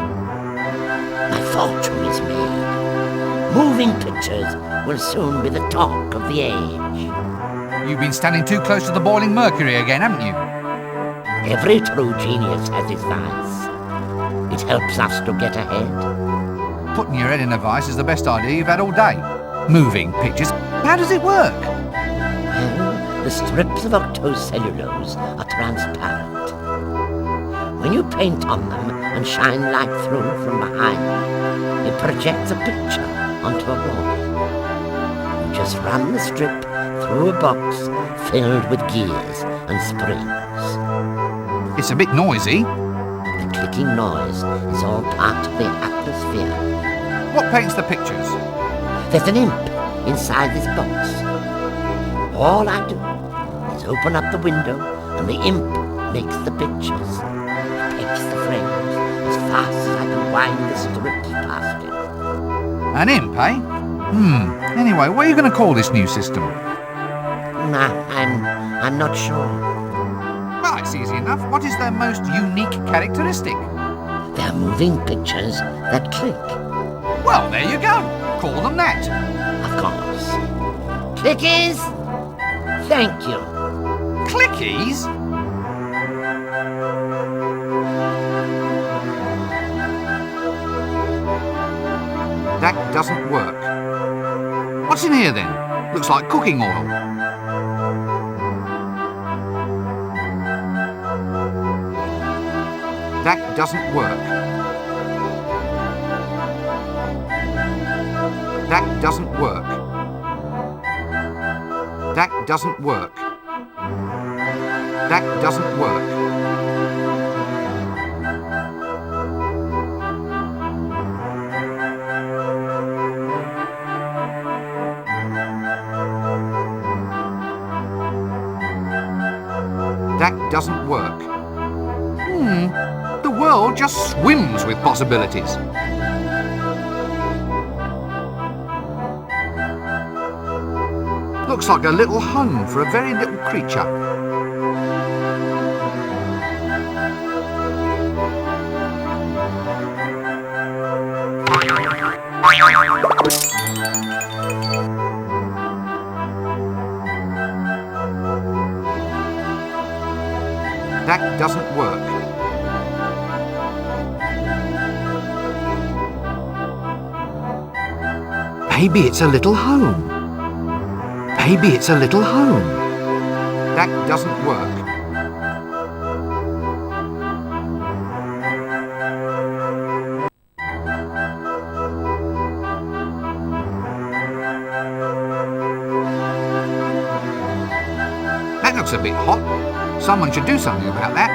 My fortune is made. Moving pictures will soon be the talk of the age. You've been standing too close to the boiling mercury again, haven't you? Every true genius has his vice. It helps us to get ahead. Putting your head in a vice is the best idea you've had all day. Moving pictures. How does it work? Well, the strips of octocellulose are transparent. When you paint on them and shine light through from behind, it projects a picture onto a wall. You just run the strip through a box filled with gears and springs. It's a bit noisy. The clicking noise is all part of the atmosphere. What paints the pictures? There's an imp inside this box. All I do is open up the window and the imp makes the pictures. It takes the frames as fast as I can wind the strips past it. An imp, eh? Anyway, what are you going to call this new system? I'm not sure. Well, it's easy enough. What is their most unique characteristic? They're moving pictures that click. Well, there you go. Call them that. Of course. Clickies! Thank you. Clickies? That doesn't work. What's in here then? Looks like cooking oil. That doesn't work. That doesn't work. That doesn't work. That doesn't work. That doesn't work. The world just swims with possibilities. Looks like a little home for a very little creature. That doesn't work. Maybe it's a little home. Maybe it's a little home. That doesn't work. That looks a bit hot. Someone should do something about that.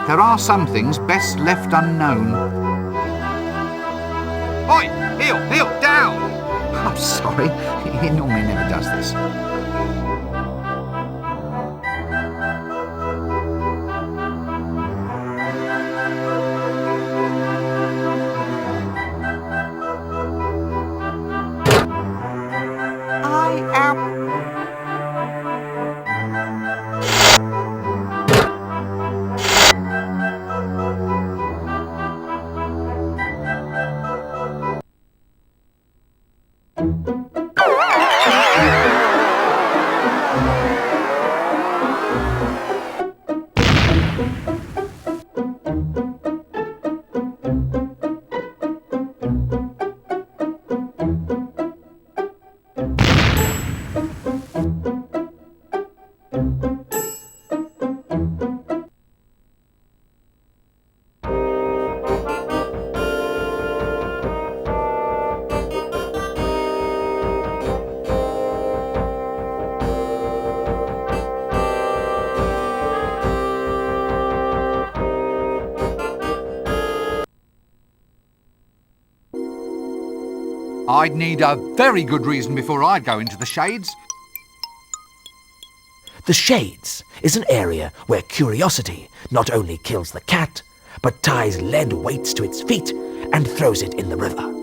There are some things best left unknown. Oi! Heel! Down! I'm sorry. He normally never does this. I am... I'd need a very good reason before I'd go into the Shades. The Shades is an area where curiosity not only kills the cat, but ties lead weights to its feet and throws it in the river.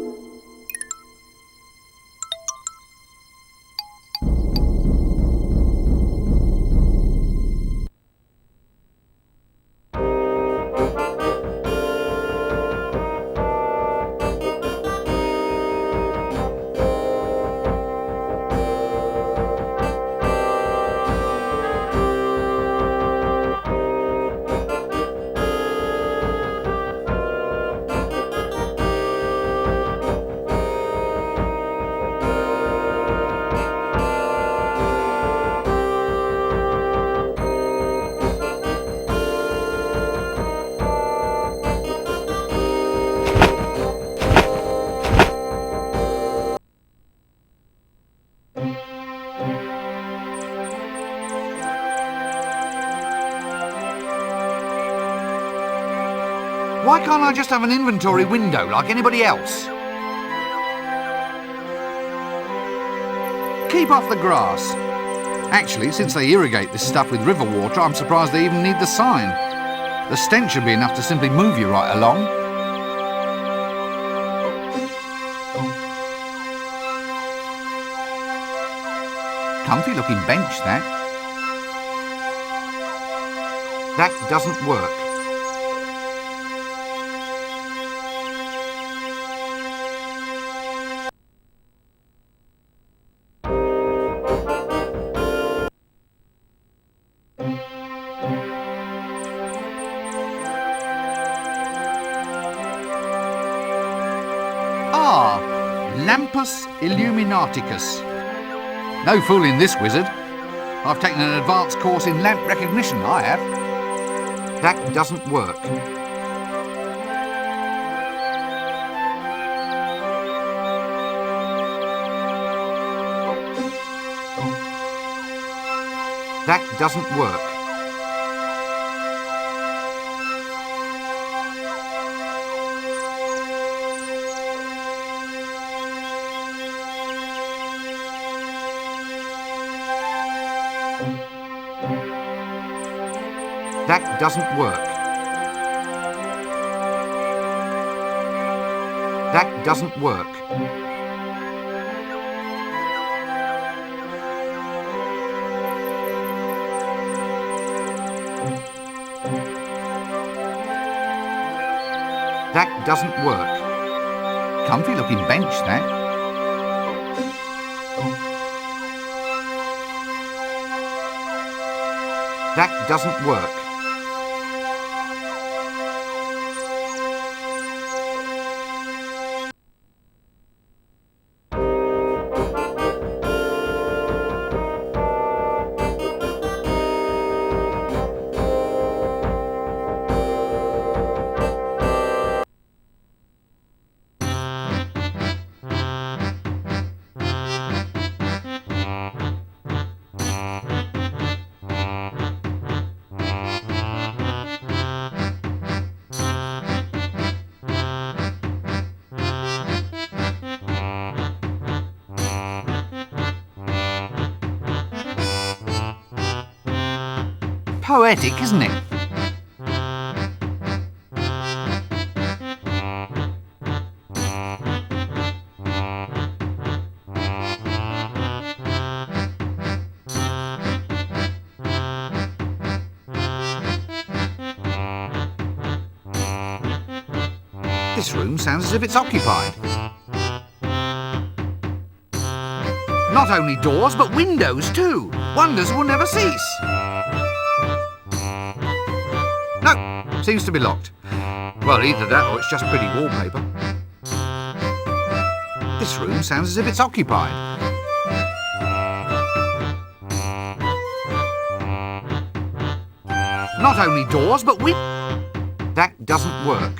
Why can't I just have an inventory window like anybody else? Keep off the grass. Actually, since they irrigate this stuff with river water, I'm surprised they even need the sign. The stench should be enough to simply move you right along. Comfy looking bench, that. That doesn't work. Lampus Illuminaticus. No fooling this wizard. I've taken an advanced course in lamp recognition, I have. That doesn't work. That doesn't work. That doesn't work. That doesn't work. That doesn't work. Comfy looking bench, that. That doesn't work. Poetic, isn't it? This room sounds as if it's occupied. Not only doors, but windows too. Wonders will never cease. No, seems to be locked. Well, either that or it's just pretty wallpaper. This room sounds as if it's occupied. Not only doors, but that doesn't work.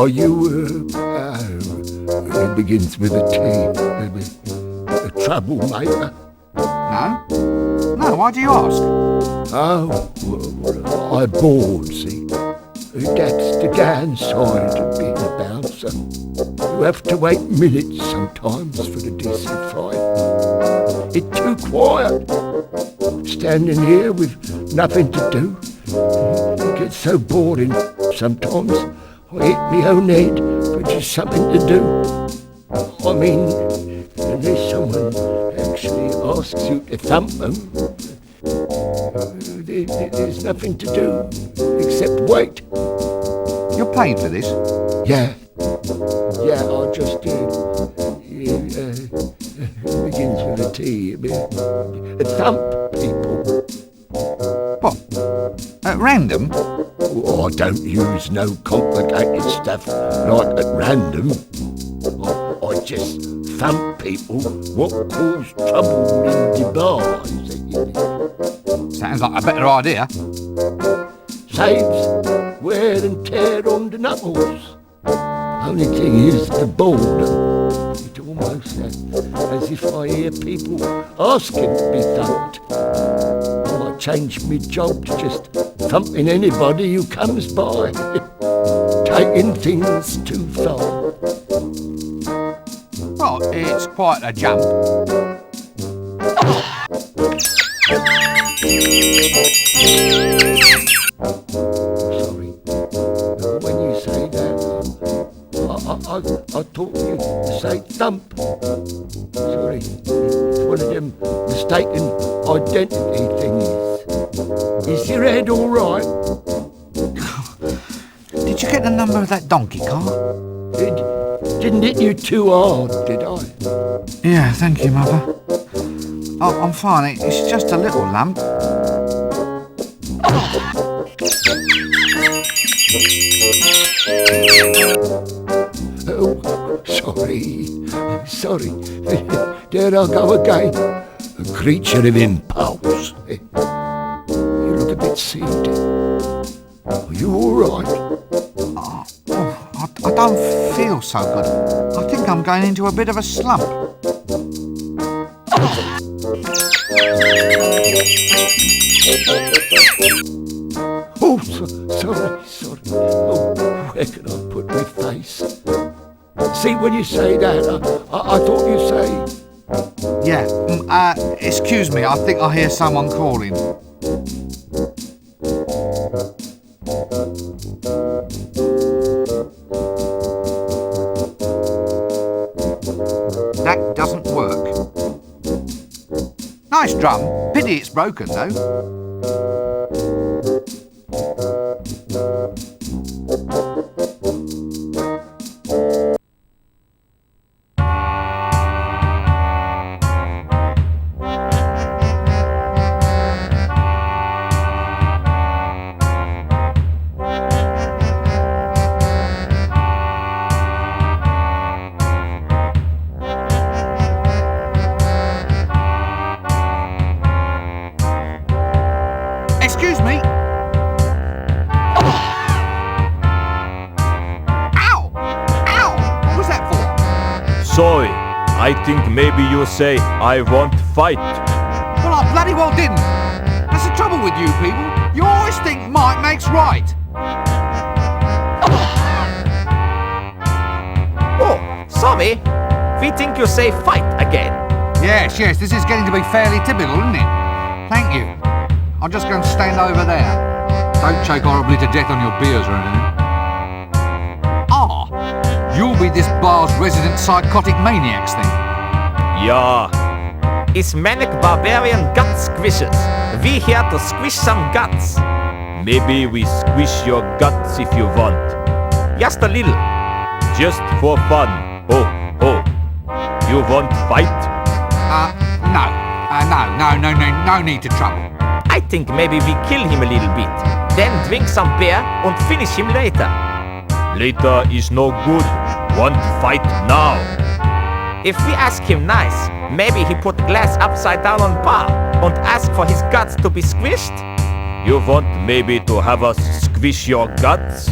Are you, it begins with a T, a troublemaker? No? No, why do you ask? Oh, well, I'm bored, see. That's the downside of being a bouncer. You have to wait minutes sometimes for a decent fight. It's too quiet. Standing here with nothing to do. It gets so boring sometimes. I hit my own head for just something to do. I mean, unless someone actually asks you to thump them, there's nothing to do except wait. You're paying for this? Yeah, I just did. It begins with a T. Thump people. What? At random? Oh, I don't use no complicated stuff like at random. I just thump people what cause trouble in the bars. Sounds like a better idea. Saves wear and tear on the knuckles. Only thing is the boredom. It's almost as if I hear people asking to be thumped. I might change my job to just thumping anybody who comes by. Taking things too far. Well, it's quite a jump. Sorry. When you say that, I thought you say thump. Sorry. It's one of them mistaken identity things. Is your head all right? Did you get the number of that donkey cart? Didn't hit you too hard, did I? Yeah, thank you, Mother. Oh, I'm fine. It's just a little lump. Oh, sorry. There I go again. A creature of impulse. You look a bit seedy. Are you all right? I don't feel so good. I think I'm going into a bit of a slump. Oh, sorry. Oh, where can I put my face? See, when you say that, I thought you say... Yeah, excuse me, I think I hear someone calling. That doesn't work. Nice drum. Pity it's broken, though. Excuse me. Ow! What was that for? Sorry, I think maybe you say I won't fight. Well, I bloody well didn't. That's the trouble with you people. You always think might makes right. Oh, sorry. We think you say fight again. Yes, this is getting to be fairly typical, isn't it? Thank you. I'm just going to stand over there. Don't choke horribly to death on your beers or anything. You'll be this bar's resident psychotic maniacs then. Yeah. It's manic barbarian gut squishes. We here to squish some guts. Maybe we squish your guts if you want. Just a little. Just for fun. Oh. You won't fight? No need to trouble. I think maybe we kill him a little bit, then drink some beer and finish him later. Later is no good. Want fight now. If we ask him nice, maybe he put glass upside down on bar and ask for his guts to be squished. You want maybe to have us squish your guts?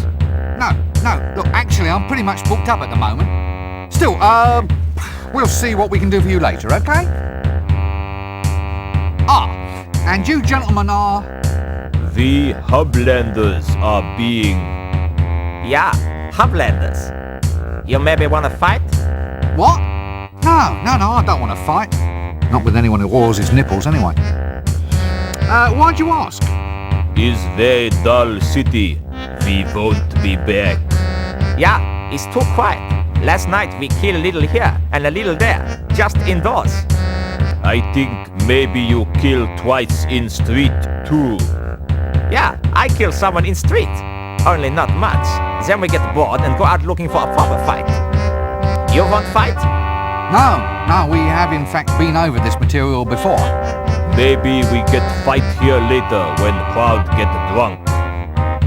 No, No, look, actually, I'm pretty much booked up at the moment. Still, we'll see what we can do for you later, okay? And you gentlemen are... The Hublanders are being... Yeah, Hublanders. You maybe want to fight? What? No, I don't want to fight. Not with anyone who oils his nipples, anyway. Why'd you ask? Is very dull city. We won't be back. Yeah, it's too quiet. Last night we killed a little here and a little there, just indoors. I think maybe you kill twice in street too. Yeah, I kill someone in street. Only not much. Then we get bored and go out looking for a proper fight. You want fight? No, we have in fact been over this material before. Maybe we get fight here later when crowd get drunk.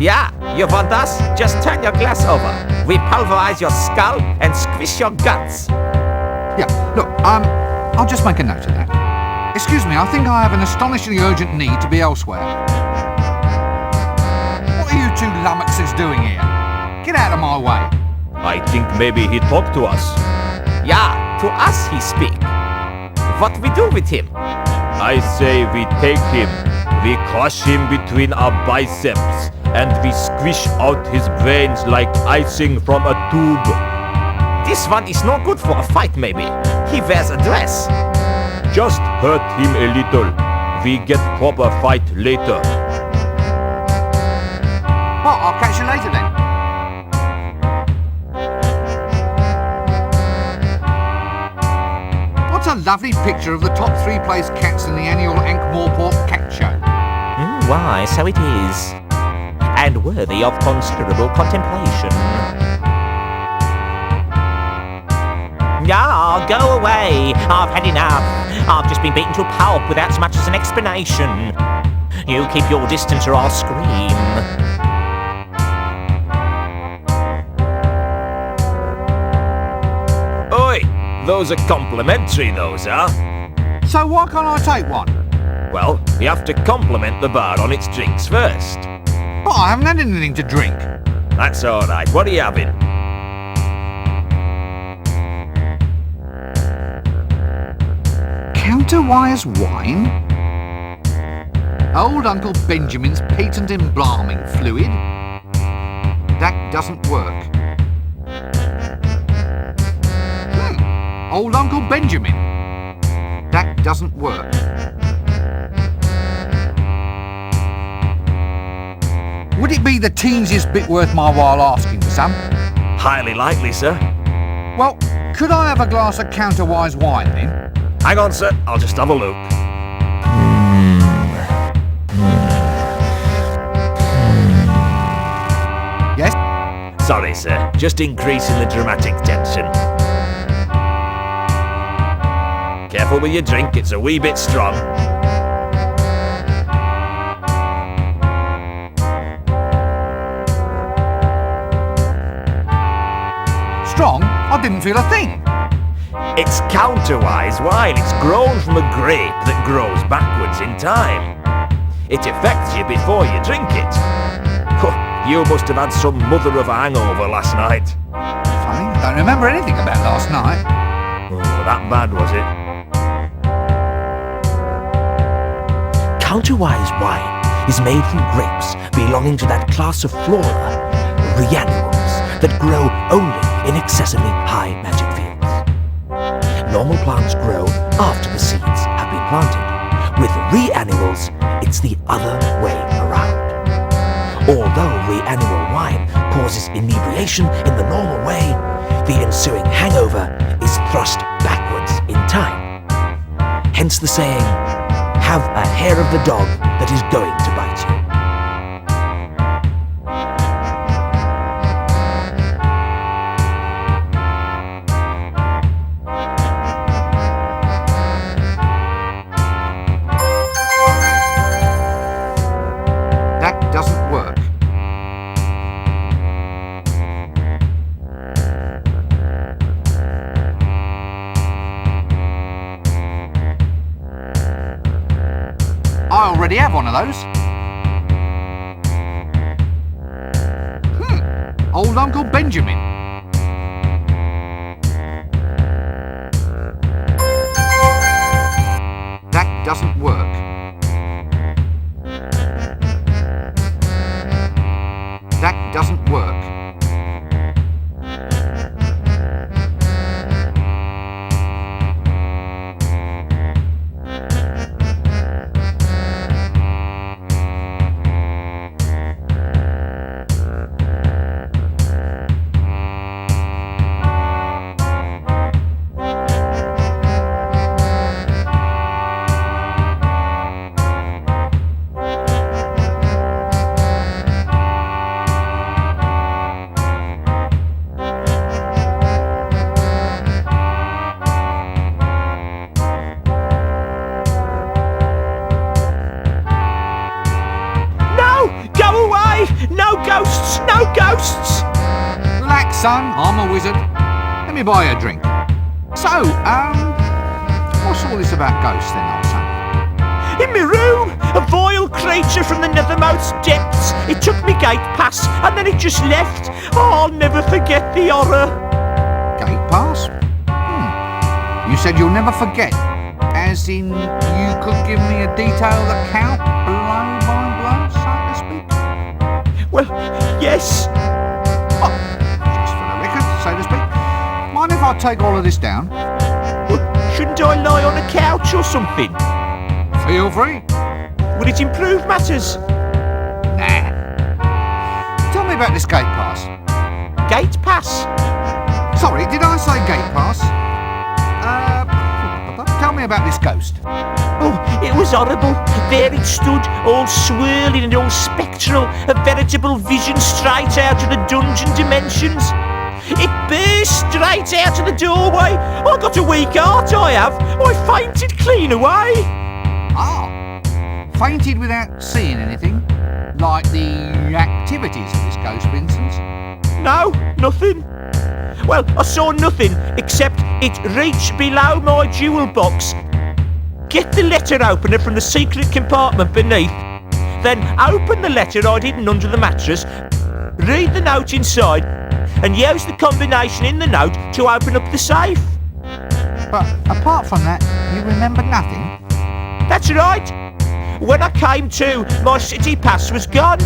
Yeah, you want us? Just turn your glass over. We pulverize your skull and squish your guts. Yeah, look, I'll just make a note of that. Excuse me, I think I have an astonishingly urgent need to be elsewhere. What are you two lummoxes doing here? Get out of my way. I think maybe he talked to us. Yeah, to us he speak. What we do with him? I say we take him, we crush him between our biceps, and we squish out his brains like icing from a tube. This one is no good for a fight, maybe. He wears a dress. Just hurt him a little. We get proper fight later. Well, I'll catch you later then. What a lovely picture of the top 3 place cats in the annual Ankh-Morpork cat show. Why, so it is. And worthy of considerable contemplation. Yeah, go away. I've had enough. I've just been beaten to a pulp without so much as an explanation. You keep your distance or I'll scream. Oi, those are complimentary, those are. So why can't I take one? Well, you have to compliment the bar on its drinks first. But I haven't had anything to drink. That's all right. What are you having? Counterwise wine? Old Uncle Benjamin's patent embalming fluid? That doesn't work. Old Uncle Benjamin? That doesn't work. Would it be the teensest bit worth my while asking for some? Highly likely, sir. Well, could I have a glass of counterwise wine then? Hang on, sir. I'll just have a look. Yes? Sorry, sir. Just increasing the dramatic tension. Careful with your drink. It's a wee bit strong. Strong? I didn't feel a thing. It's counterwise wine. It's grown from a grape that grows backwards in time. It affects you before you drink it. You must have had some mother of a hangover last night. Funny, I don't remember anything about last night. Oh, that bad, was it? Counterwise wine is made from grapes belonging to that class of flora, reanimals, that grow only in excessively high magic fields. Normal plants grow after the seeds have been planted. With reanimals, it's the other way around. Although reanimal wine causes inebriation in the normal way, the ensuing hangover is thrust backwards in time. Hence the saying, have a hair of the dog that is going to bite you. That doesn't work. I already have one of those. Old Uncle Benjamin. That doesn't work. That doesn't work. No ghosts! Relax, son. I'm a wizard. Let me buy you a drink. So, what's all this about ghosts then, old son? In my room, a vile creature from the nethermost depths. It took me gate pass and then it just left. Oh, I'll never forget the horror. Gate pass? You said you'll never forget. As in, you could give me a detailed account, blow by blow, so to speak? Well, yes. Oh, just for the record, so to speak. Mind if I take all of this down? Well, shouldn't I lie on a couch or something? Feel free. Would it improve matters? Nah. Tell me about this gate pass. Gate pass? Sorry, did I say gate pass? Tell me about this ghost. Oh, it was horrible. There it stood, all swirling and all spectral, a veritable vision straight out of the dungeon dimensions. It burst straight out of the doorway. I got a weak heart, I have. I fainted clean away. Ah, fainted without seeing anything? Like the activities of this ghost, for instance? No, nothing. Well, I saw nothing except it reached below my jewel box, get the letter opener from the secret compartment beneath, then open the letter I'd hidden under the mattress, read the note inside, and use the combination in the note to open up the safe. But apart from that, you remember nothing? That's right. When I came to, my city pass was gone.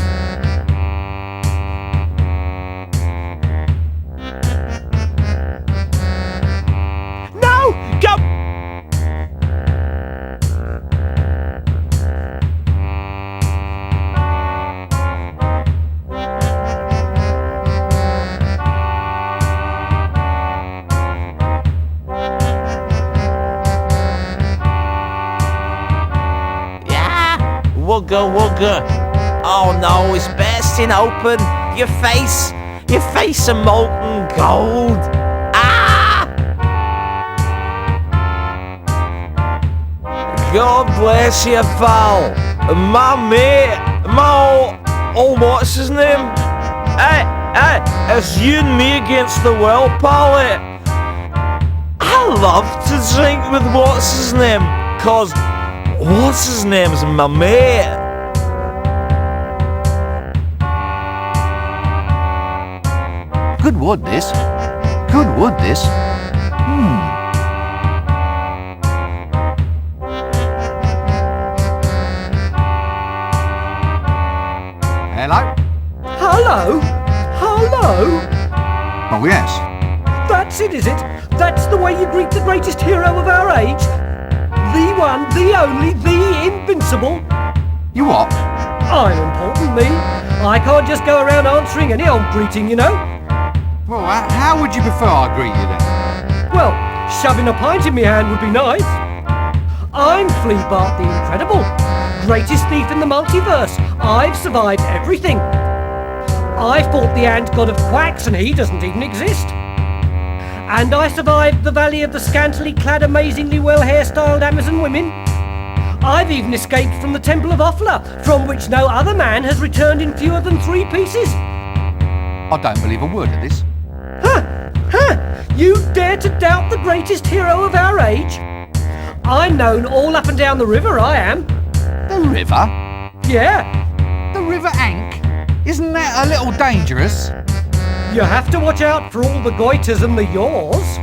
Go! Yeah, wugga wugga. Oh no, it's bursting open. Your face a molten gold. God bless you, pal. My mate, what's his name? Hey, it's you and me against the world, pal. I love to drink with what's his name, cause what's his name's my mate. Good wood, this. Good wood, this. Hello? Hello? Hello? Oh, yes. That's it, is it? That's the way you greet the greatest hero of our age? The one, the only, the invincible? You what? I'm important, me. I can't just go around answering any old greeting, you know. Well, how would you prefer I greet you then? Well, shoving a pint in my hand would be nice. I'm Flea Bart the Incredible. Greatest thief in the multiverse. I've survived everything. I fought the ant god of quacks and he doesn't even exist. And I survived the valley of the scantily clad, amazingly well hairstyled Amazon women. I've even escaped from the Temple of Offla, from which no other man has returned in fewer than 3 pieces. I don't believe a word of this. You dare to doubt the greatest hero of our age? I'm known all up and down the river, I am. The river? Yeah. The River Ankh? Isn't that a little dangerous? You have to watch out for all the goiters and the yaws.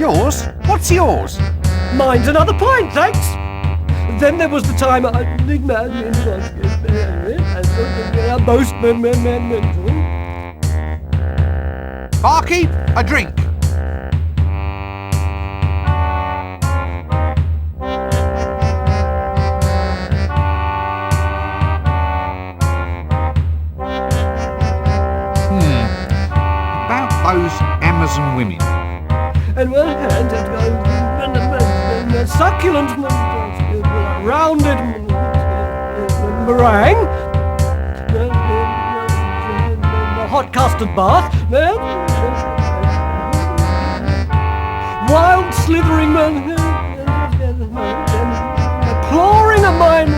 Yours? What's yours? Mine's another pint, thanks. Then there was the time Barkeep, a drink. About those Amazon women. And one hand and succulent, rounded meringue, a hot custard bath, wild slithering, clawing at mine,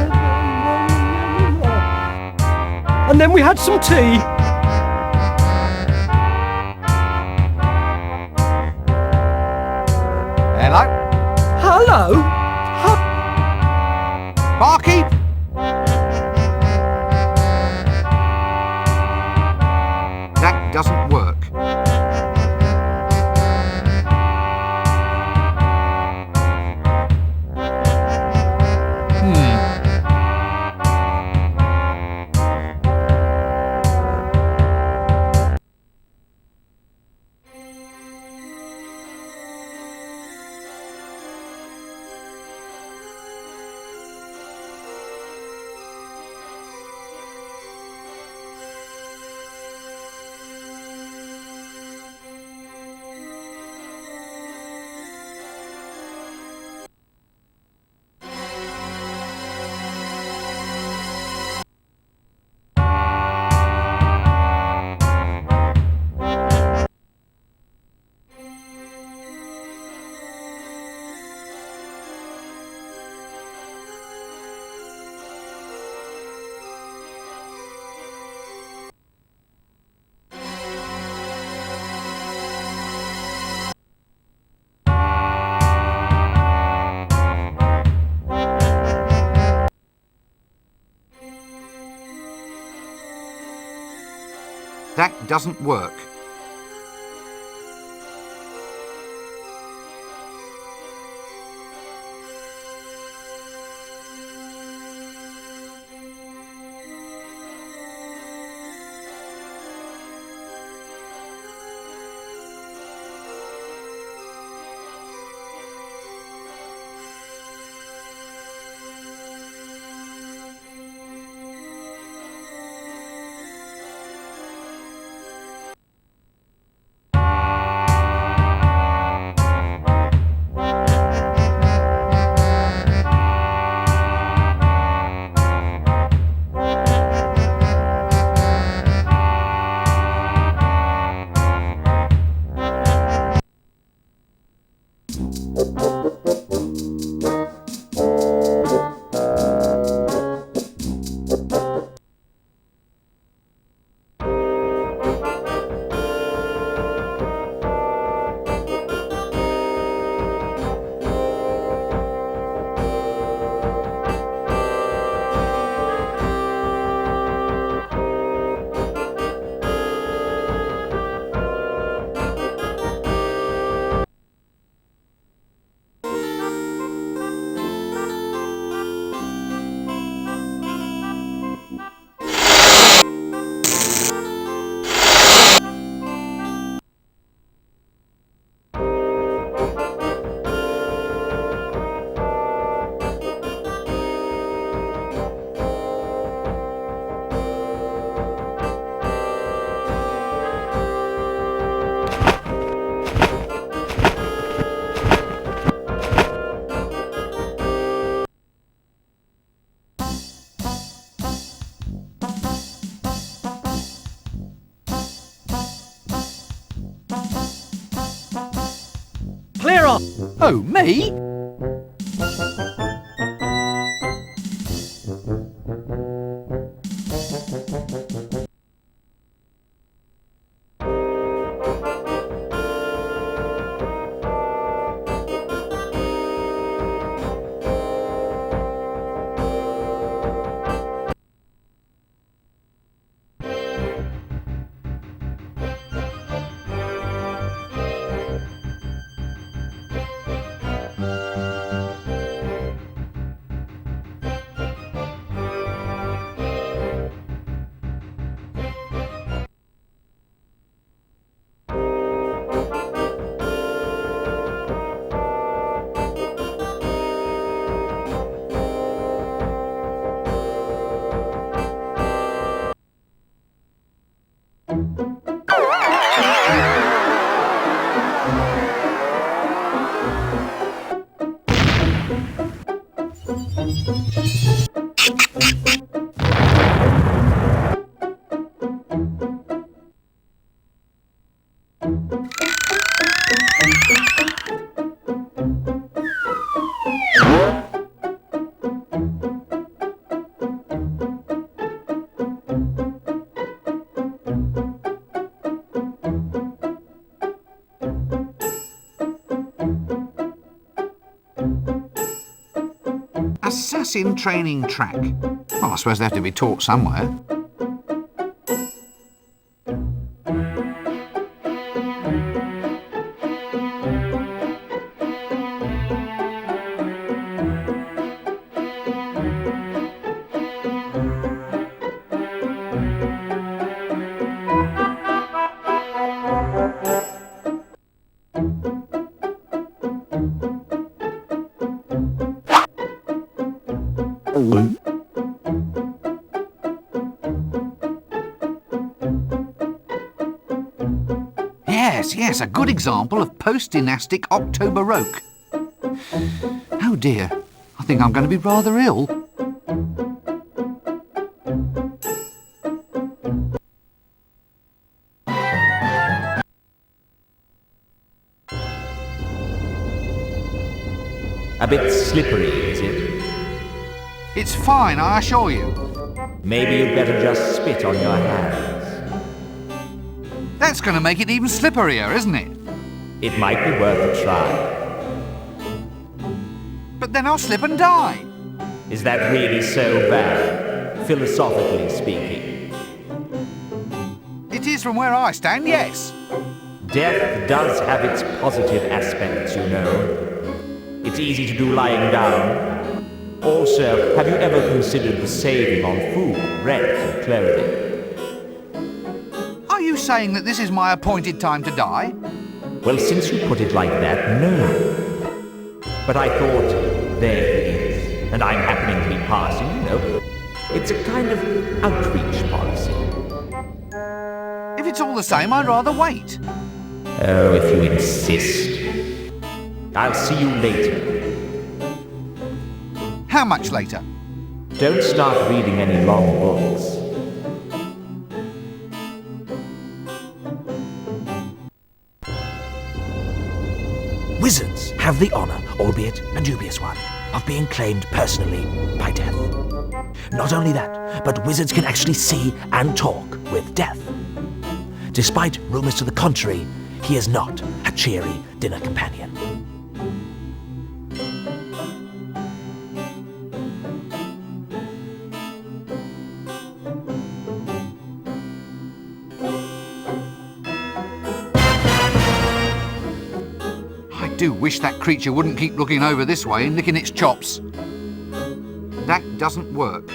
and then we had some tea. Hello? Hello? Barkeep? That doesn't work. That doesn't work. Clear off! Oh, me? Assassin training track. Well, I suppose they have to be taught somewhere. Yes, a good example of post-dynastic October Baroque. Oh dear, I think I'm going to be rather ill. A bit slippery, is it? It's fine, I assure you. Maybe you'd better just spit on your hands. That's going to make it even slipperier, isn't it? It might be worth a try. But then I'll slip and die. Is that really so bad, philosophically speaking? It is from where I stand, yes. Death does have its positive aspects, you know. It's easy to do lying down. Also, have you ever considered the saving on food, rent, and clothing? Are you saying that this is my appointed time to die? Well, since you put it like that, no. But I thought, there it is, and I'm happening to be passing, you know. It's a kind of outreach policy. If it's all the same, I'd rather wait. Oh, if you insist. I'll see you later. How much later? Don't start reading any long books. Wizards have the honour, albeit a dubious one, of being claimed personally by death. Not only that, but wizards can actually see and talk with death. Despite rumours to the contrary, he is not a cheery dinner companion. I do wish that creature wouldn't keep looking over this way and licking its chops. That doesn't work.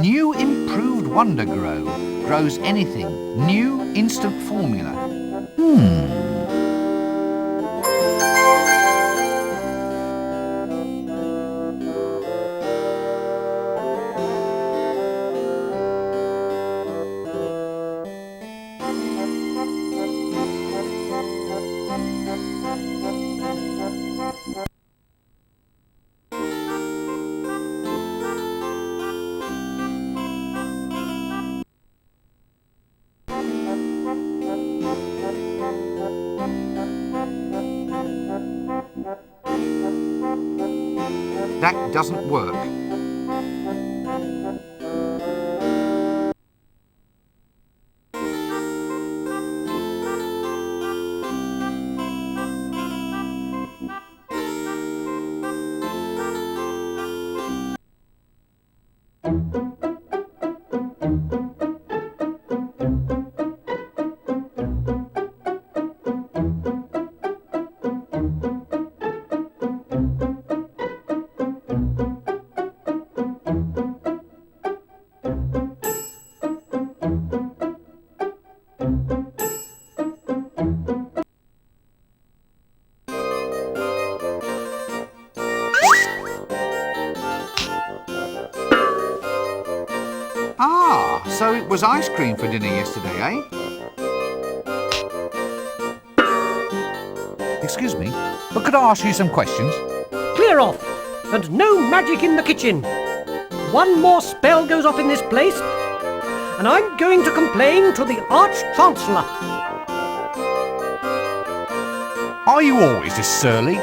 New improved Wonder Grow. Grows anything. New instant formula. That doesn't work. Ah, so it was ice cream for dinner yesterday, eh? Excuse me, but could I ask you some questions? Clear off! And no magic in the kitchen! One more spell goes off in this place, and I'm going to complain to the Arch-Chancellor. Are you always this surly?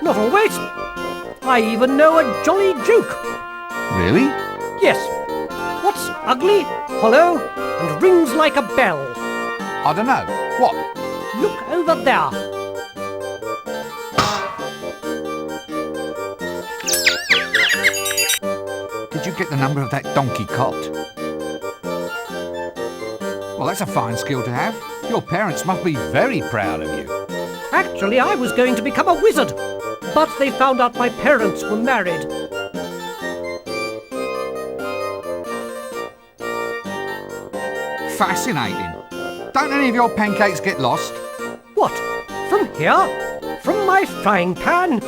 Not always. I even know a jolly joke. Really? Yes. What's ugly, hollow, and rings like a bell? I don't know. What? Look over there. Did you get the number of that donkey cot? Well, that's a fine skill to have. Your parents must be very proud of you. Actually, I was going to become a wizard, but they found out my parents were married. Fascinating. Don't any of your pancakes get lost? What? From here? From my frying pan?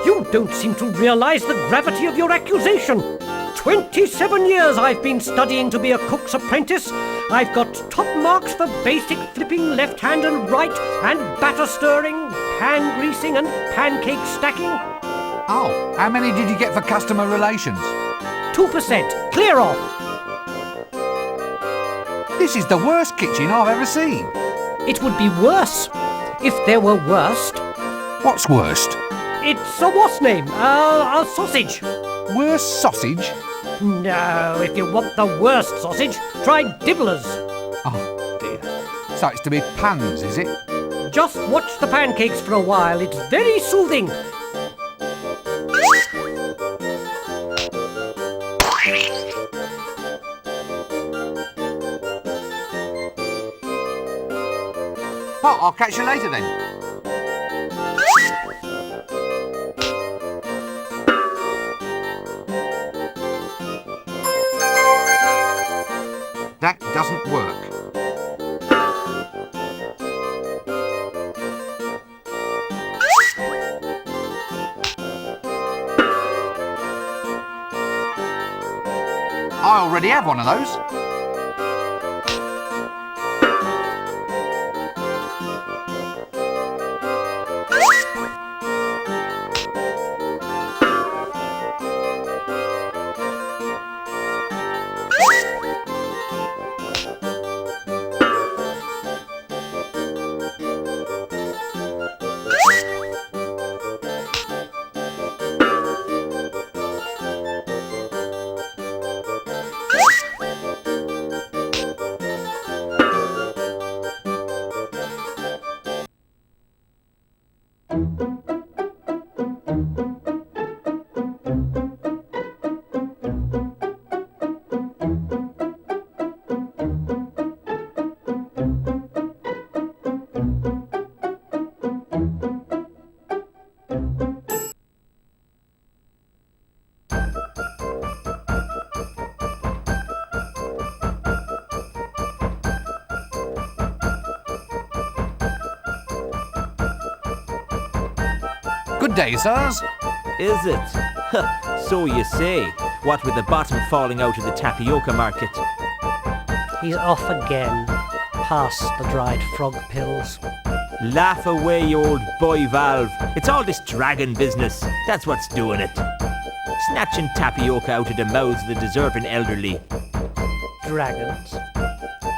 You don't seem to realise the gravity of your accusation. 27 years I've been studying to be a cook's apprentice. I've got top marks for basic flipping left hand and right, and batter stirring, pan greasing and pancake stacking. Oh, how many did you get for customer relations? 2%. Clear off. This is the worst kitchen I've ever seen. It would be worse if there were worst. What's worst? It's a what's name? A sausage. Worst sausage? No, if you want the worst sausage, try Dibblers. Oh, dear. So it's to be puns, is it? Just watch the pancakes for a while. It's very soothing. Oh, I'll catch you later then. That doesn't work. I already have one of those. day, sirs. Is it? So you say. What with the bottom falling out of the tapioca market. He's off again. Past the dried frog pills. Laugh away, you old boy Valve. It's all this dragon business. That's what's doing it. Snatching tapioca out of the mouths of the deserving elderly. Dragons.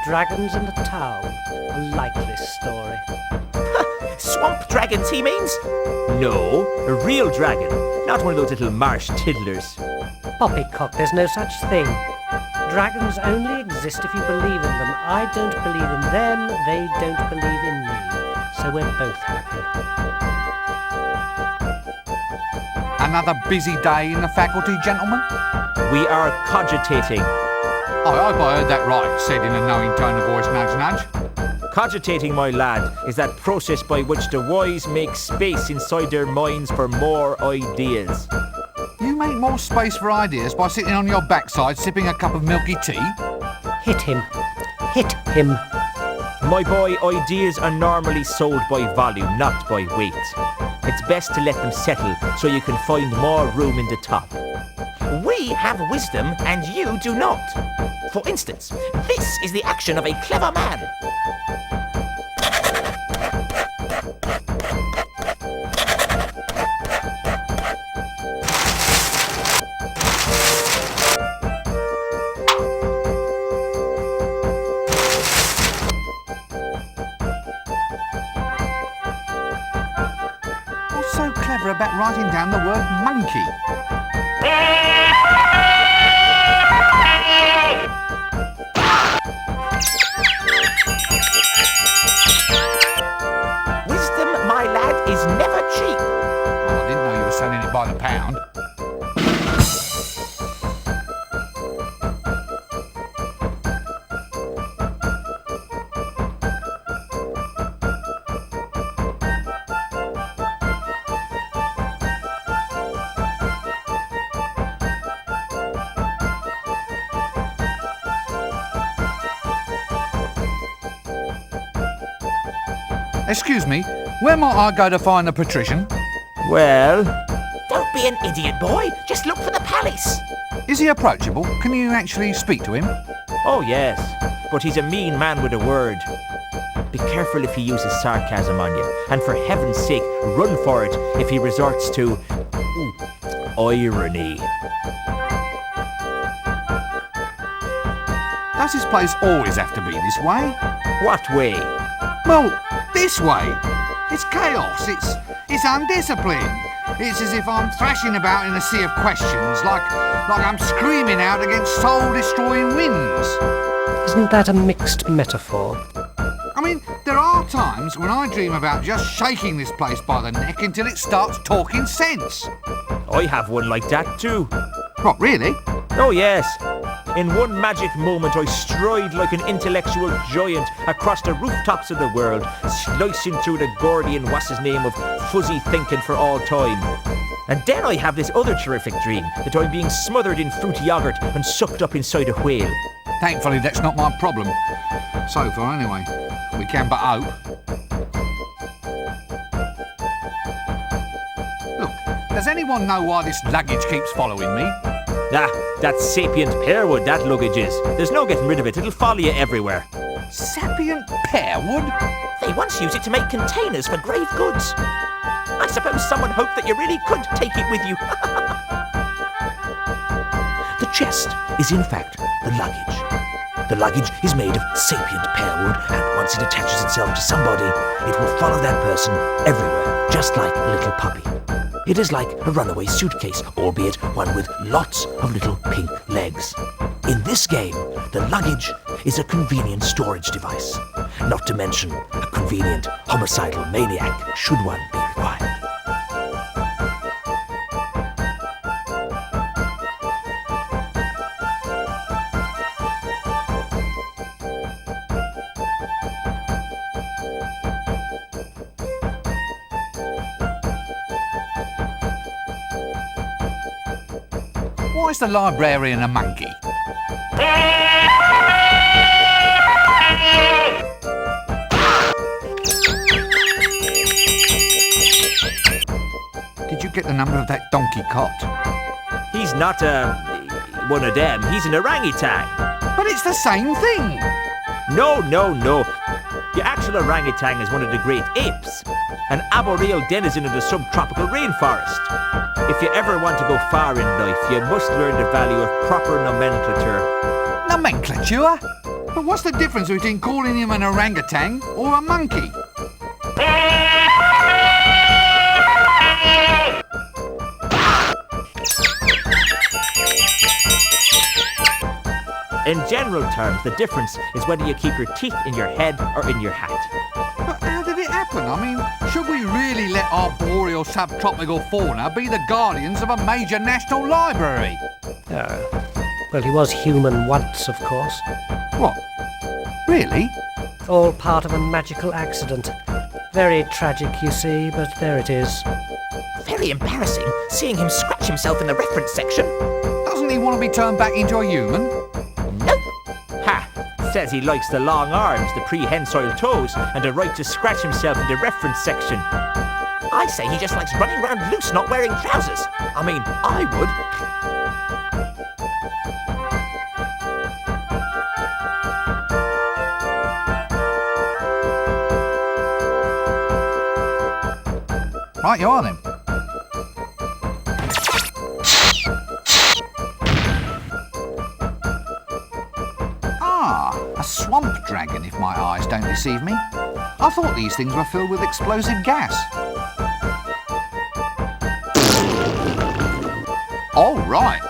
Dragons in the town. I like this story. Swamp dragons, he means? No, a real dragon. Not one of those little marsh tiddlers. Poppycock, there's no such thing. Dragons only exist if you believe in them. I don't believe in them, they don't believe in me. So we're both happy. Another busy day in the faculty, gentlemen? We are cogitating. I hope I heard that right, said in a knowing tone of voice, nudge, nudge. Cogitating, my lad, is that process by which the wise make space inside their minds for more ideas. You make more space for ideas by sitting on your backside sipping a cup of milky tea? Hit him. Hit him. My boy, ideas are normally sold by volume, not by weight. It's best to let them settle so you can find more room in the top. We have wisdom and you do not. For instance, this is the action of a clever man. What's so clever about writing down the word monkey? Wisdom, my lad, is never cheap. Well, I didn't know you were selling it by the pound. Excuse me, where might I go to find the Patrician? Well, Don't be an idiot, boy. Just look for the palace. Is he approachable? Can you actually speak to him? oh yes, but he's a mean man with a word. Be careful if he uses sarcasm on you, and for heaven's sake, run for it if he resorts to irony. Does this place always have to be this way? What way? Well, this way. It's chaos. It's undisciplined. It's as if I'm thrashing about in a sea of questions, like I'm screaming out against soul-destroying winds. Isn't that a mixed metaphor? I mean, there are times when I dream about just shaking this place by the neck until it starts talking sense. I have one like that too. What, really? Oh yes. In one magic moment I stride like an intellectual giant across the rooftops of the world, slicing through the Gordian what's-his-name of fuzzy thinking for all time. And then I have this other terrific dream that I'm being smothered in fruity yogurt and sucked up inside a whale. Thankfully, that's not my problem. So far, anyway. We can but hope. Look, does anyone know why this luggage keeps following me? Ah, that's sapient pearwood, that luggage is. There's no getting rid of it, it'll follow you everywhere. Sapient pearwood? They once used it to make containers for grave goods. I suppose someone hoped that you really could take it with you. The chest is in fact the luggage. The luggage is made of sapient pearwood, and once it attaches itself to somebody, it will follow that person everywhere, just like a little puppy. It is like a runaway suitcase, albeit one with lots of little pink legs. In this game, the luggage is a convenient storage device, not to mention a convenient homicidal maniac, should one be required. Why is the librarian a monkey? number of that donkey cot? He's not one of them. He's an orangutan. But it's the same thing. No. The actual orangutan is one of the great apes, an arboreal denizen of the subtropical rainforest. If you ever want to go far in life, you must learn the value of proper nomenclature. Nomenclature? But what's the difference between calling him an orangutan or a monkey? In general terms, the difference is whether you keep your teeth in your head or in your hat. But how did it happen? I mean, should we really let our boreal subtropical fauna be the guardians of a major national library? Well, he was human once, of course. What? Really? All part of a magical accident. Very tragic, you see, but there it is. Very embarrassing seeing him scratch himself in the reference section. Doesn't he want to be turned back into a human? Nope. Ha! Says he likes the long arms, the prehensile toes, and the right to scratch himself in the reference section. I say he just likes running around loose not wearing trousers. I mean, I would. Right, you are then. A swamp dragon, if my eyes don't deceive me. I thought these things were filled with explosive gas. Oh, right.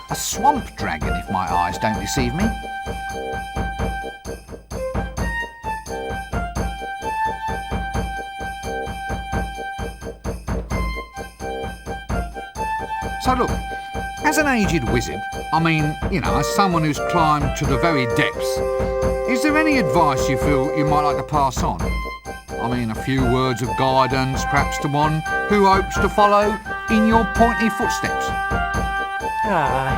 A swamp dragon, if my eyes don't deceive me. So look, as an aged wizard, I mean, you know, as someone who's climbed to the very depths, is there any advice you feel you might like to pass on? I mean, a few words of guidance, perhaps to one who hopes to follow in your pointy footsteps?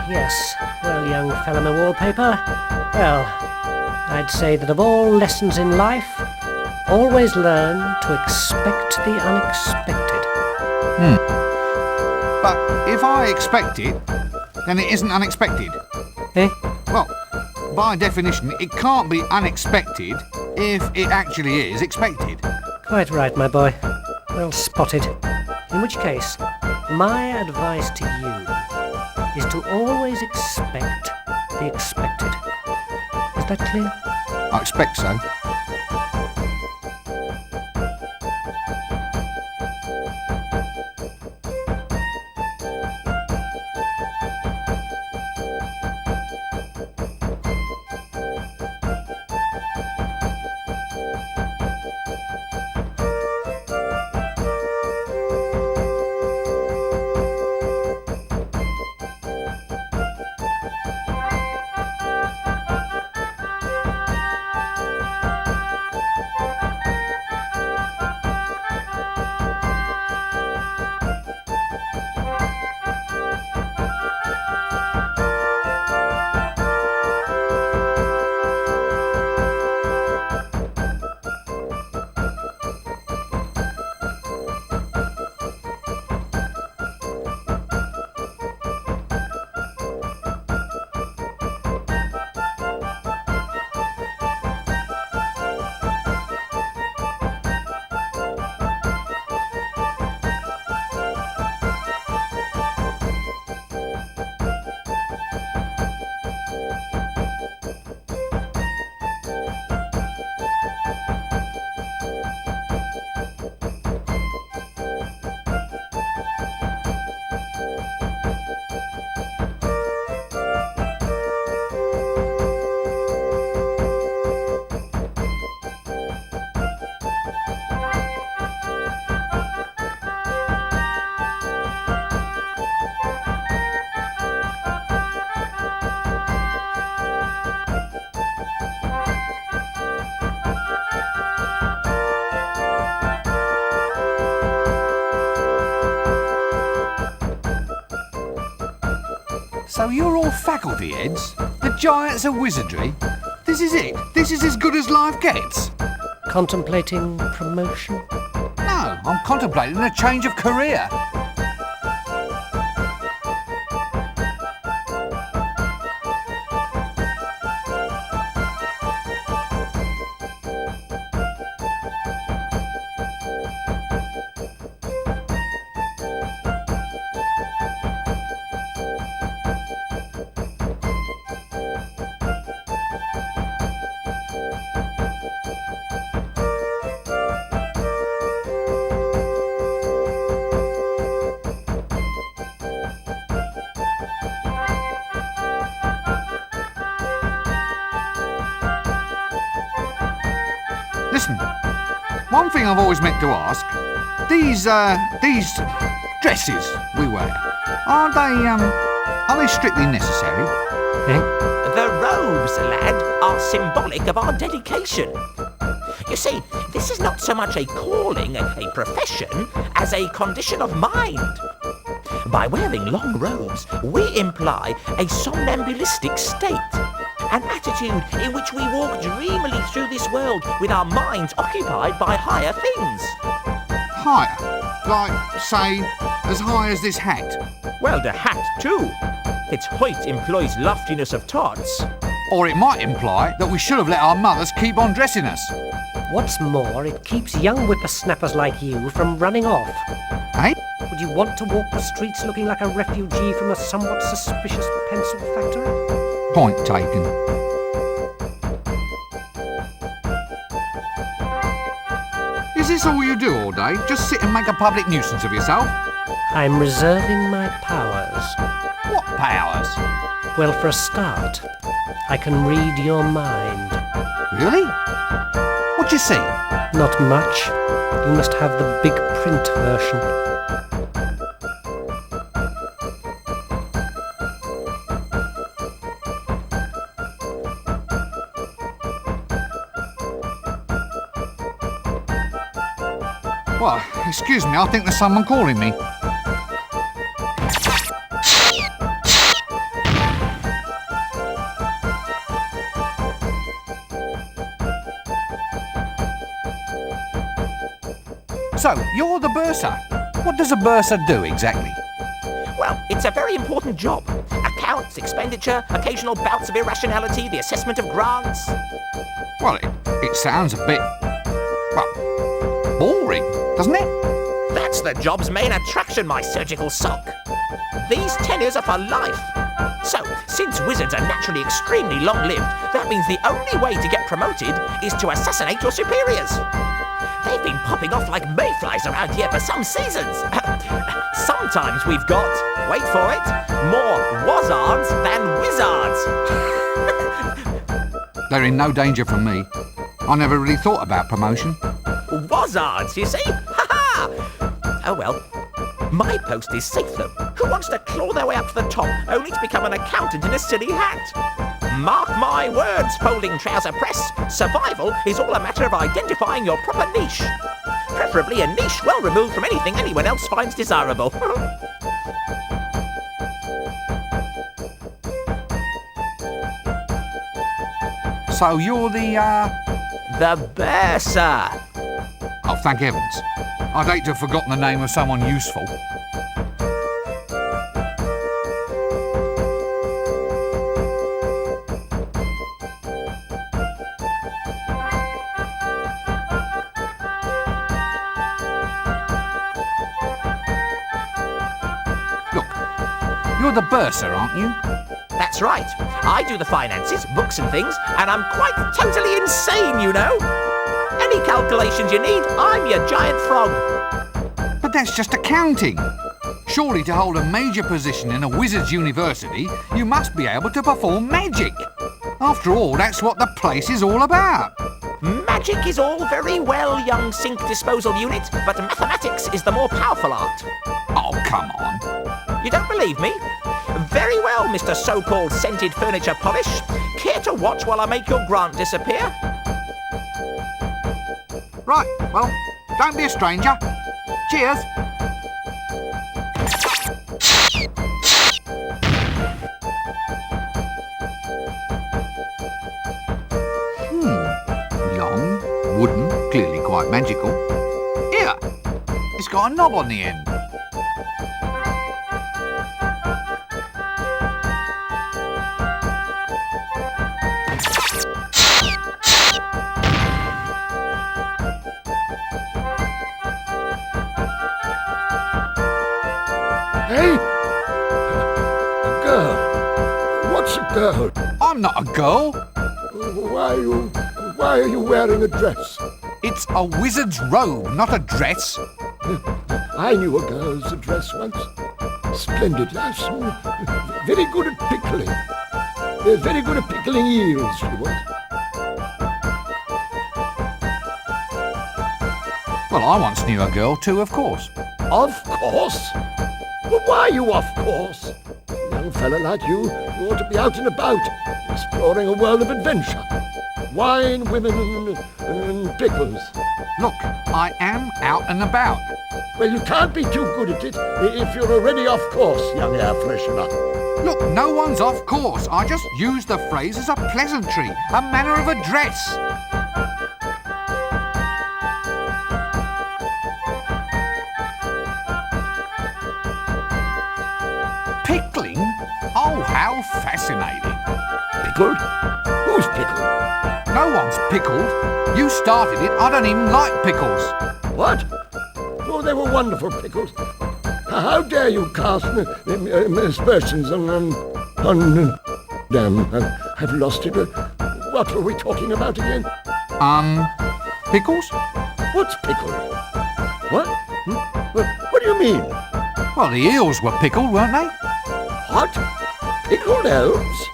Yes. Well, young fellow in wallpaper, well, I'd say that of all lessons in life, always learn to expect the unexpected. But if I expect it, then it isn't unexpected. Eh? Well, by definition, it can't be unexpected if it actually is expected. Quite right, my boy. Well spotted. In which case, my advice to you is to always expect the expected. Is that clear? I expect so. So you're all faculty heads? The giants of wizardry? This is it? This is as good as life gets? Contemplating promotion? No, I'm contemplating a change of career. Listen, one thing I've always meant to ask, these dresses we wear, are they strictly necessary? The robes, lad, are symbolic of our dedication. You see, this is not so much a calling, a profession, as a condition of mind. By wearing long robes, we imply a somnambulistic state, an attitude in which we walk dreamily through this world with our minds occupied by higher things. Higher? Like, say, as high as this hat? Well, the hat, too. Its height implies loftiness of thoughts. Or it might imply that we should have let our mothers keep on dressing us. What's more, it keeps young whippersnappers like you from running off. Eh? Would you want to walk the streets looking like a refugee from a somewhat suspicious pencil factory? Point taken. Is this all you do all day? Just sit and make a public nuisance of yourself? I'm reserving my powers. What powers? Well, for a start, I can read your mind. Really? What do you see? Not much. You must have the big print version. Well, excuse me, I think there's someone calling me. So, you're the bursar. What does a bursar do exactly? Well, it's a very important job. Accounts, expenditure, occasional bouts of irrationality, the assessment of grants. Well, it sounds a bit, well, boring, doesn't it? That's the job's main attraction, my surgical sock. These tenures are for life. So, since wizards are naturally extremely long-lived, that means the only way to get promoted is to assassinate your superiors. They've been popping off like mayflies around here for some seasons. Sometimes we've got, wait for it, more wazards than wizards. They're in no danger from me. I never really thought about promotion. Wazards, you see? Ha-ha! Oh well. My post is safe though. Who wants to claw their way up to the top only to become an accountant in a silly hat? Mark my words, folding trouser press. Survival is all a matter of identifying your proper niche. Preferably a niche well removed from anything anyone else finds desirable. So you're The bursar. Oh, thank heavens. I'd hate to have forgotten the name of someone useful. Look, you're the bursar, aren't you? That's right. I do the finances, books and things, and I'm quite totally insane, you know. Any calculations you need, I'm your giant frog. But that's just accounting. Surely to hold a major position in a wizard's university, you must be able to perform magic. After all, that's what the place is all about. Magic is all very well, young sink disposal unit, but mathematics is the more powerful art. Oh, come on. You don't believe me? Very well, Mr. So-called scented furniture polish. Care to watch while I make your grant disappear? Right, well, don't be a stranger. Cheers. Long, wooden, clearly quite magical. Here, It's got a knob on the end. Hey? A girl. What's a girl? I'm not a girl. Why are you wearing a dress? It's a wizard's robe, not a dress. I knew a girl's dress once. Splendid lass. Very good at pickling. Very good at pickling eels, she was. Well, I once knew a girl too, of course. Of course? Well, why you of course? A young fella like you ought to be out and about, exploring a world of adventure. Wine, women, and pickles. Look, I am out and about. Well, you can't be too good at it if you're already off course, young air freshener. Look, no one's off course. I just used the phrase as a pleasantry, a manner of address. Pickling? Oh, how fascinating. Pickled? Who's pickled? No one's pickled. You started it. I don't even like pickles. What? Oh, they were wonderful pickles. How dare you cast aspersions on damn, I've lost it. What were we talking about again? Pickles? What's pickled? What? What do you mean? Well, the eels were pickled, weren't they? What? Pickled elves?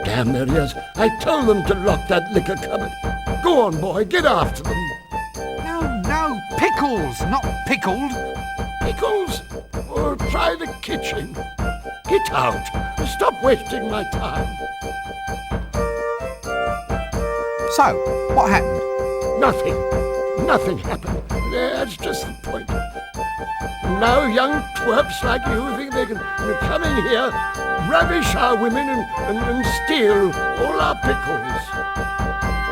Damn their ears. I told them to lock that liquor cupboard. Go on, boy, get after them. No, pickles, not pickled. Pickles? Oh, try the kitchen. Get out. Stop wasting my time. So, what happened? Nothing happened. That's just the point. Now young twerps like you think they can come in here, ravish our women and steal all our pickles.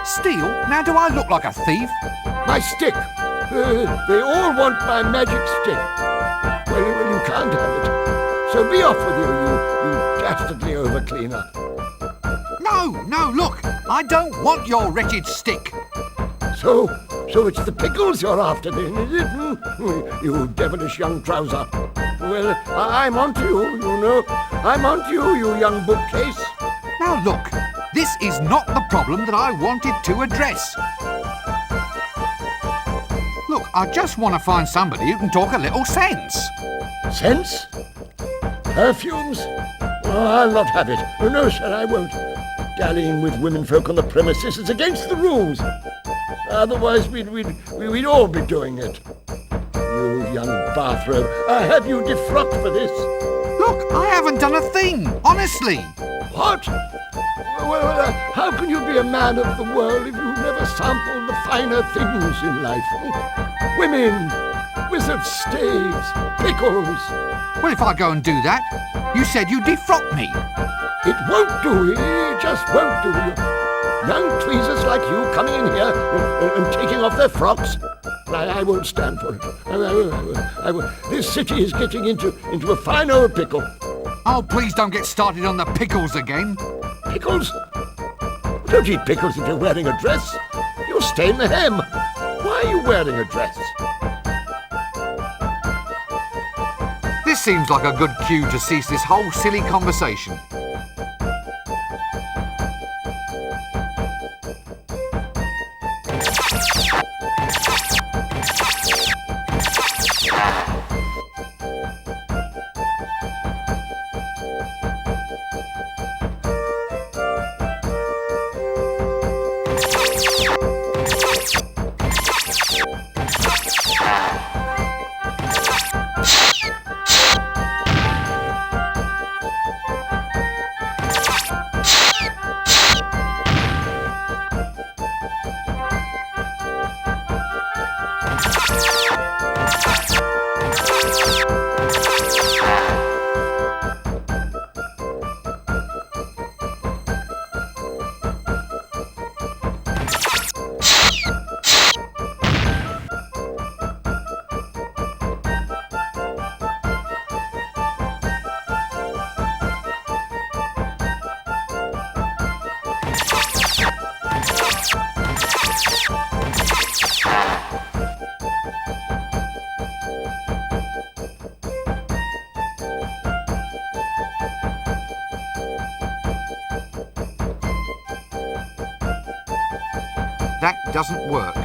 Steal? Now do I look like a thief? My stick. They all want my magic stick. Well, you can't have it. So be off with you, you dastardly overcleaner. No, look. I don't want your wretched stick. So it's the pickles you're after then, is it? You devilish young trouser. Well, I'm onto you, you know. I'm onto you, you young bookcase. Now look, this is not the problem that I wanted to address. Look, I just want to find somebody who can talk a little sense. Sense? Perfumes? Oh, I'll not have it. Oh, no, sir, I won't. Dallying with womenfolk on the premises is against the rules. Otherwise, we'd all be doing it. You young bathrobe, I have you defrocked for this. Look, I haven't done a thing, honestly. What? Well, how can you be a man of the world if you've never sampled the finer things in life? Women, wizard staves, pickles. Well, if I go and do that, you said you'd defrock me. It won't do, it just won't do. Young tweezers like you coming in here and taking off their frocks. I won't stand for it. I will. This city is getting into a fine old pickle. Oh, please don't get started on the pickles again. Pickles? Don't eat pickles if you're wearing a dress. You'll stain the hem. Why are you wearing a dress? This seems like a good cue to cease this whole silly conversation. That doesn't work.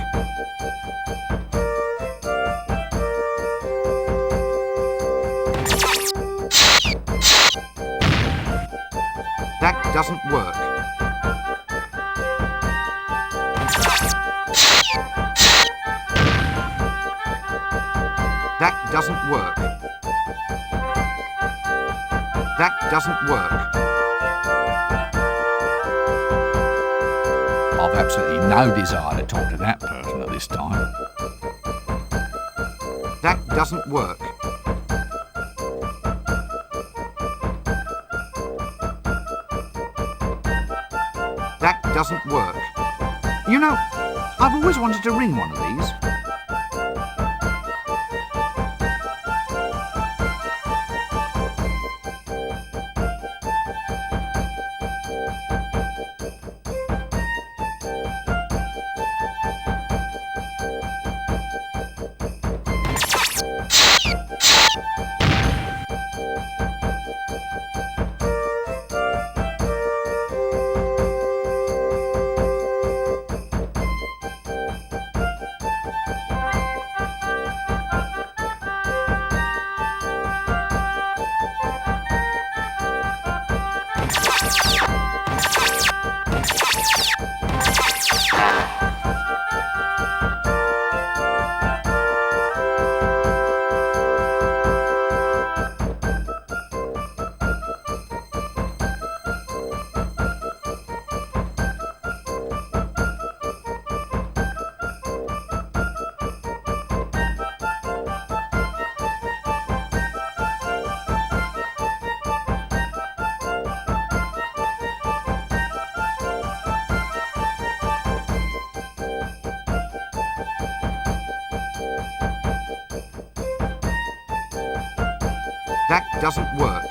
That doesn't work. That doesn't work. That doesn't work. I've absolutely no desire to talk to that person at this time. That doesn't work. That doesn't work. You know, I've always wanted to ring one of these. That doesn't work.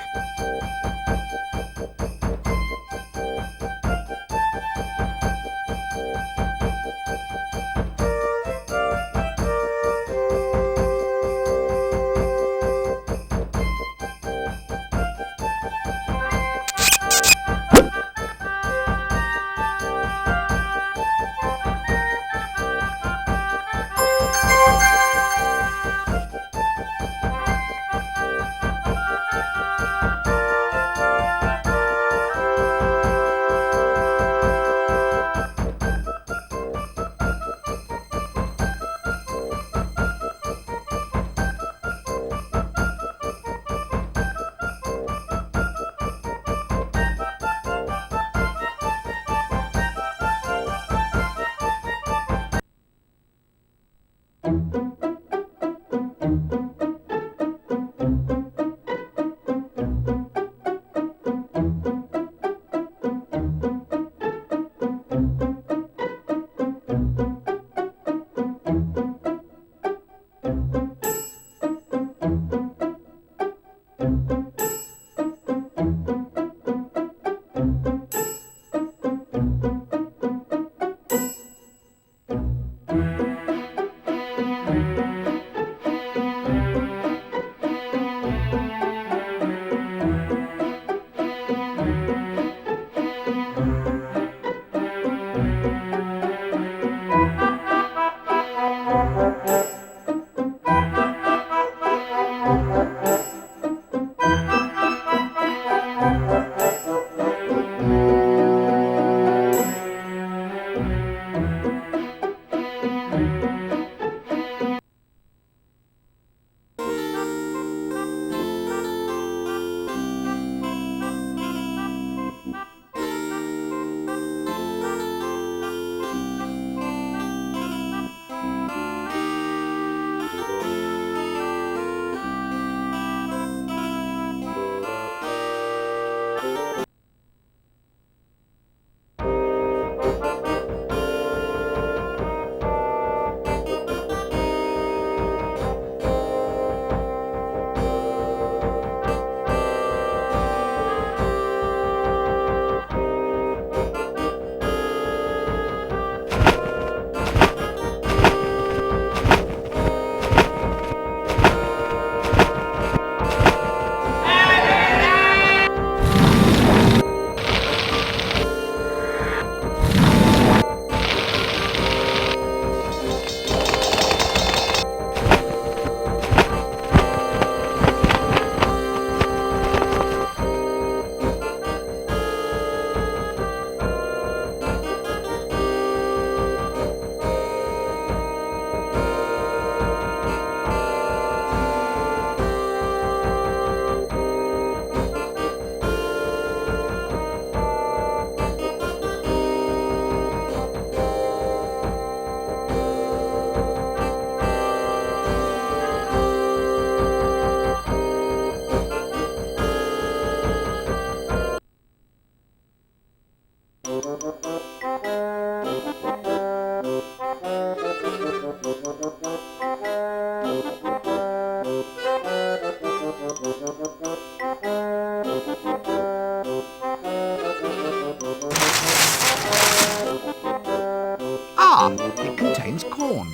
Ah, it contains corn.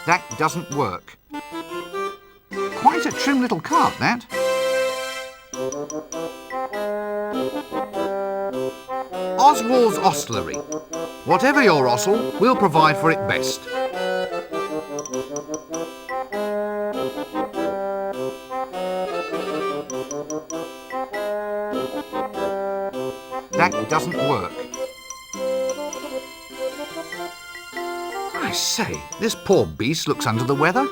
That doesn't work. Quite a trim little cart, that. Oswald's Ostlery. Whatever your osel, we'll provide for it best. That doesn't work. I say, this poor beast looks under the weather.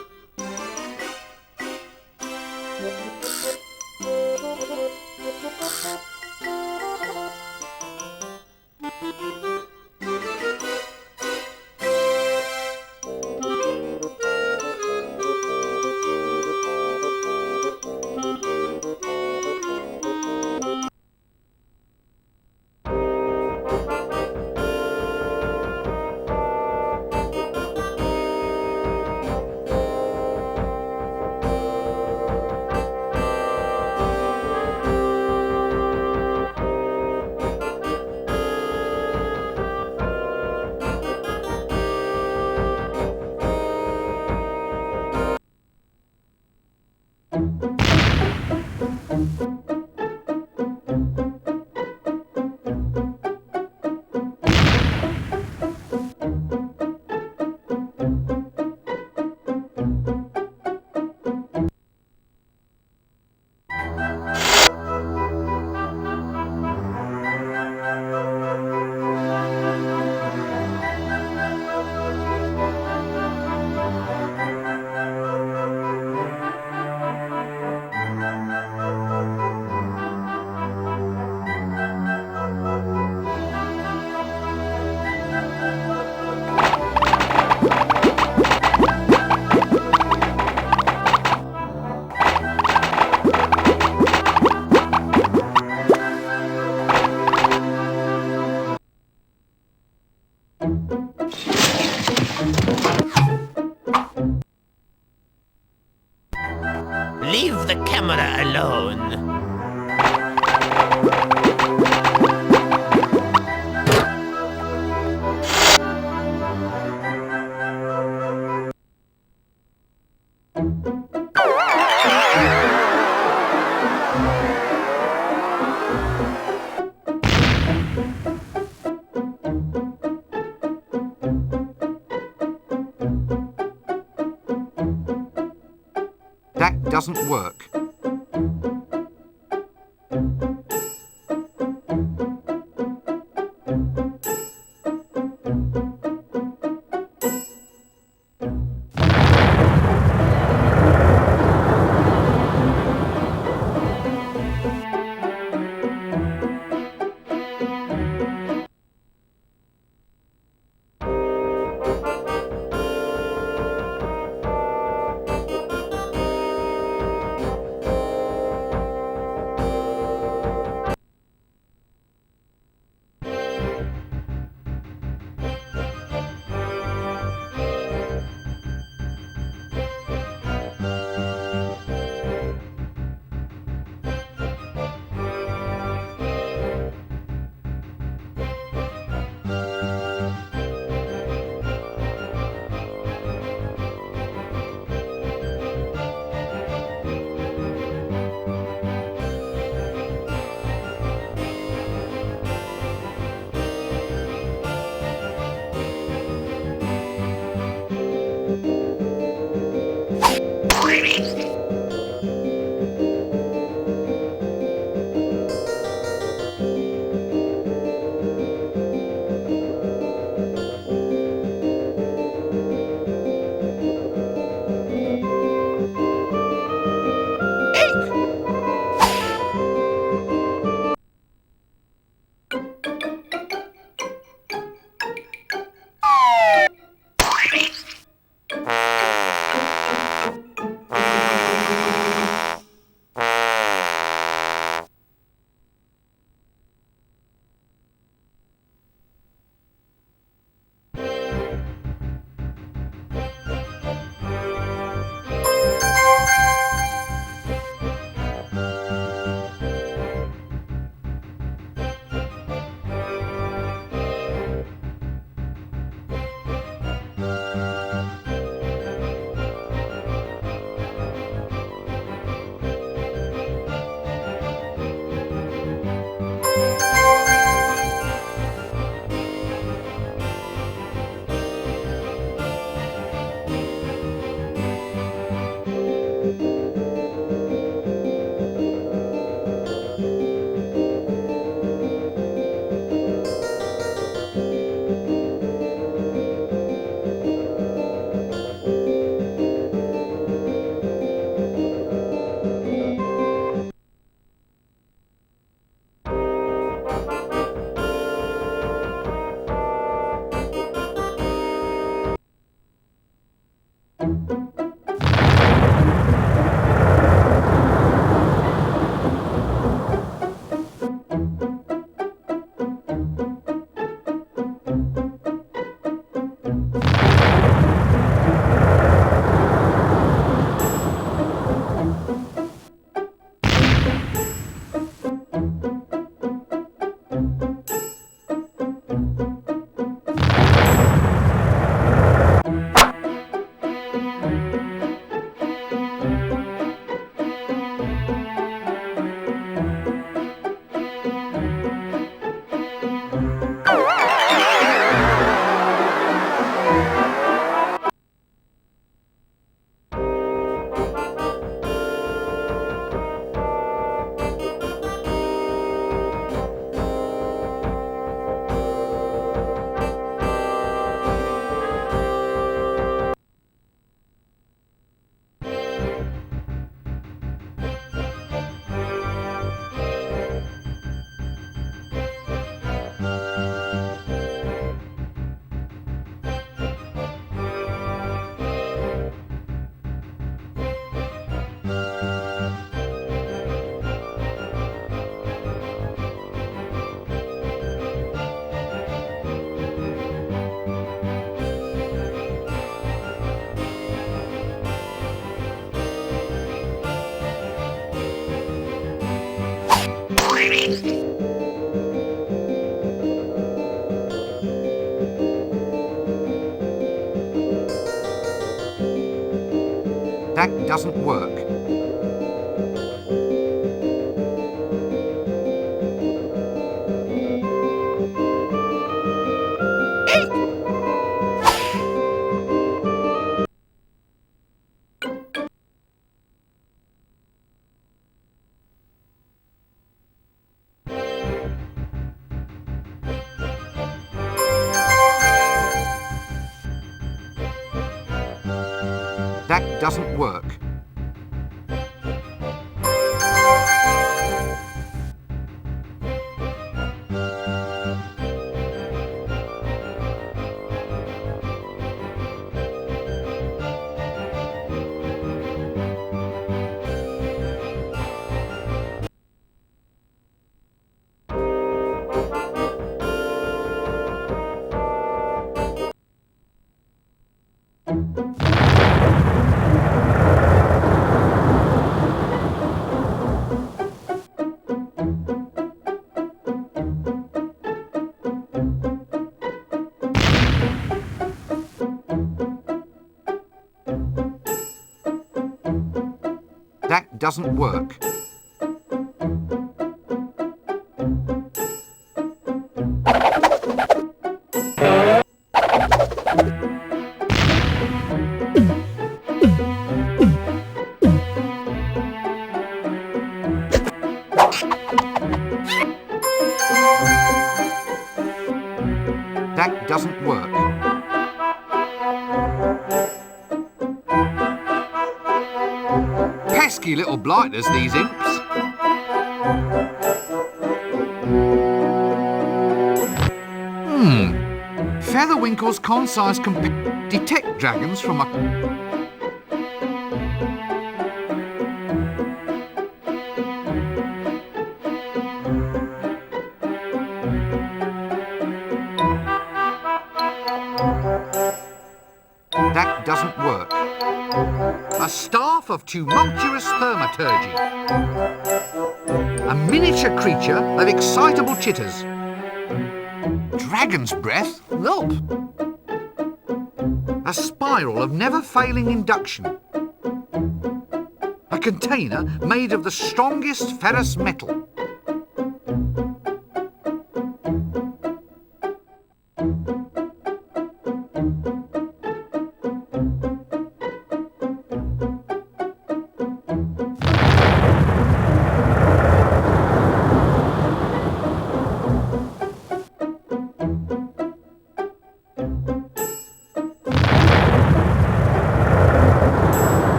Leave the camera alone. That doesn't work. That doesn't work. That doesn't work. That doesn't work. That doesn't work. Pesky little blighters, these imps. Featherwinkle's concise detect dragons from a... That doesn't work. A staff of tumultuous thaumaturgy. A miniature creature of excitable chitters. Dragon's breath? Welp. A spiral of never-failing induction. A container made of the strongest ferrous metal.